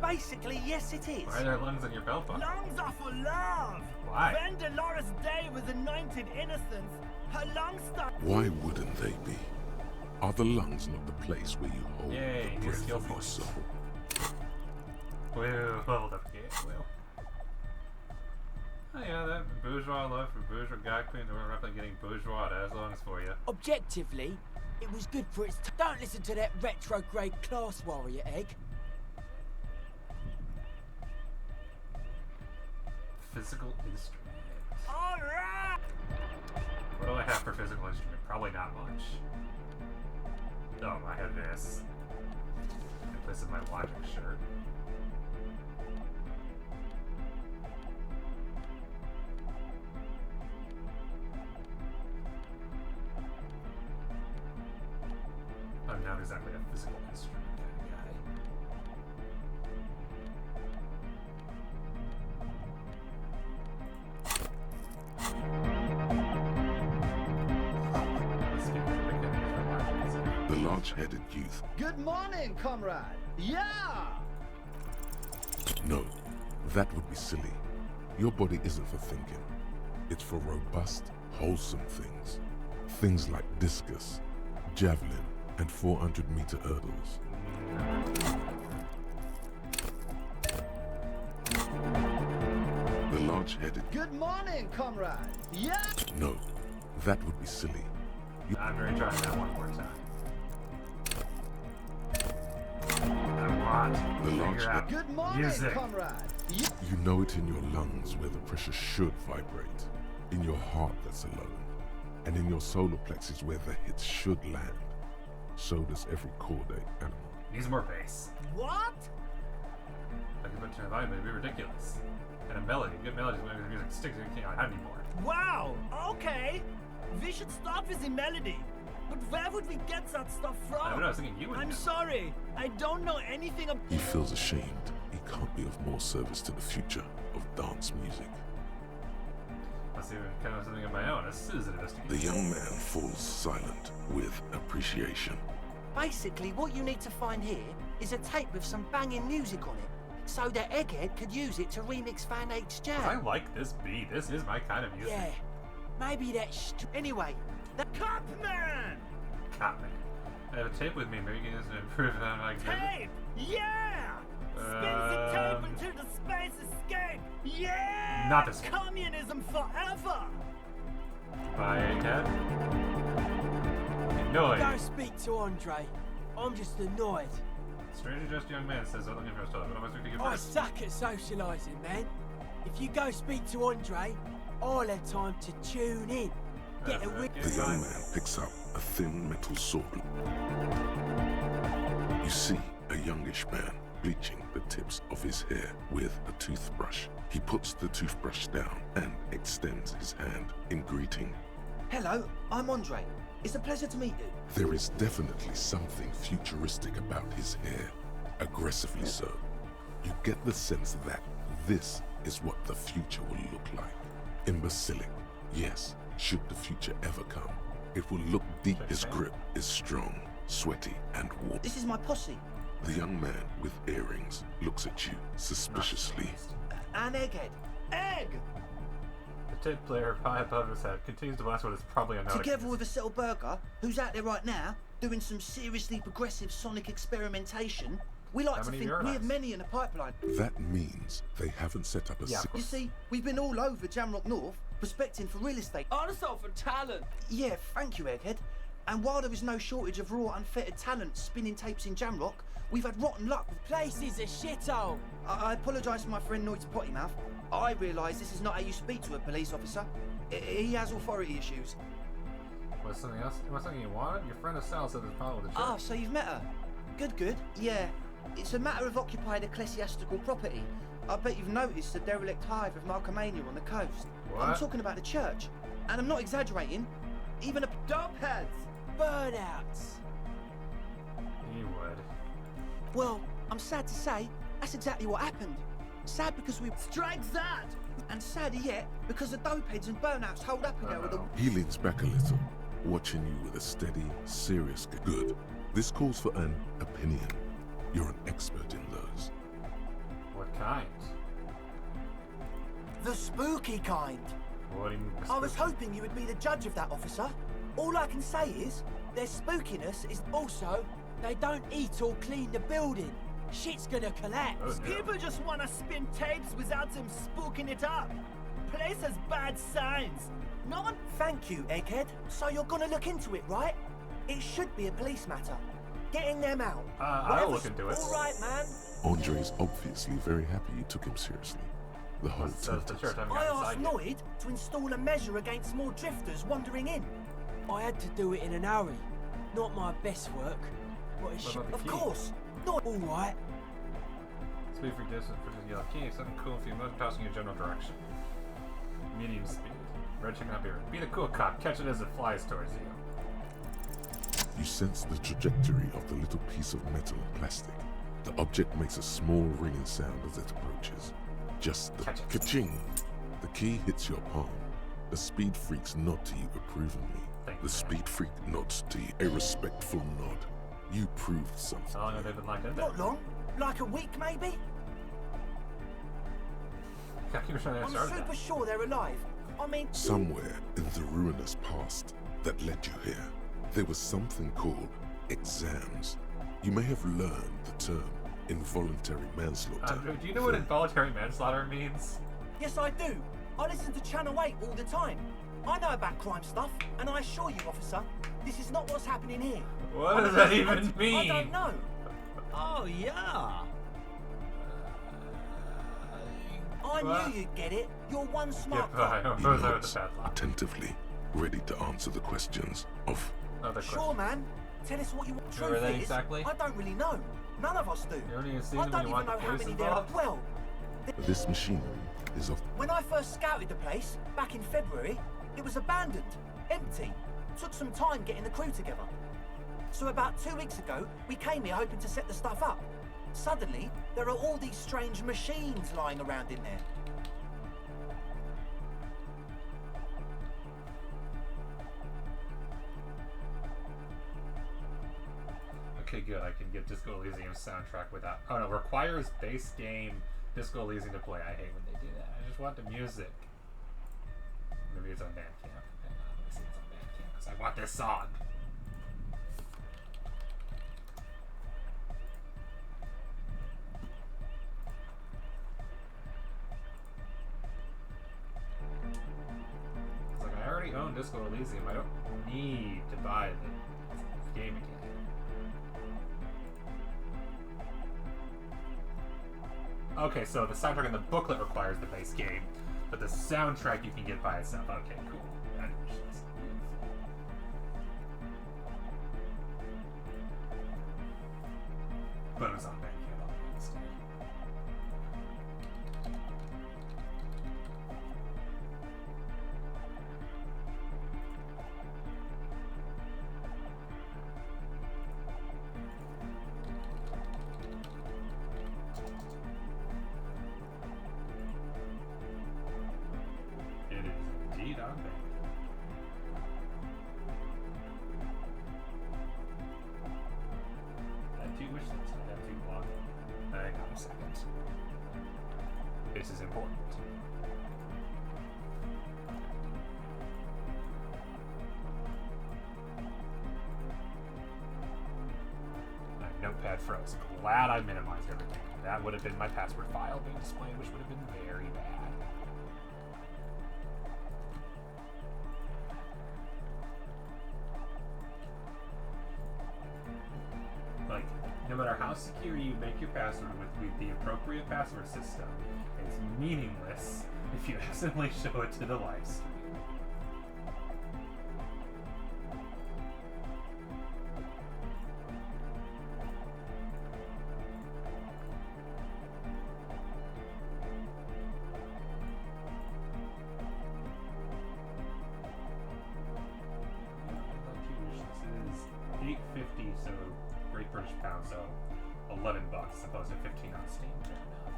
Basically, yes it is. Why are there lungs in your belt buckle? Lungs are for love! Why? When Dolores Day was anointed innocence, her lungs started. Why wouldn't they be? Are the lungs not the place where you hold Yay, the new breath skill of your points. soul? Well, hold up, well. Oh yeah, that bourgeois love for bourgeois guy queen, we're roughly getting bourgeois as long as for you. Objectively, it was good for its Don't listen to that retrograde class warrior, Egg. Physical instrument. Alright! for physical instrument? Probably not much. Oh, I have this. This is my Logic shirt. I'm not exactly a physical instrument kind of guy. The large-headed youth. Good morning, comrade. Yeah! No, that would be silly. Your body isn't for thinking. It's for robust, wholesome things. Things like discus, javelin, and 400-meter hurdles. The large-headed... Good morning, comrade. Yeah! No, that would be silly. I'm going to try that one more time. I want The to large figure out Good morning, music. comrade. You know it in your lungs where the pressure should vibrate, in your heart that's alone, and in your solar plexus where the hits should land. So does every corday animal. Needs more bass. What? Like a bunch of volume would be ridiculous. And a melody. Good melodies when the music sticks, you can't have any more. Wow, okay. We should start with the melody. But where would we get that stuff from? I don't know, I was thinking you would I'm know. sorry. I don't know anything about... He feels ashamed. He can't be of more service to the future of dance music. Let's see if I can come up with something of my own. This is an investigation. The young man falls silent with appreciation. Basically, what you need to find here is a tape with some banging music on it, so that Egghead could use it to remix Van Eyck's jam. I like this beat. This is my kind of music. Yeah, maybe that's... Anyway, the Copman! Cotman. I have a tape with me. Maybe you can use it to improve it on my Tape! Yeah! Spins the tape into the space escape! Yeah! Not this one. Communism forever! Bye, Egghead. Annoyed. Don't speak to Andre. I'm just annoyed. Stranger dressed young man says I'm looking for a toilet. What am I supposed to get I first? suck at socialising, man. If you go speak to Andre, I'll have time to tune in. Get a whip. The young man picks up a thin metal sword. You see a youngish man bleaching the tips of his hair with a toothbrush. He puts the toothbrush down and extends his hand in greeting. Hello, I'm Andre. It's a pleasure to meet you. There is definitely something futuristic about his hair, aggressively so. You get the sense that this is what the future will look like. Imbecilic, yes, should the future ever come. It will look deep, his grip is strong, sweaty, and warm. This is my posse. The young man with earrings looks at you suspiciously. And Egghead. Egg! The tape player high above his head continues to blast what is probably a note. Together with a Settle Burger, who's out there right now, doing some seriously progressive sonic experimentation, we like to think we have many in the pipeline. That means they haven't set up a You see, we've been all over Jamrock North, prospecting for real estate. Also for talent. Yeah, thank you, Egghead. And while there is no shortage of raw, unfettered talent spinning tapes in Jamrock, we've had rotten luck with... Place is a shithole. I apologise for my friend Noid's potty mouth. I realise this is not how you speak to a police officer. He has authority issues. What's something else? What's something you wanted? Your friend Estelle said there's a problem with the church. Ah, so you've met her. Good. Yeah. It's a matter of occupied ecclesiastical property. I bet you've noticed the derelict hive of Marcomania on the coast. What? I'm talking about the church. And I'm not exaggerating. Even a... Dopheads! Burnouts! You would. Well, I'm sad to say, that's exactly what happened. Sad because we... Strike that! And sadder yet, because the dopeheads and burnouts hold up in there with the... He leans back a little, watching you with a steady, serious good. This calls for an opinion. You're an expert in those. What kind? The spooky kind. What do you mean? I was hoping you would be the judge of that, officer. All I can say is, their spookiness is also, they don't eat or clean the building. Shit's gonna collapse. Oh, no. People just wanna spin tapes without them spooking it up. Place has bad signs. No one... Thank you, Egghead. So you're gonna look into it, right? It should be a police matter. Getting them out. I'll look into it. All right, man. Andre's obviously very happy you took him seriously. The whole The church, I asked Noid to install a measure against more drifters wandering in. I had to do it in an hurry. Not my best work. But it should... Of course! Not alright. Speed for distance versus yellow key. Something cool if you motion tossing in a general direction. Medium speed. Red chicken up here. Be the cool cop. Catch it as it flies towards you. You sense the trajectory of the little piece of metal and plastic. The object makes a small ringing sound as it approaches. Just the ka-ching. The key hits your palm. The speed freaks nod to you approvingly. The speed freak nods to you, a respectful nod. You proved something. How long have they been like that? Not long. Like a week, maybe? I'm super sure they're alive. I mean... Somewhere in the ruinous past that led you here, there was something called exams. You may have learned the term involuntary manslaughter. Do you know what involuntary manslaughter means? Yes, I do. I listen to Channel 8 all the time. I know about crime stuff, and I assure you, officer, this is not what's happening here. What does that even mean? I don't know. Oh, yeah. I knew you'd get it. You're one smart guy. He nods attentively, ready to answer the questions of... Sure, man. Tell us what you want. Truth is, exactly? I don't really know. None of us do. I don't even know how many there are. Well, this machinery is of... When I first scouted the place, back in February, it was abandoned, empty. Took some time getting the crew together. So about 2 weeks ago, we came here hoping to set the stuff up. Suddenly, there are all these strange machines lying around in there. Okay, good. I can get Disco Elysium soundtrack without... Oh no, requires base game Disco Elysium to play. I hate when they do that. I just want the music. Maybe it's on Bandcamp. Hang on, let me see it's on Bandcamp because I want this song. It's like I already own Disco Elysium. I don't need to buy the game again. Okay, so the soundtrack in the booklet requires the base game, but the soundtrack you can get by itself. Okay, cool. But it was on Bandcamp on Wednesday. It is indeed on Bandcamp. I have 2 wish lists. I have 2 blog. Hang on a second. This is important. My notepad froze. Glad I minimized everything. That would have been my password file being displayed, which would have been very bad. Like, no matter how secure you make your password with the appropriate password system, it's meaningless if you accidentally show it to the live stream. $8.50, so Great British pound, so $11 as opposed to $15 on Steam. Fair enough.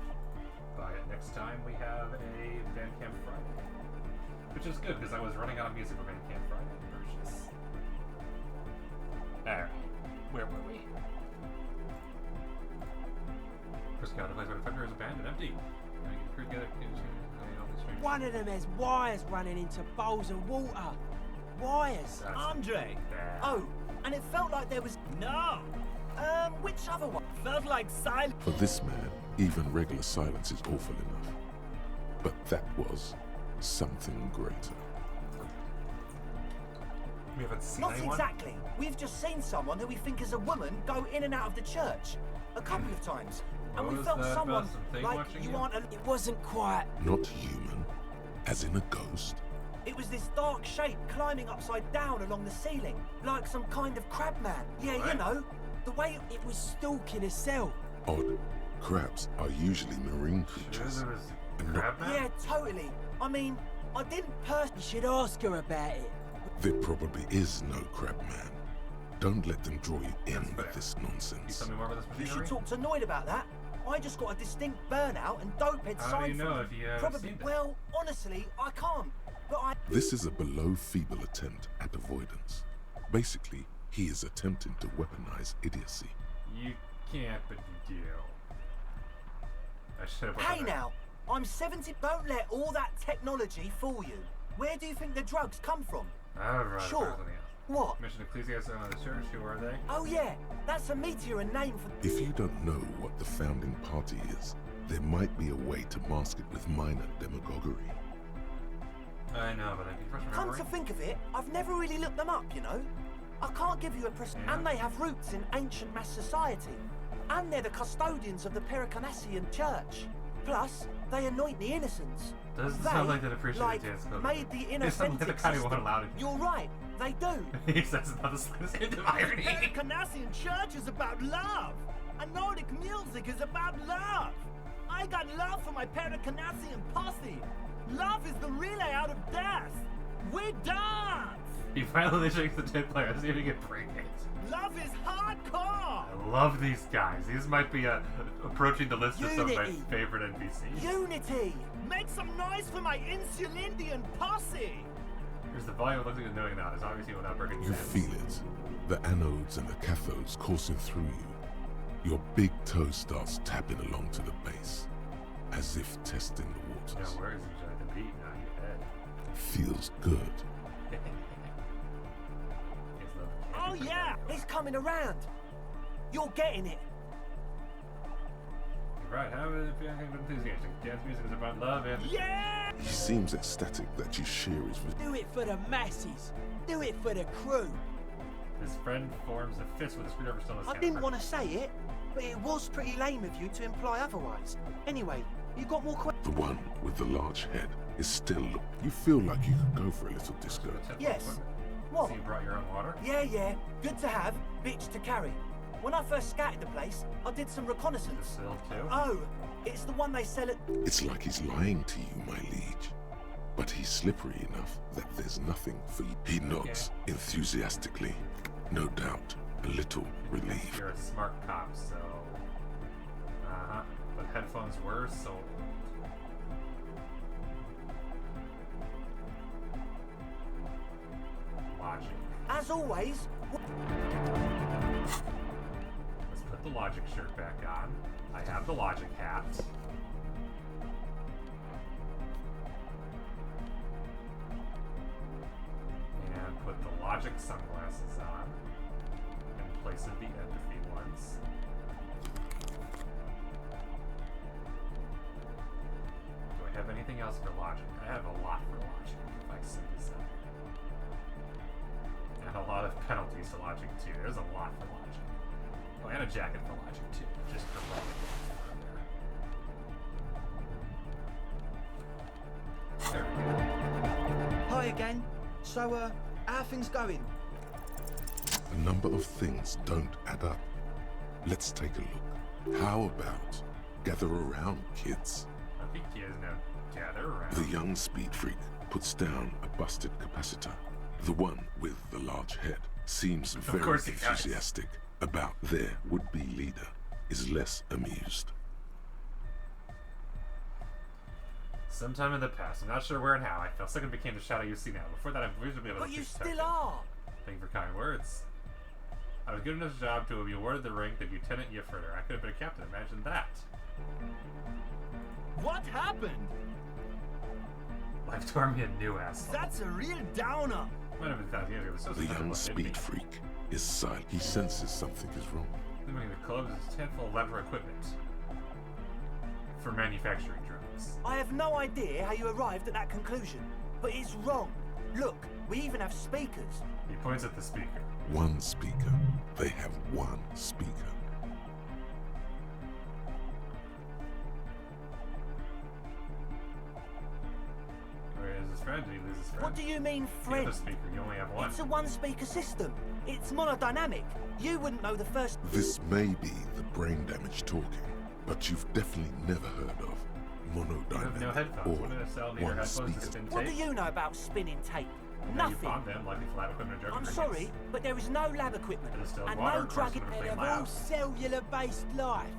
Buy it next time we have a Bandcamp Friday, which is good because I was running out of music for Bandcamp Friday to purchase. Alright, where were we? First got a place where the fucker is abandoned, empty. I get the crew together. One of them has wires running into bowls of water. Wires. Andre! Oh, and it felt like there was... No! Which other one? Felt like silence. For this man, even regular silence is awful enough. But that was something greater. We haven't seen Not anyone? exactly. We've just seen someone who we think is a woman go in and out of the church a couple of times. And What we was felt that someone about some thing like watching you you? aren't. It wasn't quite. Not human, as in a ghost. It was this dark shape climbing upside down along the ceiling, like some kind of crab man. Yeah, What? you know, the way it was stalking a cell. Odd. Crabs are usually marine creatures. And not, Yeah, totally. I mean, I didn't personally. You should ask her about it. there probably is no crab man. Don't let them draw you in with this nonsense. You should talk to Noid about that. I just got a distinct burnout and dopehead How sign do you know from if him. you haven't Probably. seen it? Well, honestly, I can't. But I. This is a below feeble attempt at avoidance. Basically, he is attempting to weaponize idiocy. You can't, but you do. I should have. Hey now, I'm 70. Don't let all that technology fool you. Where do you think the drugs come from? Alright, Sure. What? Mission Ecclesiastes on the church. Who are they? Oh yeah, that's a meteor and name for. If you don't know what the founding party is, there might be a way to mask it with minor demagoguery. I know, but I think first Come remembering. to think of it, I've never really looked them up, you know? I can't give you a And they have roots in ancient mass society. And they're the custodians of the Pericanassian church. Plus, they anoint the innocents. Doesn't They, sound like that appreciative like, dance club. made the It sounds like the inauthentic kind of one system. allowed it. You're right, they do. He says not the slightest hint of irony. Pericanassian church is about love. And Nordic music is about love. I got love for my Pericanassian posse. Love is the relay out of death. We dance. He finally shakes the tin player to see if he can break it. Love is hardcore. I love these guys. These might be approaching the list of some of my Unity. favorite NPCs. Unity. Make some noise for my Insulindian posse. Here's the volume. It looks like it's doing that. It's obviously without breaking You sense. feel it. The anodes and the cathodes coursing through you. Your big toe starts tapping along to the base, as if testing the Now, waters. where is the beat? Now your head. Feels good. Oh yeah, he's coming around. You're getting it. Right, how is it feeling enthusiastic? Dance music is about love and... Yeah! He seems ecstatic that you share his Do it for the masses. Do it for the crew. His friend forms a fist with a screwdriver still in his I hand. didn't want to say it, but it was pretty lame of you to imply otherwise. Anyway, you got more questions? The one with the large head is still. You feel like you could go for a little disco. Yes. What? So you brought your own water? Yeah. Good to have, bitch to carry. When I first scouted the place, I did some reconnaissance. Oh, it's the one they sell at... It's like he's lying to you, my liege. But he's slippery enough that there's nothing for you. He nods enthusiastically. No doubt, a little relief. You're a smart cop, so... Uh-huh. But headphones were sold. Logic. As always... Let's put the logic shirt back on. I have the logic hat. And put the logic sunglasses on in place of the empathy ones. Do I have anything else for logic? I have a lot for logic, if I say so. And a lot of penalties for logic too. There's a lot for logic. Oh, and a jacket for logic too, just for logic. There we go. Hi again. So, how are things going? A number of things don't add up. Let's take a look. How about gather around, kids? I think he is now gather around. The young speed freak puts down a busted capacitor. The one with the large head seems very course he does. enthusiastic about their would-be leader, is less amused. Sometime in the past, I'm not sure where and how, I fell sick and became the shadow you see now. Before that, I've usually been able to But you protect still it. are. Thank you for kind words. I was given this job to be awarded the rank of Lieutenant Yefurter. I could have been a captain, imagine that. What happened? Life tore me a new asshole. That's a real downer. Might have been 1,000 years ago, it was so The young speed freak is silent. He senses something is wrong. Limiting the clubs is a handful of laboratory equipment for manufacturing drugs. I have no idea how you arrived at that conclusion, but it's wrong. Look, we even have speakers. He points at the speaker. One speaker. They have one speaker. Where is his friend? Did he is his friend. What do you mean, friend? The speaker, you only have one. It's a one-speaker system. It's monodynamic. You wouldn't know the first... This may be the brain damage talking, but you've definitely never heard of monodynamic no headphones. or one speaker. What do you know about spinning tape? And Nothing. You found them, like lab equipment and drug I'm ingredients. sorry, but there is no lab equipment and no drug in equipment. all cellular-based life.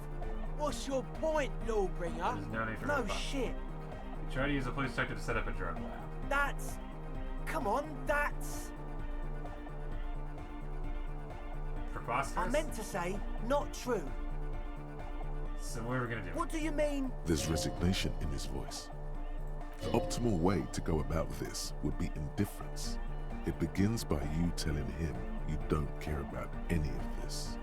What's your point, Lawbringer? No shit. You try to use a police detective to set up a drug lab. That's... Come on, that's... Preposterous? I meant to say, not true. So what are we gonna do? What do you mean? There's resignation in his voice. The optimal way to go about this would be indifference. It begins by you telling him you don't care about any of this.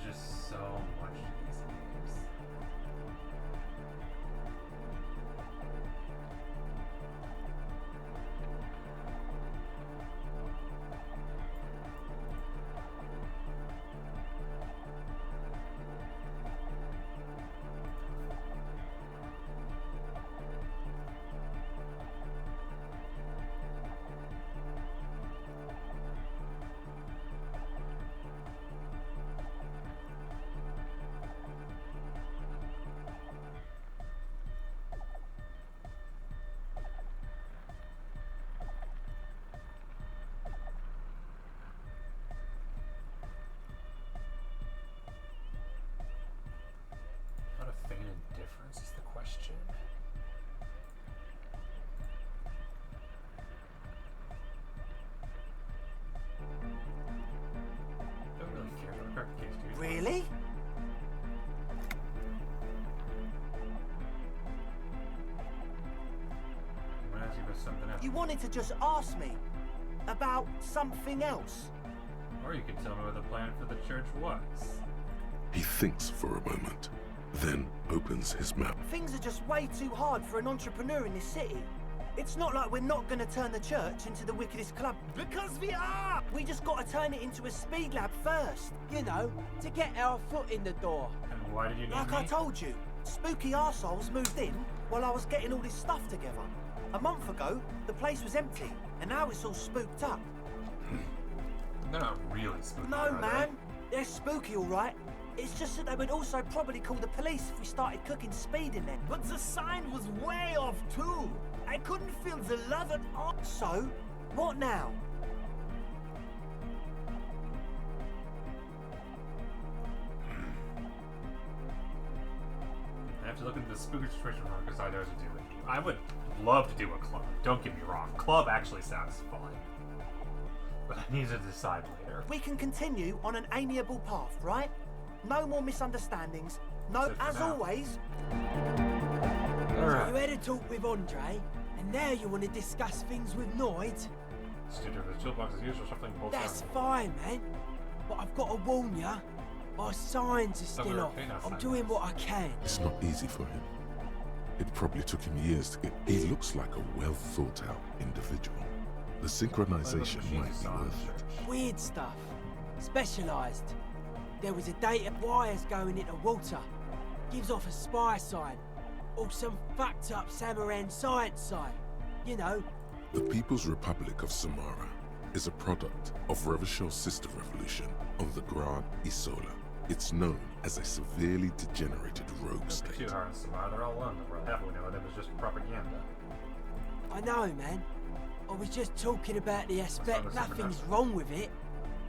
Just so much in these games. Not a feign indifference is the question. Don't really care for the correct case, do you? Really? I'm gonna ask you about something else. You wanted to just ask me about something else. Or you could tell me what the plan for the church was. He thinks for a moment, then opens his mouth. Things are just way too hard for an entrepreneur in this city. It's not like we're not going to turn the church into the wickedest club. Because we are! We just got to turn it into a speed lab first. You know, to get our foot in the door. And why did you need Like me? I told you, spooky arseholes moved in while I was getting all this stuff together. A month ago, the place was empty, and now it's all spooked up. They're not really spooky, No, are man. They're spooky, all right. It's just that they would also probably call the police if we started cooking speed in there. But the sign was way off, too. I couldn't feel the love at all. So, what now? I have to look into the spooky situation for because I know what to do with you. I would love to do a club. Don't get me wrong. Club actually sounds fun. But I need to decide later. We can continue on an amiable path, right? No more misunderstandings. No, Except for as now. always. So you had a talk with Andre, and now you want to discuss things with Noid? Stood over the toolbox as usual, shuffling bolts That's down. fine, man. But I've got to warn ya. My signs are still off. okay now, I'm signs. doing what I can. It's not easy for him. It probably took him years to get. He looks like a well thought out individual. The synchronization might be worth it. Weird stuff. Specialised. There was a data wires going into water. Gives off a spy sign. Or some fucked up Samaran science sign. You know. The People's Republic of Samara. is a product of Revachel's sister revolution on the Grand Isola. It's known as a severely degenerated rogue state. Too hard, Samar. They're all alone in the world. Half we know of them is just propaganda. I know, man. I was just talking about the aspect. Nothing's wrong with it.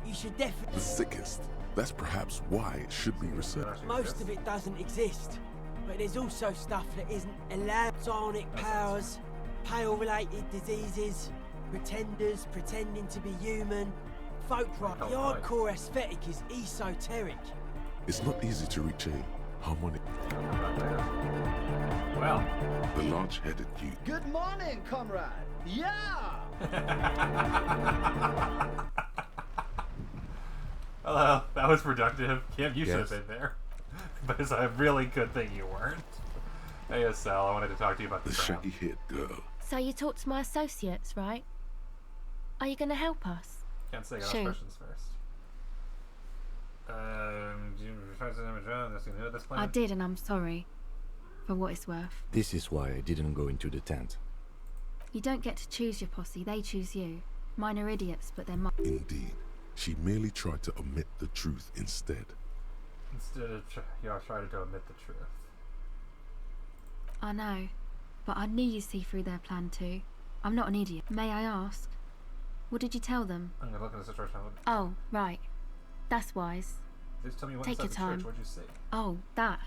You should definitely... The sickest. That's perhaps why it should be researched. Most of it doesn't exist. But there's also stuff that isn't allowed. Psionic powers, pale-related diseases, pretenders pretending to be human. Folk right. The hardcore aesthetic is esoteric. It's not easy to reach a harmonic. Well, the large-headed youth. Good morning, comrade. Yeah. Hello, that was productive. Kim, you should have Yes. been there. But it's a really good thing you weren't. Hey, Sal, I wanted to talk to you about the shaggy-haired girl. So you talked to my associates, right? Are you going to help us? Can't say. Got Shoot. questions first. Do you try to have a job that's new at this point? I did, and I'm sorry. For what it's worth. This is why I didn't go into the tent. You don't get to choose your posse, they choose you. Mine are idiots, but they're Indeed. She merely tried to omit the truth instead. Instead of trying to omit the truth. I know, but I knew you'd see through their plan too. I'm not an idiot. May I ask? What did you tell them? I'm gonna look at the situation. Oh, right. That's wise. Please tell me what Take inside your the time. church. What'd you see? Oh, that.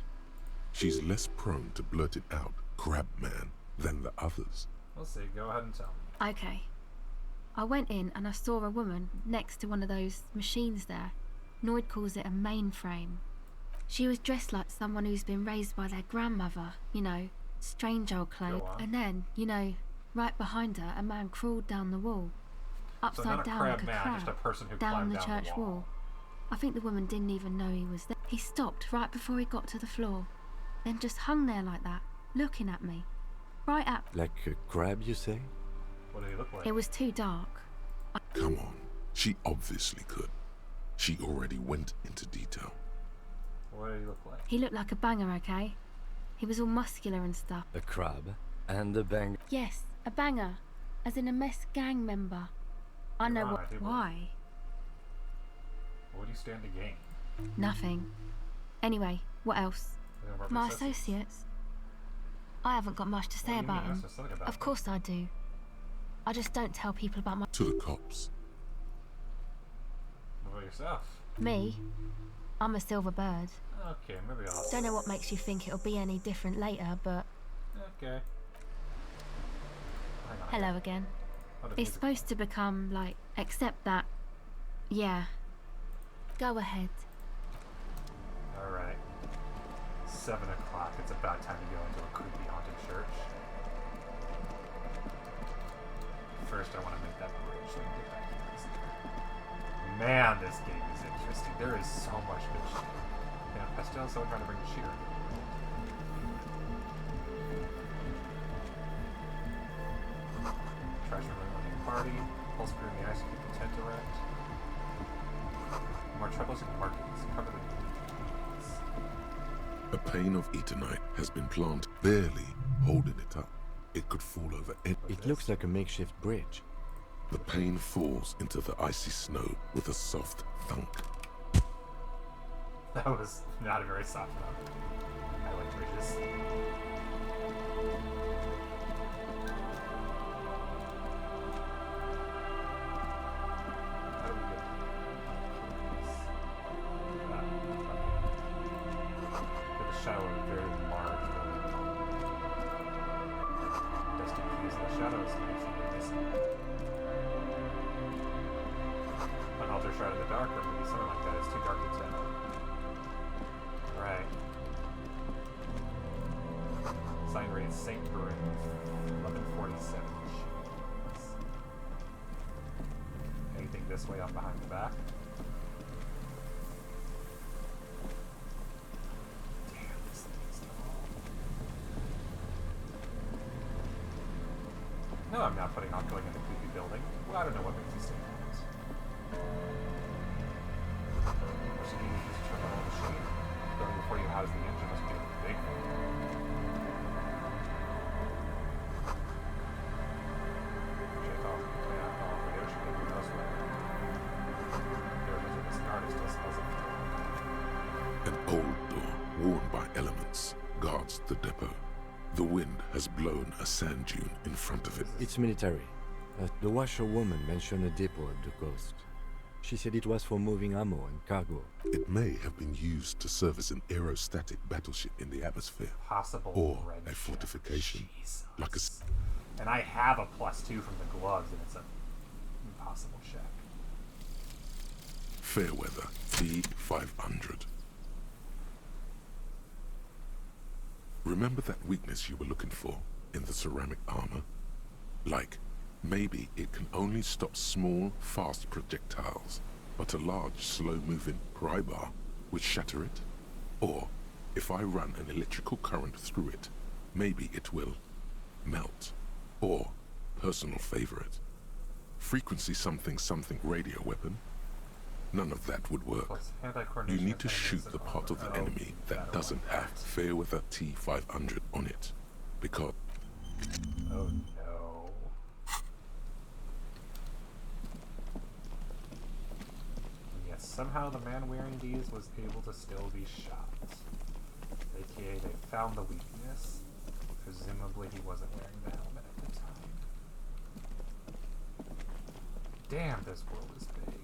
She's less prone to blurt it out, crab man, than the others. We'll see. Go ahead and tell me. Okay. I went in and I saw a woman next to one of those machines there. Noid calls it a mainframe. She was dressed like someone who's been raised by their grandmother, you know, strange old clothes. And then, you know, right behind her, a man crawled down the wall. Upside not a down crab like a man, crab, just a person who down climbed the down the church wall. wall. I think the woman didn't even know he was there. He stopped right before he got to the floor, then just hung there like that, looking at me. Right at... Like a crab, you say? What did he look like? It was too dark. Come on. She obviously could. She already went into detail. What did he look like? He looked like a banger, okay? He was all muscular and stuff. A crab and a bang. Yes, a banger. As in a mess gang member. I know what... Why? What do you stand to gain? Nothing. Anyway, what else? My associates? I haven't got much to say about them. Of course I do. I just don't tell people about my... To the cops. What about yourself? Me? I'm a silver bird. Okay, maybe I'll... Don't know what makes you think it'll be any different later, but... Okay. Hang on. Hello again. It's supposed to become, like, except that... Yeah. Go ahead. Alright. 7 o'clock. It's about time to go into a creepy haunted church. First, I want to make that bridge so I can get back here. Man, this game is interesting. There is so much good shit. Yeah, Pastel's so trying to bring cheer. Treasure room on the party. Pulse screw in the ice to keep the tent erect. More troubles and markings covered with leaves. A pane of Eternite has been planted, barely holding it up. It could fall over any... It looks like a makeshift bridge. The pane falls into the icy snow with a soft thunk. That was not a very soft note. I like bridges. How do we get the shadow of a very large building. Dusty keys in the shadows makes it missing. An altar shroud in the dark, or maybe something like that. It's too dark to tell. Right. Sign reads St. Bruin, 1147. Jeez. Anything this way up behind the back? Damn, this thing's tall. No, I'm not putting off going in the creepy building. Well, I don't know what makes you say that. What you need is just turn on the machine. Going before you house the engine must be a big thing. Which I thought, yeah, I thought the ocean maybe knows where. An old door, worn by elements, guards the depot. The wind has blown a sand dune in front of it. It's military. The washerwoman mentioned a depot at the coast. She said it was for moving ammo and cargo. It may have been used to service an aerostatic battleship in the atmosphere. Possible or a fortification. Like a... And I have a +2 from the gloves, and it's an impossible check. Fairweather T500. Remember that weakness you were looking for in the ceramic armor? Like, maybe it can only stop small, fast projectiles, but a large, slow-moving pry bar would shatter it? Or, if I run an electrical current through it, maybe it will melt. Or, personal favorite, frequency something something radio weapon? None of that would work. You need to shoot the part of the enemy that doesn't have Fairweather T500 on it, because... Oh no. Yes, somehow the man wearing these was able to still be shot. AKA they found the weakness. Presumably he wasn't wearing the helmet at the time. Damn, this world is big.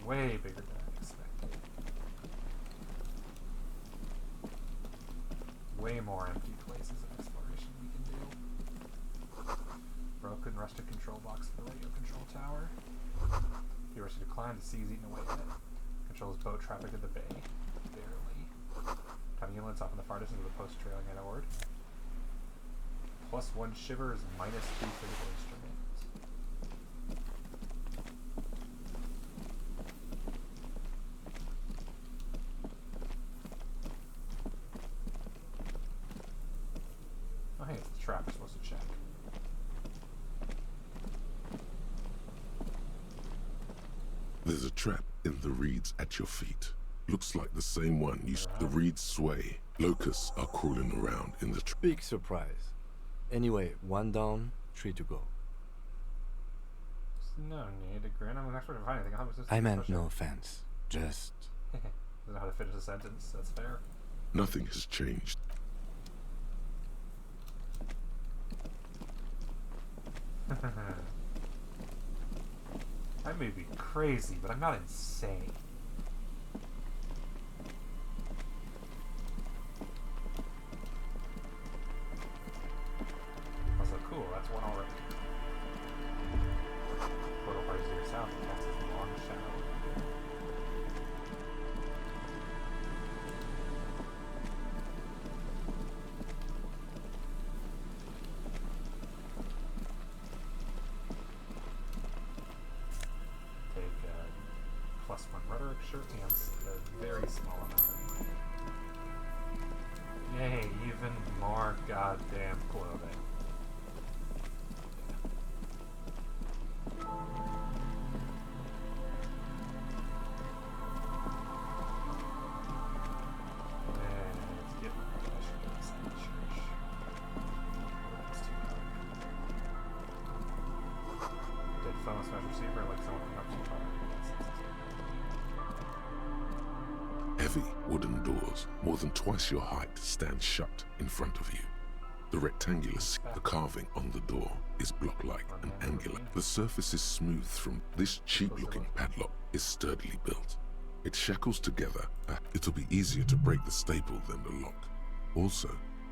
Way bigger than I expected. Way more empty places of exploration we can do. Broken rusted control box for the radio control tower. He rushed to climb, the sea's eaten away at it. Controls boat traffic in the bay. Barely. Timing inlets off in the far distance with a post trailing at a word. +1 shiver is -2 physical instrument. Hey, it's the trap we're supposed to check. There's a trap in the reeds at your feet. Looks like the same one the reeds sway. Locusts are crawling around in the trap. Big surprise. Anyway, 1 down, 3 to go. No need to grin. I'm an expert at finding anything. I meant no offense. Just... Doesn't know how to finish a sentence. That's fair. Nothing has changed. I may be crazy, but I'm not insane. Also, cool, that's one already. Portal fires to your south and casts a long shadow. +1 rhetoric shirt and a very small amount of money. Yay, even more goddamn clothing. Let's get my possession inside the church. That's too dark. Dead phone smash receiver like someone from up to Heavy wooden doors, more than twice your height, stand shut in front of you. The rectangular the carving on the door is block-like and angular. The surface is smooth from this cheap-looking padlock is sturdily built. It shackles together. It'll be easier to break the staple than the lock. Also,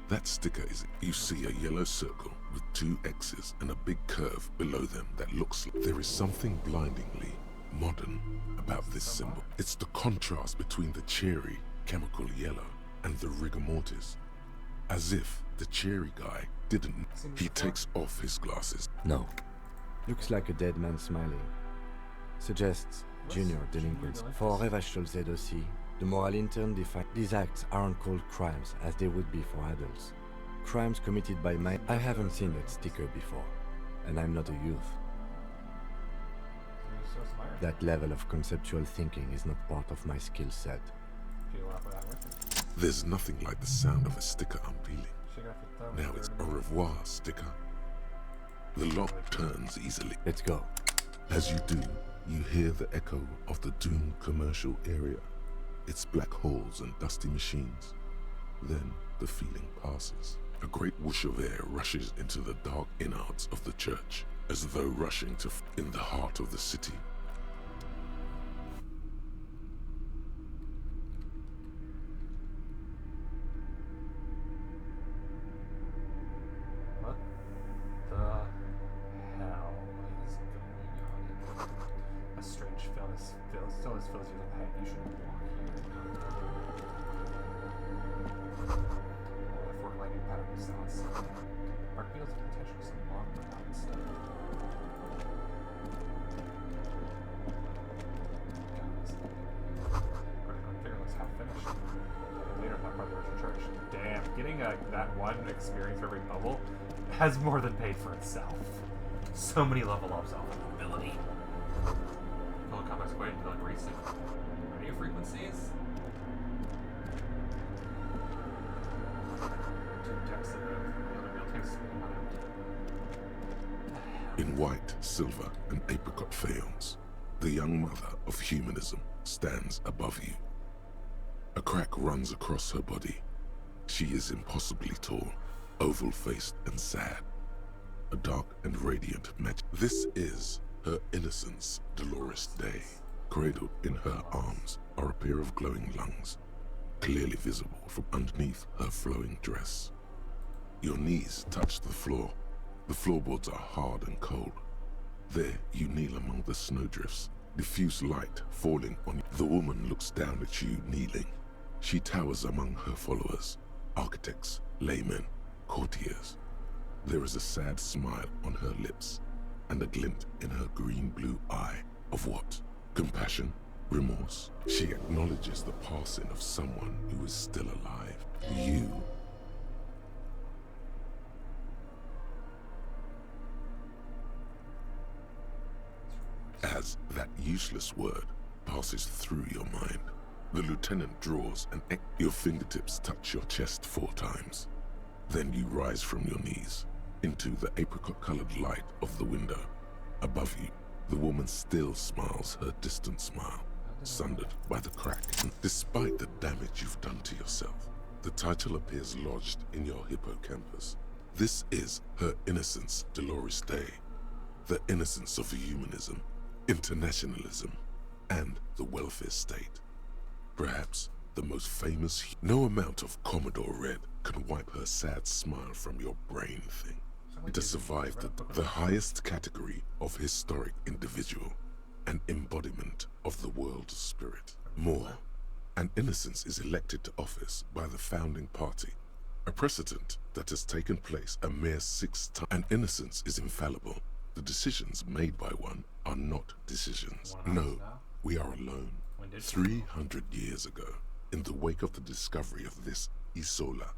that sticker is... You see a yellow circle with 2 X's and a big curve below them that looks like... There is something blindingly modern about this symbol. It's the contrast between the cheery chemical yellow and the rigor mortis. As if the cheery guy didn't. He takes off his glasses. No. Looks like a dead man smiling. Suggests junior delinquents. For Revachol Z.O.C., the moral intern defined these acts aren't called crimes as they would be for adults. Crimes committed by my... I haven't seen that sticker before, and I'm not a youth. That level of conceptual thinking is not part of my skill set. There's nothing like the sound of a sticker unpeeling. Now it's au revoir sticker. The lock turns easily. Let's go. As you do, you hear the echo of the doomed commercial area. its black holes and dusty machines. Then the feeling passes. A great whoosh of air rushes into the dark innards of the church, as though rushing to in the heart of the city. What the hell is going on? A strange stillness fills you with pain. You shouldn't walk here. Or the fork-lighting pattern of sounds. Mark feels the potential of some long forgotten stuff. Figure looks half finished. Later, that part of the original church. Damn, getting that one experience for every bubble has more than paid for itself. So many level ups on ability. Full combat's great until like racing. Radio frequencies? Two texts of the other real text spinning on it. In white, silver, and apricot faience, the young mother of humanism stands above you. A crack runs across her body. She is impossibly tall, oval-faced and sad. A dark and radiant magic. This is her innocence, Dolores Day. Cradled in her arms are a pair of glowing lungs, clearly visible from underneath her flowing dress. Your knees touch the floor. The floorboards are hard and cold. There you kneel among the snowdrifts, diffuse light falling on you. The woman looks down at you kneeling. She towers among her followers, architects, laymen, courtiers. There is a sad smile on her lips and a glint in her green-blue eye of what? Compassion? Remorse? She acknowledges the passing of someone who is still alive. You. As that useless word passes through your mind, the lieutenant draws and your fingertips touch your chest 4 times. Then you rise from your knees into the apricot-colored light of the window. Above you, the woman still smiles her distant smile, sundered by the crack. Despite the damage you've done to yourself, the title appears lodged in your hippocampus. This is her innocence, Dolores Day. The innocence of humanism, internationalism, and the welfare state. Perhaps the most famous. No amount of Commodore Red can wipe her sad smile from your brain thing. It has survived the highest category of historic individual, an embodiment of the world spirit. More, an innocence is elected to office by the founding party, a precedent that has taken place a mere 6 times. An innocence is infallible. The decisions made by one are not decisions. No, we are alone. 300 years ago, in the wake of the discovery of this Isola,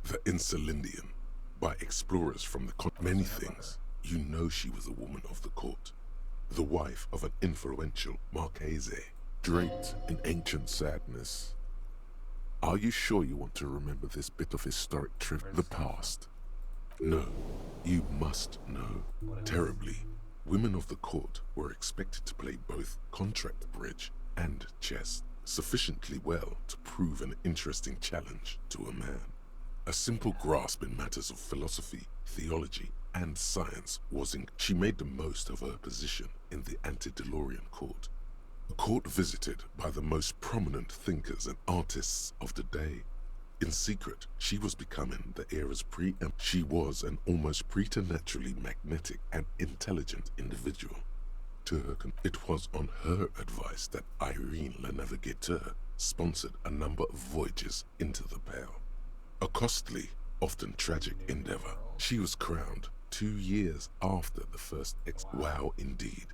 the Insulindian, by explorers from the many things, you know she was a woman of the court, the wife of an influential Marchese, draped in ancient sadness. Are you sure you want to remember this bit of historic truth? The past? No, you must know. Terribly, women of the court were expected to play both contract bridge and chess sufficiently well to prove an interesting challenge to a man. A simple grasp in matters of philosophy, theology, and science was in. She made the most of her position in the antediluvian court, a court visited by the most prominent thinkers and artists of the day. In secret, she was becoming the era's She was an almost preternaturally magnetic and intelligent individual. To her, it was on her advice that Irene Le Navigateur sponsored a number of voyages into the Pale. A costly, often tragic endeavor. She was crowned 2 years after the first Wow, indeed.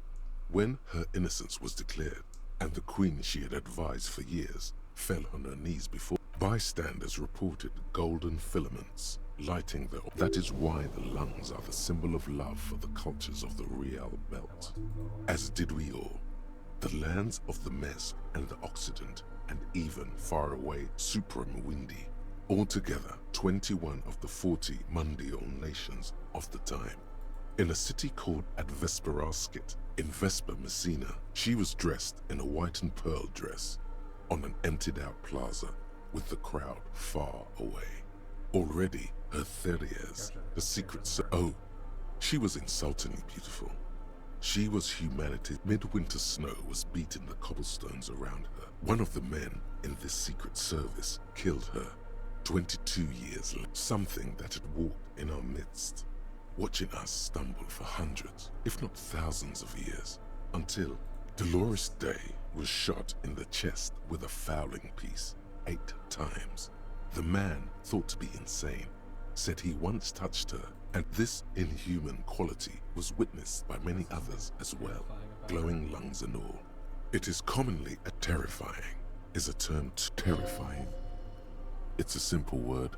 When her innocence was declared, and the queen she had advised for years fell on her knees before, bystanders reported golden filaments lighting the. That is why the lungs are the symbol of love for the cultures of the Real Belt. As did we all. The lands of the Mes and the Occident, and even far away Supramuindi. Altogether, 21 of the 40 mundial nations of the time. In a city called Advesperaskit, in Vespa Messina, she was dressed in a white and pearl dress. on an emptied-out plaza with the crowd far away. Already, her Therias, the secret she was insultingly beautiful. She was humanity. Midwinter snow was beating the cobblestones around her. One of the men in this secret service killed her 22 years later. Something that had walked in our midst, watching us stumble for hundreds, if not thousands of years, until Dolores Day was shot in the chest with a fowling piece 8 times. The man, thought to be insane, said he once touched her, and this inhuman quality was witnessed by many others as well, glowing lungs and all. It is commonly terrifying, is a term terrifying. It's a simple word.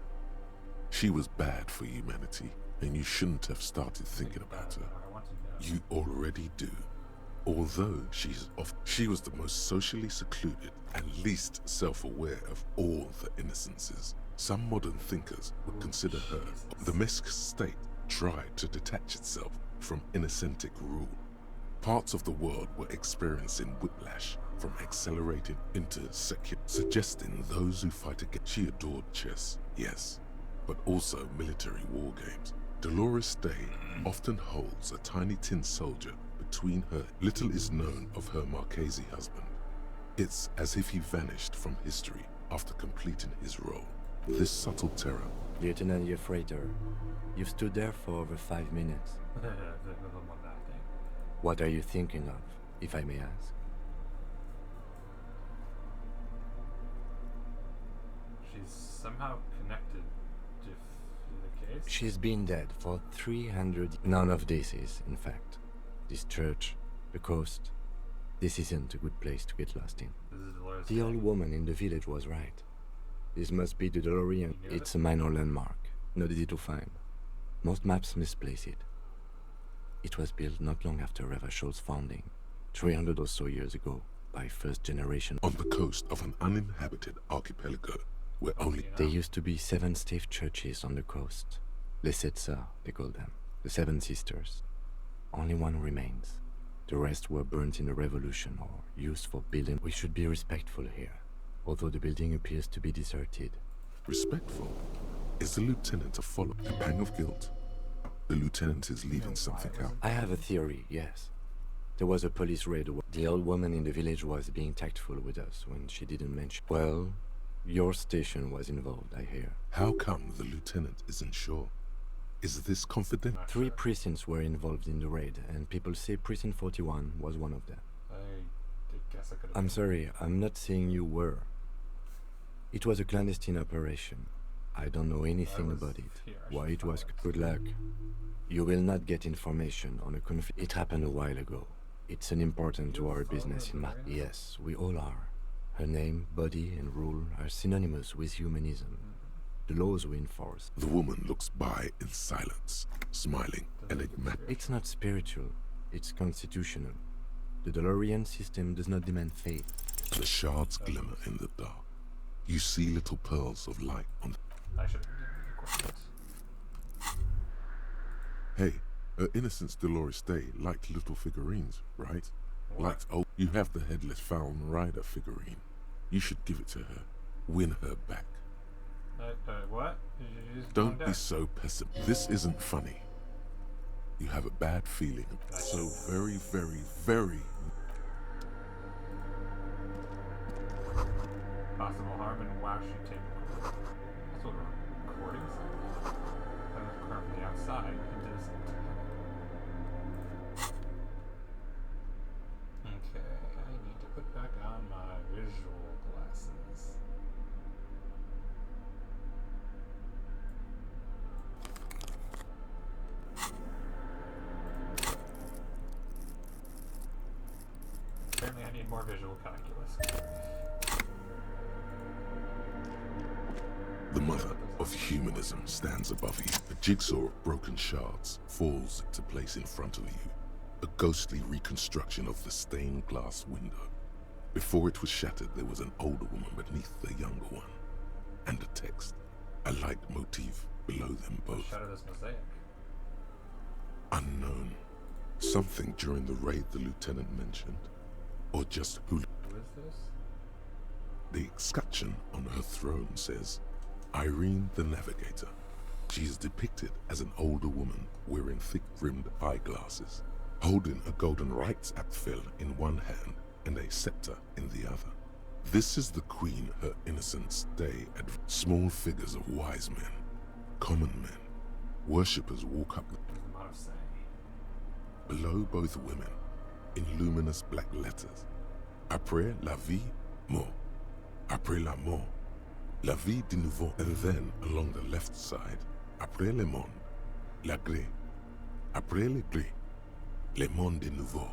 She was bad for humanity, and you shouldn't have started thinking about her. You already do. Although she was the most socially secluded and least self-aware of all the innocences. Some modern thinkers would consider her. The Mesk state tried to detach itself from innocentic rule. Parts of the world were experiencing whiplash from accelerated into secular, suggesting those who fight against. She adored chess, yes, but also military war games. Dolores Day often holds a tiny tin soldier between her. Little is known of her Marchese husband. It's as if he vanished from history after completing his role. This subtle terror. Lieutenant Yefrater, you've stood there for over 5 minutes. What are you thinking of, if I may ask? She's somehow connected to the case? She's been dead for 300 years. None of this is, in fact. This church, the coast, this isn't a good place to get lost in. The old woman in the village was right. This must be the DeLorean. It's a minor landmark, not easy to find. Most maps misplace it. It was built not long after Revachol's founding, 300 or so years ago, by first generation. On the coast of an uninhabited archipelago, where only... There used to be 7 stave churches on the coast. Les Sept Sœurs, they call them. The 7 Sisters. Only one remains. The rest were burnt in the revolution or used for building. We should be respectful here, although the building appears to be deserted. Respectful? Is the lieutenant a follow? A pang of guilt? The lieutenant is leaving something out. I have a theory, yes. There was a police raid. The old woman in the village was being tactful with us when she didn't mention. Well, your station was involved, I hear. How come the lieutenant isn't sure? Is this confidential? 3 precincts were involved in the raid, and people say Precinct 41 was one of them. I'm sorry, I'm not saying you were. It was a clandestine operation. I don't know anything about it. Why it was... Good luck. You will not get information on a conflict. It happened a while ago. It's an important to our business in Yes, we all are. Her name, body, and rule are synonymous with humanism. The laws we enforce. The woman looks by in silence, smiling, enigmatic. It's not spiritual. It's constitutional. The DeLorean system does not demand faith. The shards glimmer in the dark. You see little pearls of light on the... I should have questions. Hey, her Innocence Dolores Day liked little figurines, right? Liked you have the headless Fallen Rider figurine. You should give it to her. Win her back. What? Don't be so pessimistic. This isn't funny. You have a bad feeling. So very, very, very... Possible harm and wow, she take. That's what a recording sounds. That was from the outside into this. Okay, I need to put back on my visual glasses. Apparently I need more visual calculus. The mother of humanism stands above you. A jigsaw of broken shards falls into place in front of you. A ghostly reconstruction of the stained glass window. Before it was shattered, there was an older woman beneath the younger one. And a text. A light motif below them both. Shatter this mosaic. Unknown. Something during the raid the lieutenant mentioned. Or just who... Who is this? The escutcheon on her throne says, Irene the Navigator. She is depicted as an older woman wearing thick-rimmed eyeglasses, holding a golden rights apfel in one hand and a scepter in the other. This is the queen, her innocents stay at small figures of wise men, common men. Worshippers walk up below both women in luminous black letters. Après la vie, mort. Après la mort, la vie de nouveau. And then along the left side, après le monde, la gré. Après le gré, le monde de nouveau.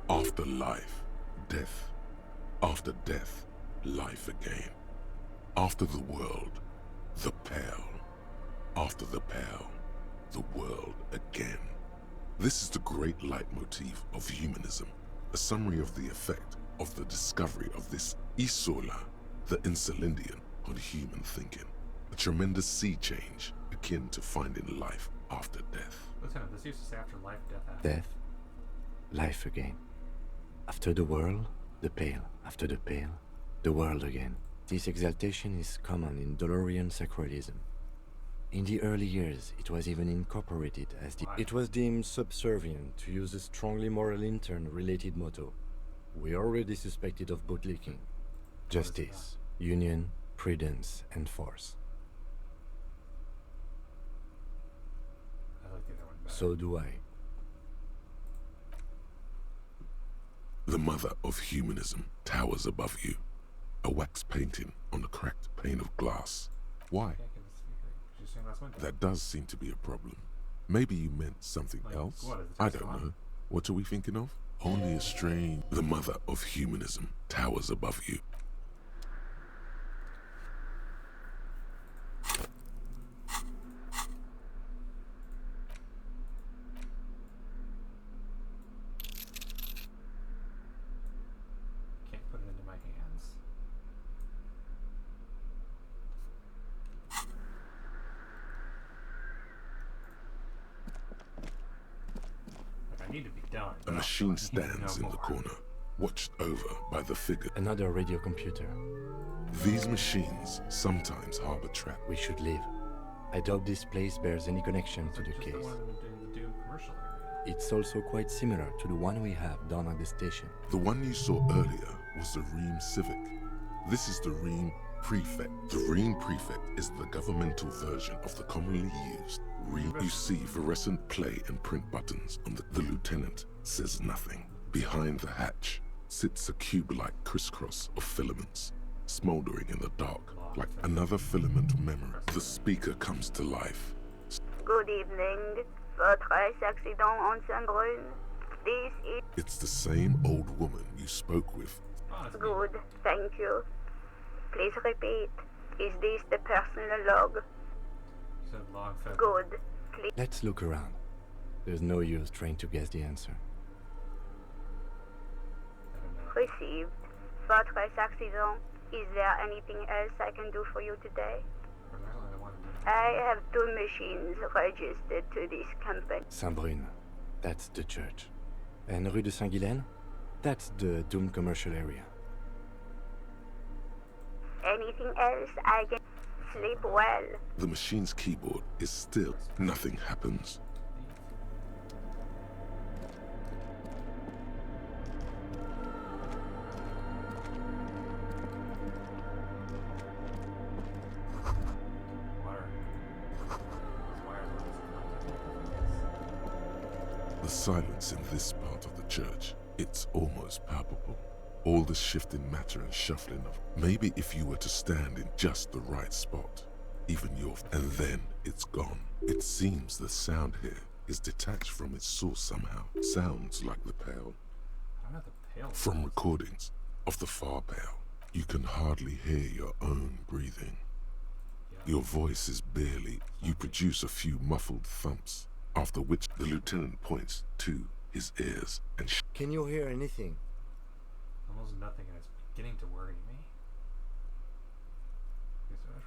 After life, death. After death, life again. After the world, the pale. After the pale, the world again. This is the great leitmotif of humanism, a summary of the effect of the discovery of this Isola, the Insulindian, on human thinking. A tremendous sea change akin to finding life after death. Lieutenant, this used to say after life, death after. Death, life again. After the world, the pale. After the pale, the world again. This exaltation is common in Dolorian sacralism. In the early years, it was even incorporated as it was deemed subservient to use a strongly moral intern-related motto. We already suspected of bootlicking. Justice, union, prudence, and force. I like the other one better. So do I. The mother of humanism towers above you, a wax painting on a cracked pane of glass. Why? That does seem to be a problem. Maybe you meant something else? I don't know. What are we thinking of? Only a strange... The mother of humanism towers above you. Can't put it into my hands. I need to be done. A machine stands in the corner, watched over by the figure. Another radio computer. These machines sometimes harbor traps. We should leave. I doubt this place bears any connection to the case. It's also quite similar to the one we have down at the station. The one you saw earlier was the Ream Civic. This is the Ream Prefect. The Ream Prefect is the governmental version of the commonly used Ream. You see fluorescent play and print buttons on the lieutenant says nothing. Behind the hatch sits a cube-like crisscross of filaments, smoldering in the dark like another filament memory. The speaker comes to life. Good evening. Votre accident en Saint-Brune. This is... It's the same old woman you spoke with. Good, thank you. Please repeat. Is this the personal log? Good. Please. Let's look around. There's no use trying to guess the answer. Received. Votre accident. Is there anything else I can do for you today? I have 2 machines registered to this company. Saint-Brune. That's the church. And Rue de Saint-Guylaine? That's the doomed commercial area. Anything else I can... Sleep well. The machine's keyboard is still. Nothing happens. The silence in this part of the church, it's almost palpable. All the shifting matter and shuffling of... Maybe if you were to stand in just the right spot, even your... And then it's gone. It seems the sound here is detached from its source somehow. Sounds like the pale. From recordings of the far pale, you can hardly hear your own breathing. Your voice is barely... You produce a few muffled thumps, after which the lieutenant points to his ears and... Can you hear anything? Almost nothing, and it's beginning to worry me.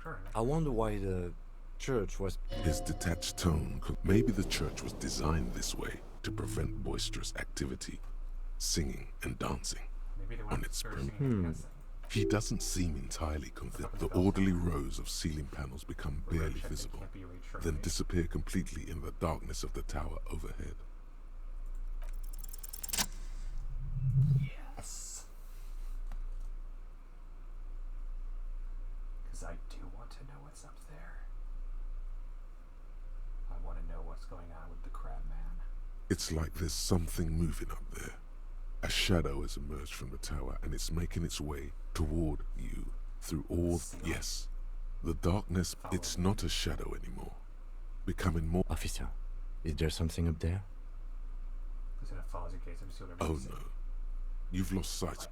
Sure. I wonder why the church was... His detached tone could... Maybe the church was designed this way to prevent boisterous activity, singing and dancing on its perimeter. He doesn't seem entirely convinced. The orderly rows of ceiling panels become barely visible, then disappear completely in the darkness of the tower overhead. Yes. Because I do want to know what's up there. I want to know what's going on with the crab man. It's like there's something moving up there. A shadow has emerged from the tower and it's making its way toward you through all... Yes, the darkness, it's not a shadow anymore. Becoming more... Officer, is there something up there? Oh no, you've lost sight.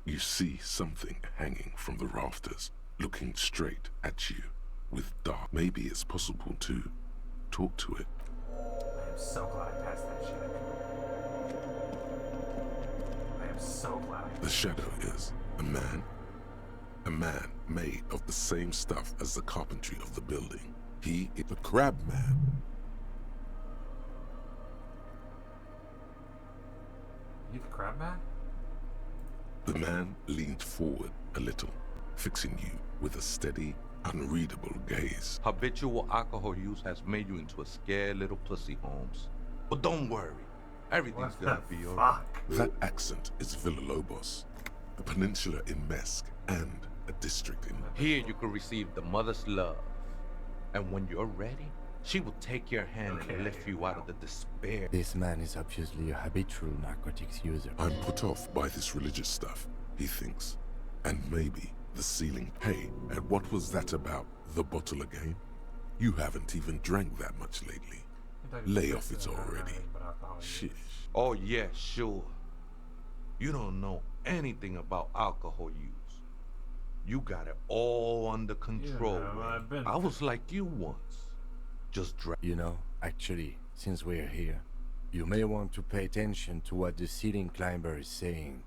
You see something hanging from the rafters, looking straight at you with dark. Maybe it's possible to talk to it. I am so glad I passed that shit. I am so glad. The shadow is a man. A man made of the same stuff as the carpentry of the building. He is the crab man. You the crab man? The man leaned forward a little, fixing you with a steady, unreadable gaze. Habitual alcohol use has made you into a scared little pussy, Holmes. But don't worry, everything's gonna be alright. That accent is Villalobos, a peninsula in Mesk, and a district in... Here you can receive the mother's love. And when you're ready, she will take your hand and lift you out of the despair. This man is obviously a habitual narcotics user. I'm put off by this religious stuff, he thinks. And maybe the ceiling. Hey, and what was that about? The bottle again? You haven't even drank that much lately. Lay off it already. Shish. Oh yeah, sure. You don't know anything about alcohol use. You got it all under control. I was like you once. Just drank. You know, actually, since we're here, you may want to pay attention to what the ceiling climber is saying.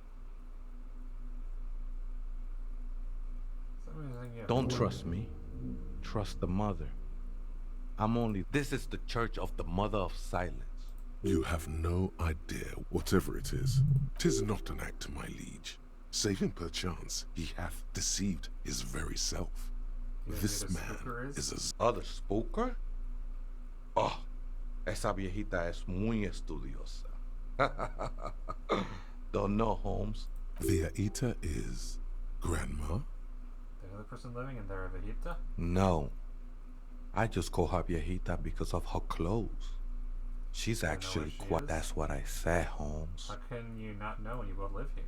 Don't trust me. Trust the mother. I'm only... This is the Church of the Mother of Silence. You have no idea, whatever it is. 'Tis not an act, my liege. Save him perchance, he hath deceived his very self. This man is a... Other spooker? Oh, esa viejita es muy estudiosa. Don't know, Holmes. Viejita is... Grandma? The other person living in there, viejita? No. I just call her viejita because of her clothes. She's actually quite... That's what I said, Holmes. How can you not know when you both live here?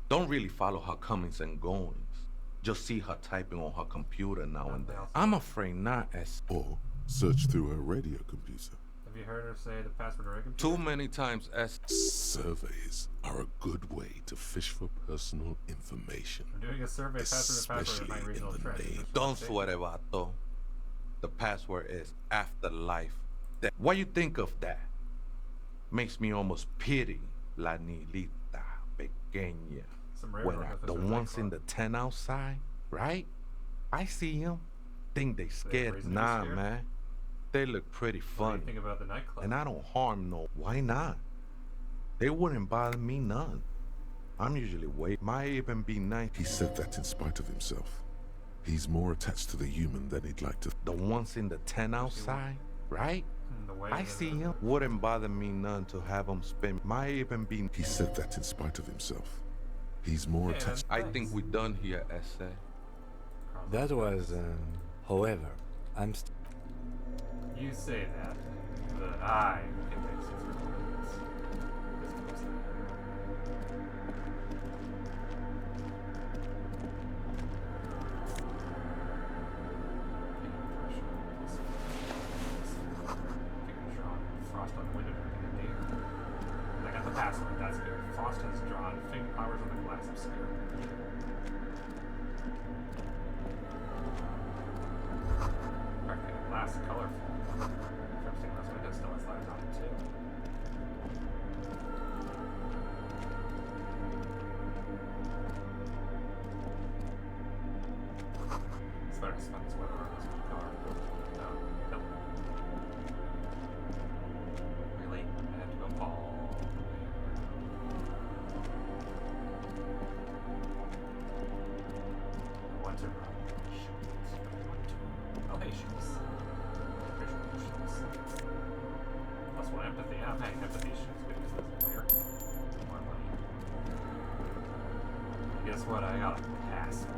Don't really follow her comings and goings. Just see her typing on her computer now and then. I'm afraid not as... Or search through her radio computer. Have you heard her say the password to her computer? Too many times as... Surveys are a good way to fish for personal information. I'm doing a survey password to my regional trend. Don't sweat it, vato. The password is afterlife. What you think of that? Makes me almost pity La Nilita Pequeña. When the ones in the tent outside, right? I see them. Think they scared. Nah, man. They look pretty funny. What do you think about the nightclub? And I don't harm no. Why not? They wouldn't bother me none. I'm usually might even be nice. He said that in spite of himself. He's more attached to the human than he'd like to. The ones in the tent outside, right? I see him. Wouldn't bother me none to have him spend. Might even be. He said that in spite of himself. He's more attached. I think we're done here, essay. That was, however, You say that, but I can make sense of words. This goes there. Frost on the window during the day. I got the password, that's good. Frost has drawn finger powers on the glass obscure. Okay, glass colorful. Interesting, this window still has lights on it too. Spider spun his web around this car. No, nope. Really? I have to go all the way around. Guess what? I got a password.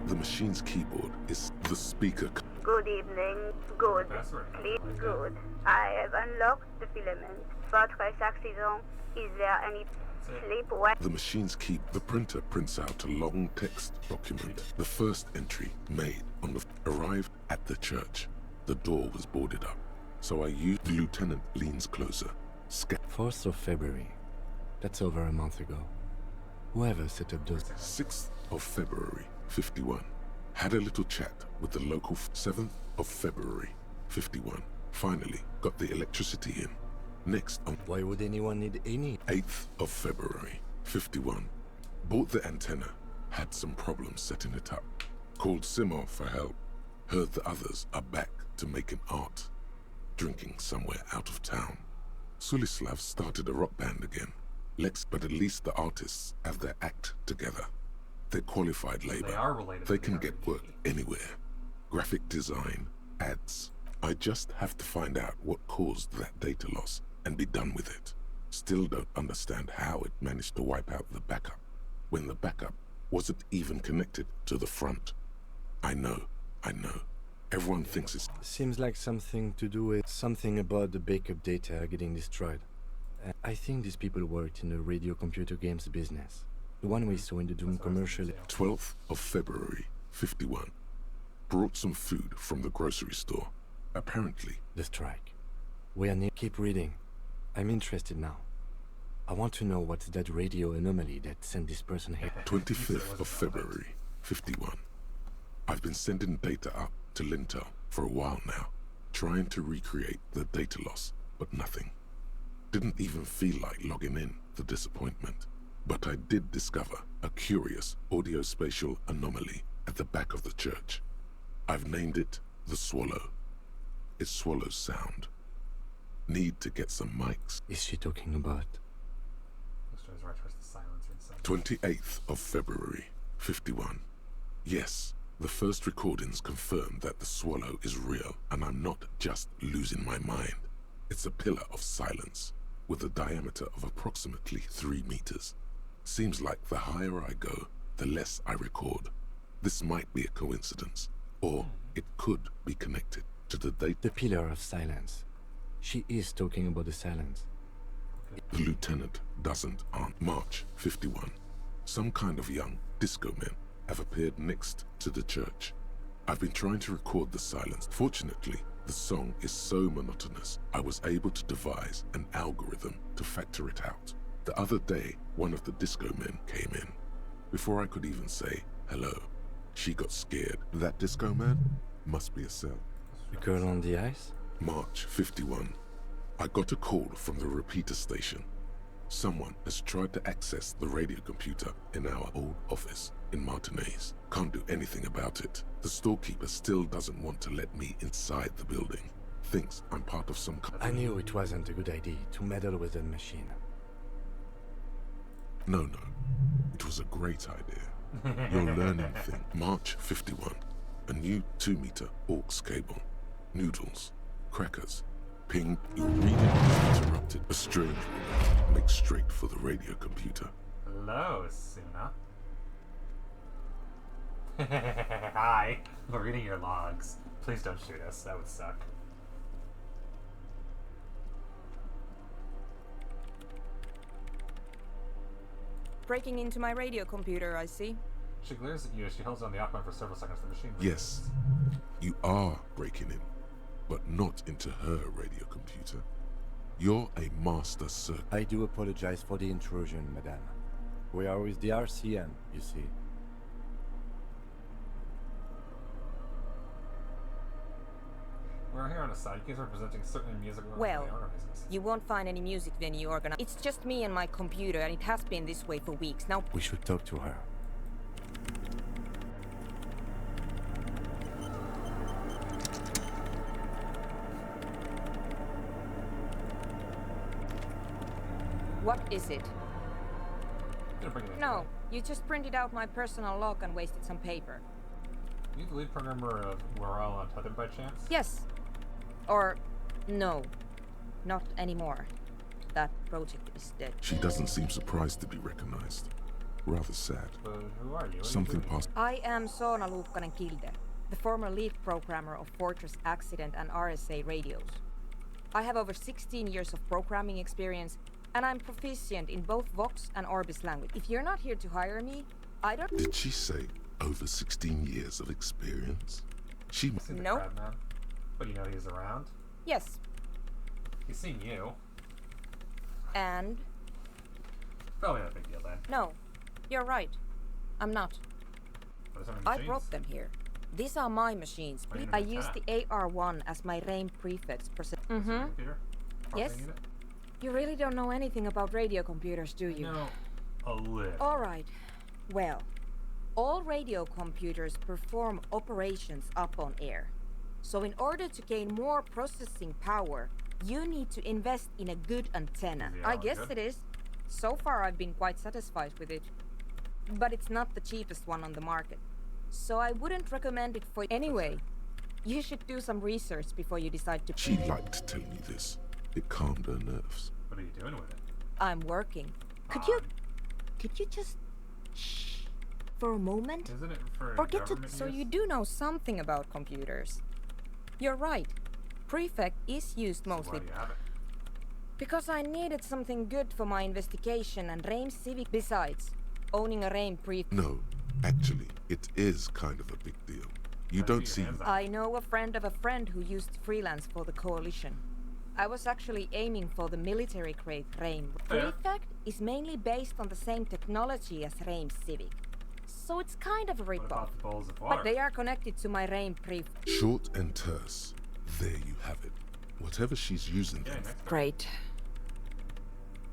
The machine's keyboard is the speaker. Good evening. Good. Please, good. I have unlocked the filament. Votre accident. Is there any sleep well? The machine's key. The printer prints out a long text document. The first entry made on the arrived at the church. The door was boarded up, so I used. The lieutenant leans closer. 4th of February. That's over a month ago. Whoever set up those. 6th of February, 51. Had a little chat with the local. 7th of February, 51. Finally got the electricity in. Next on. Why would anyone need any? 8th of February, 51. Bought the antenna. Had some problems setting it up. Called Simon for help. Heard the others are back to making art. Drinking somewhere out of town. Sulislav started a rock band again. But at least the artists have their act together. They're qualified labor. They are related. They can get work anywhere. Graphic design, ads. I just have to find out what caused that data loss and be done with it. Still don't understand how it managed to wipe out the backup when the backup wasn't even connected to the front. I know. Everyone thinks it's... Seems like something to do with something about the backup data getting destroyed. I think these people worked in the radio computer games business. The one we saw in the Doom commercial. 12th of February, 51. Brought some food from the grocery store. Apparently. The strike. We are near. Keep reading. I'm interested now. I want to know what's that radio anomaly that sent this person here. 25th of February, 51. I've been sending data up to Lintel for a while now, trying to recreate the data loss, but nothing. Didn't even feel like logging in, the disappointment. But I did discover a curious audio-spatial anomaly at the back of the church. I've named it the Swallow. It swallows sound. Need to get some mics. Is she talking about? 28th of February, 51. Yes, the first recordings confirm that the Swallow is real, and I'm not just losing my mind. It's a pillar of silence, with a diameter of approximately 3 meters. Seems like the higher I go, the less I record. This might be a coincidence, or it could be connected to the date. The pillar of silence. She is talking about the silence. The lieutenant doesn't answer. March 51. Some kind of young disco men have appeared next to the church. I've been trying to record the silence. Fortunately, the song is so monotonous, I was able to devise an algorithm to factor it out. The other day, one of the disco men came in. Before I could even say hello, she got scared. That disco man must be a cell. The girl on the ice? March 51. I got a call from the repeater station. Someone has tried to access the radio computer in our old office in Martinez. Can't do anything about it. The storekeeper still doesn't want to let me inside the building. Thinks I'm part of some... I knew it wasn't a good idea to meddle with the machine. No. It was a great idea. Your learning thing. March 51. A new 2-meter aux cable. Noodles. Crackers. Ping. Your reading is interrupted. A strange woman makes straight for the radio computer. Hello, Suna. Hi. We're reading your logs. Please don't shoot us. That would suck. Breaking into my radio computer, I see. She glares at you as she holds on the op button for several seconds. The machine. Yes, you are breaking in, but not into her radio computer. You're a master circuit. I do apologize for the intrusion, madame. We are with the RCM, you see. We're here on a side case representing certain music Well, organizers. You won't find any music venue organized. It's just me and my computer, and it has been this way for weeks now. We should talk to her. What is it? No, you just printed out my personal log and wasted some paper. Are you the lead programmer of We're All Untethered by chance? Yes. Or, no. Not anymore. That project is dead. She doesn't seem surprised to be recognized. Rather sad. Who are you? Something past. I am Soona Luukkanen-Kilde, the former lead programmer of Fortress Accident and RSA radios. I have over 16 years of programming experience, and I'm proficient in both Vox and Orbis language. If you're not here to hire me, I don't... Did she say over 16 years of experience? She... No. Crab man. But you know he's around? Yes. He's seen you. And? Probably not a big deal then. No. You're right. I'm not. I brought them here. These are my machines. I use the AR-1 as my RAIM prefix. Yes? You really don't know anything about radio computers, do you? No, a little. Alright. Well, all radio computers perform operations up on air. So in order to gain more processing power, you need to invest in a good antenna. I guess it is. So far I've been quite satisfied with it. But it's not the cheapest one on the market. So I wouldn't recommend it for... Anyway, you should do some research before you decide to... She liked telling me this. It calmed her nerves. What are you doing with it? I'm working. Could you just... shh for a moment? Isn't it for or get to... government So use? you do know something about computers. You're right. Prefect is used mostly... So why do you have it? Because I needed something good for my investigation and RAIM Civic. Besides, owning a RAIM Prefect... No, actually, it is kind of a big deal. You don't see... I know a friend of a friend who used to freelance for the Coalition. I was actually aiming for the military-grade RAIM. Prefect is mainly based on the same technology as RAIM Civic. So it's kind of a rip-off. But they are connected to my RAIM Prefect. Short and terse. There you have it. Whatever she's using them. Great.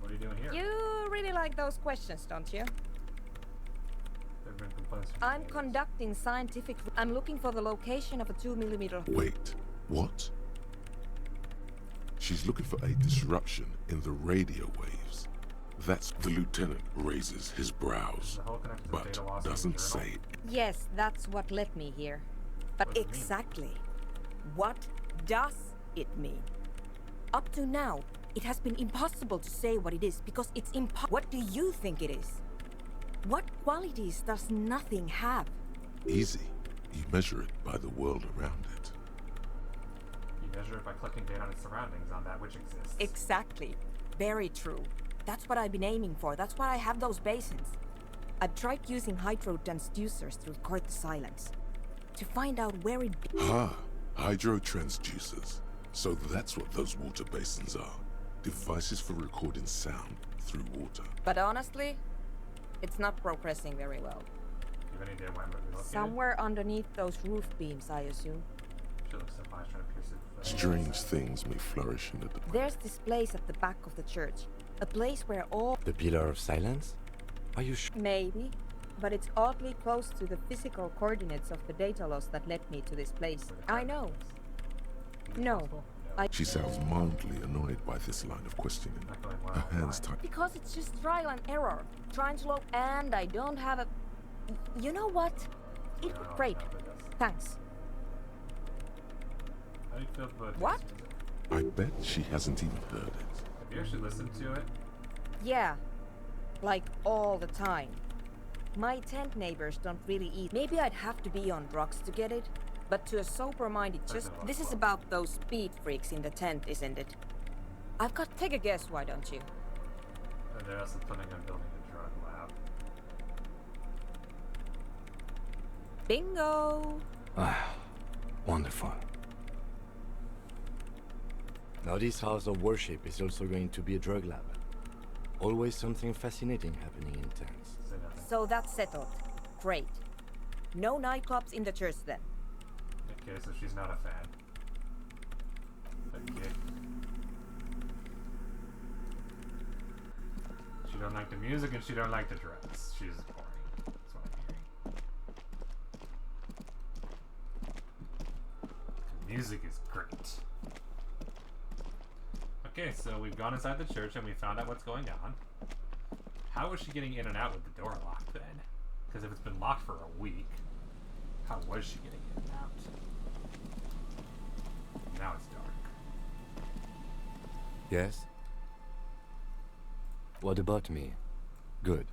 What are you doing here? You really like those questions, don't you? There've been complaints from I'm conducting scientific... I'm looking for the location of a 2mm... Wait, what? She's looking for a disruption in the radio waves. That's the lieutenant raises his brows, but doesn't say it. Yes, that's what led me here. But exactly, what does it mean? Up to now, it has been impossible to say what it is because it's impossible. What do you think it is? What qualities does nothing have? Easy. You measure it by the world around it. You measure it by collecting data on its surroundings on that which exists. Exactly. Very true. That's what I've been aiming for. That's why I have those basins. I've tried using hydrotransducers to record the silence. To find out where it... Hydrotransducers. So that's what those water basins are. Devices for recording sound through water. But honestly, it's not progressing very well. You have any idea where I'm located? Somewhere underneath those roof beams, I assume. She looks up high, trying to pierce it. Strange things may flourish in the dark. There's this place at the back of the church. A place where all... The Pillar of Silence? Are you sure? Maybe. But it's oddly close to the physical coordinates of the data loss that led me to this place. I know. No. She sounds mildly annoyed by this line of questioning. Her hands tight. Because it's just trial and error. Trying to load... And I don't have a... You know what? It would break. Thanks. How do you feel about what? I bet she hasn't even heard it. Have you actually listened to it? Yeah. Like all the time. My tent neighbors don't really eat. Maybe I'd have to be on drugs to get it. But to a sober mind, it's just... This is about those speed freaks in the tent, isn't it? I've got... Take a guess, why don't you? They're also planning on building a drug lab. Bingo! Ah, wonderful. Now this house of worship is also going to be a drug lab. Always something fascinating happening in tents. So that's settled. Great. No nightclubs in the church then. Okay, so she's not a fan. Okay. She don't like the music and she don't like the drugs. She's boring. That's what I'm hearing. The music is great. Okay, so we've gone inside the church and we found out what's going on. How is she getting in and out with the door locked then? Because if it's been locked for a week, how was she getting in and out? Now it's dark. Yes? What about me? Good.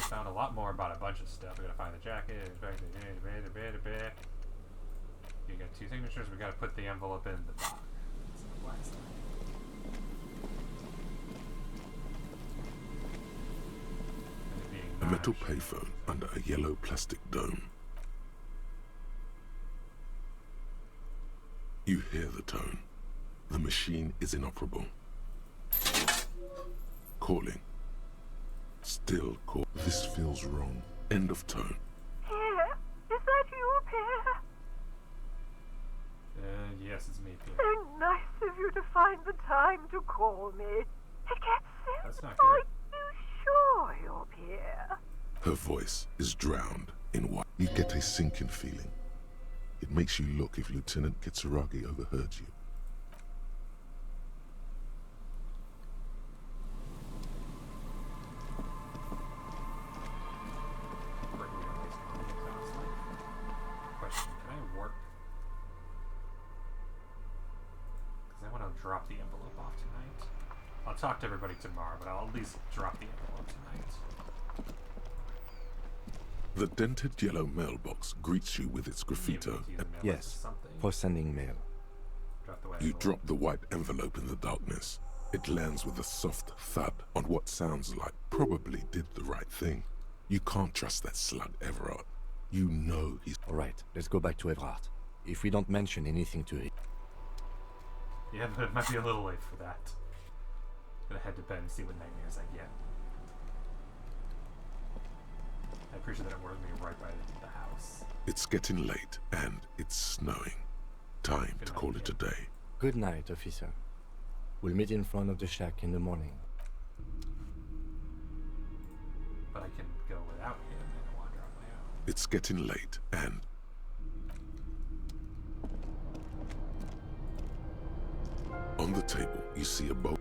found a lot more about a bunch of stuff. We gotta find the jacket. You got 2 signatures. We gotta put the envelope in the box. A metal payphone under a yellow plastic dome. You hear the tone. The machine is inoperable. Calling. Still call. This feels wrong. End of tone. Pierre, is that you, Pierre? Yes, it's me, Pierre. So nice of you to find the time to call me. It gets simple. That's not Are good. you sure you're Pierre? Her voice is drowned in what? You get a sinking feeling. It makes you look if Lieutenant Kitsuragi overheard you. Question, can I work? Because I want to drop the envelope off tonight. I'll talk to everybody tomorrow, but I'll at least drop the envelope tonight. The dented yellow mailbox greets you with its graffito. Yes, for sending mail. You drop the white envelope in the darkness. It lands with a soft thud on what sounds like probably did the right thing. You can't trust that slug, Everard. You know he's... Alright, let's go back to Everard. If we don't mention anything to him... Yeah, but it might be a little late for that. Gonna head to bed and see what nightmares I get. I appreciate that it warned me right by the house. It's getting late, and it's snowing. Time to call it a day. Good night, officer. We'll meet in front of the shack in the morning. But I can go without him and wander on my own. It's getting late, and... On the table, you see a bowl.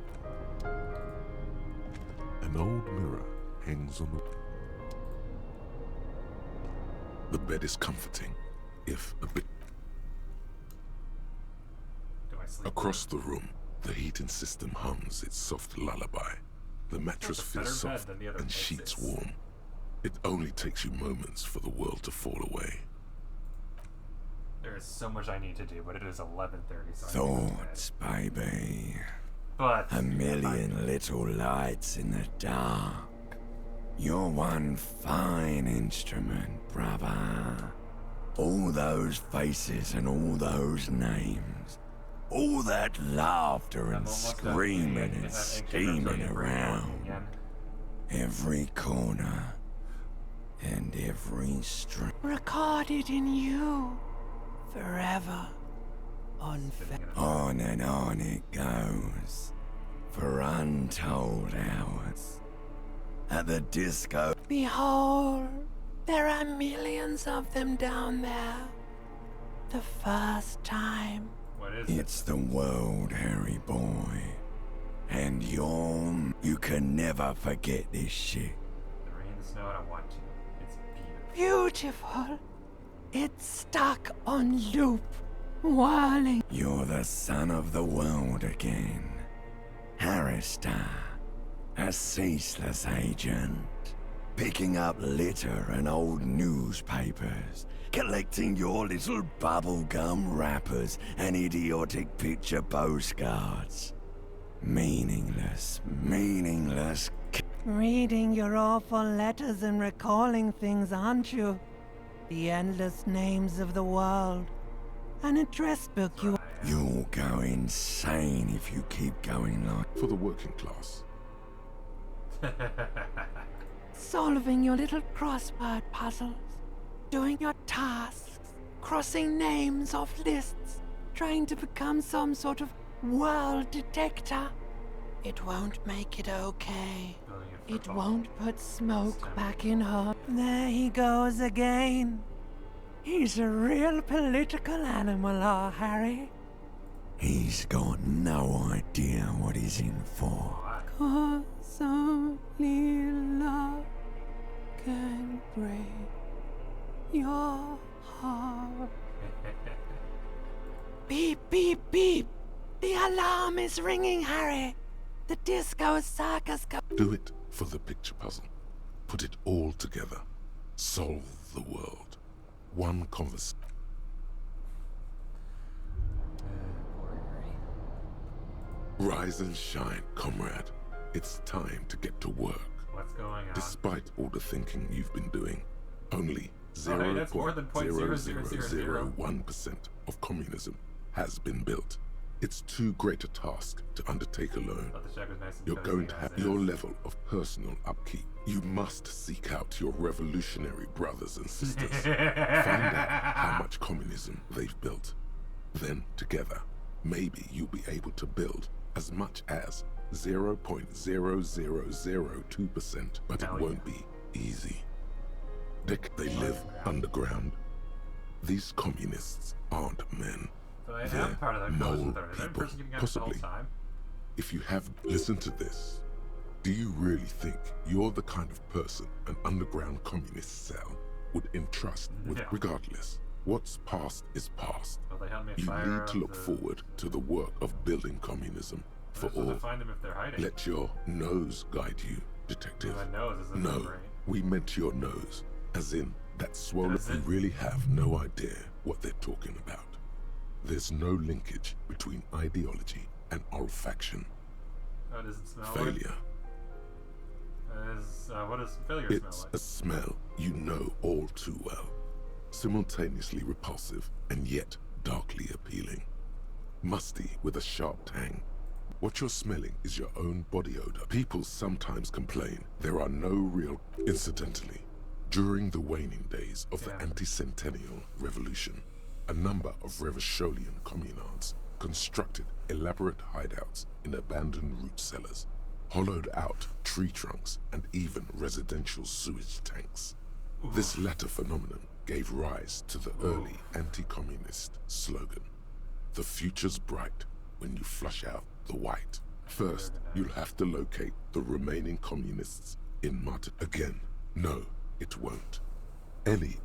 An old mirror hangs on the... The bed is comforting, if a bit... Do I sleep? Across the room, the heating system hums its soft lullaby. The mattress feels soft and sheets warm. It only takes you moments for the world to fall away. There is so much I need to do, but it is 11:30, so Thoughts, baby. But a million little lights in the dark. You're one fine instrument, brother. All those faces and all those names. All that laughter and screaming and steaming around. Every corner and every street. Recorded in you. Forever. On and on it goes. For untold hours. At the disco. Behold, there are millions of them down there. The first time. What is It's the world, Harry boy. And you can never forget this shit. The rain, the snow, I don't want to. It's beautiful. Beautiful. It's stuck on loop, whirling. You're the son of the world again. Harrister, a ceaseless agent. Picking up litter and old newspapers. Collecting your little bubblegum wrappers and idiotic picture postcards. Meaningless. Reading your awful letters and recalling things, aren't you? The endless names of the world. An address book you... You'll go insane if you keep going like... For the working class. Solving your little crossword puzzles. Doing your tasks. Crossing names off lists. Trying to become some sort of world detector. It won't make it okay. It won't put smoke back in her. There he goes again. He's a real political animal, our Harry. He's got no idea what he's in for. 'Cause only love can break your heart. Beep, beep, beep. The alarm is ringing, Harry. The disco circus go... Do it for the picture puzzle. Put it all together. Solve the world. One conversation. Rise and shine, comrade. It's time to get to work. What's going on? Despite all the thinking you've been doing, only that's more than 0.0001% of communism has been built. It's too great a task to undertake alone. You're going to have your level of personal upkeep. You must seek out your revolutionary brothers and sisters. Find out how much communism they've built. Then, together, maybe you'll be able to build as much as 0.0002%, but it won't be easy. They live underground. These communists aren't men. But I They're am part of that mole people, people, possibly. If you have listened to this, do you really think you're the kind of person an underground communist cell would entrust with? Regardless, what's past is past. You need to look forward to the work of building communism for all. Find them if they're hiding. Let your nose guide you, detective. My nose is in No, the brain. we meant your nose, as in that swollen. You really have no idea what they're talking about. There's no linkage between ideology and olfaction. Oh, does it smell Failure. What does failure It's smell like? a smell you know all too well. Simultaneously repulsive and yet darkly appealing. Musty with a sharp tang. What you're smelling is your own body odor. People sometimes complain there are no real... Incidentally, during the waning days of the anti-centennial revolution, a number of Revacholian communards constructed elaborate hideouts in abandoned root cellars, hollowed out tree trunks, and even residential sewage tanks. This latter phenomenon gave rise to the early anti-communist slogan, "The future's bright when you flush out the white." First, you'll have to locate the remaining communists in Martin. Again, no, it won't. You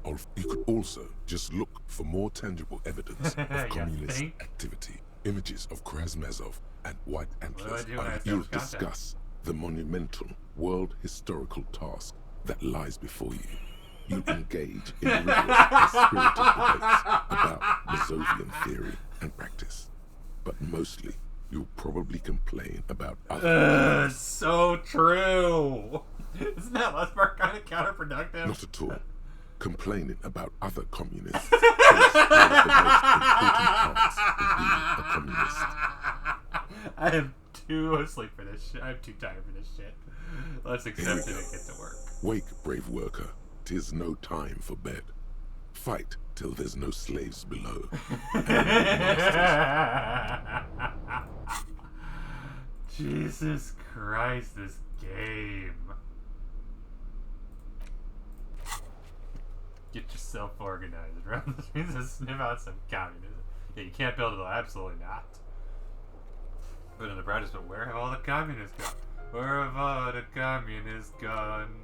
could also just look for more tangible evidence of communist activity. Images of Krasmazov and White Antlers. You'll discuss the monumental world historical task that lies before you. You engage in rigorous and spirited debates about Mazovian theory and practice. But mostly, you'll probably complain about other... So true! Isn't that last part kind of counterproductive? Not at all. Complaining about other communists is one of the most important parts of being a communist. I am too asleep for this shit. I'm too tired for this shit. Let's accept it and get to work. Wake, brave worker. 'Tis no time for bed. Fight till there's no slaves below. Jesus Christ, this game. Get yourself organized, right? This means to sniff out some communism. Yeah, you can't build it all. Absolutely not. But in the brightest, but where have all the communists gone? Where have all the communists gone?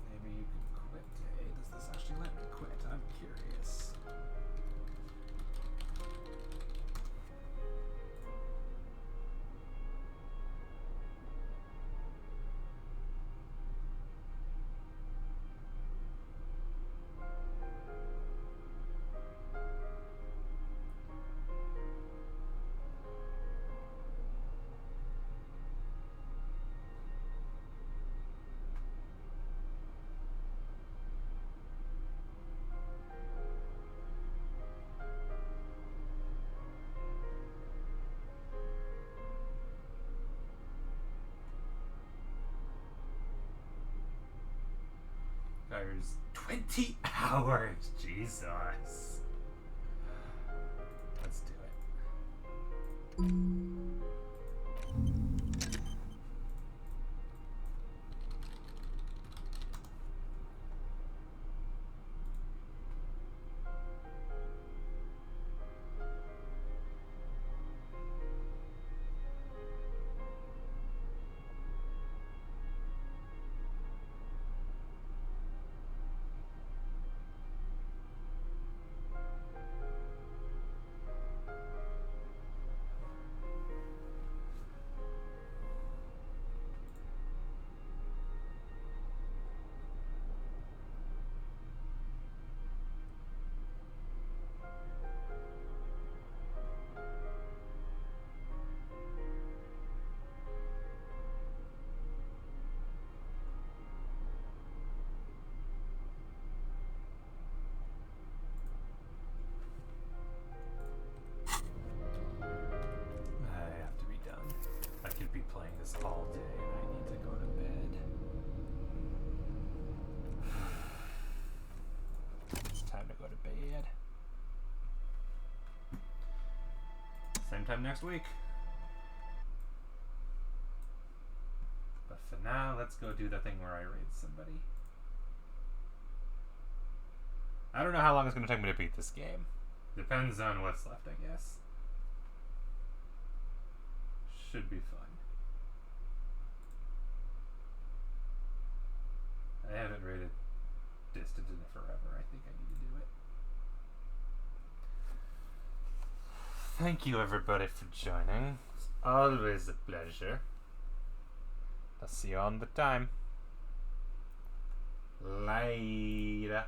Maybe you can quit. Hey, does this actually let me quit? I'm curious. There's 20 hours. Jesus. Let's do it. Same time next week. But for now, let's go do the thing where I raid somebody. I don't know how long it's going to take me to beat this game. Depends on what's left, I guess. Should be fun. I haven't raided Distant in forever. I think I need to do it. Thank you, everybody, for joining. It's always a pleasure. I'll see you on the time. Later.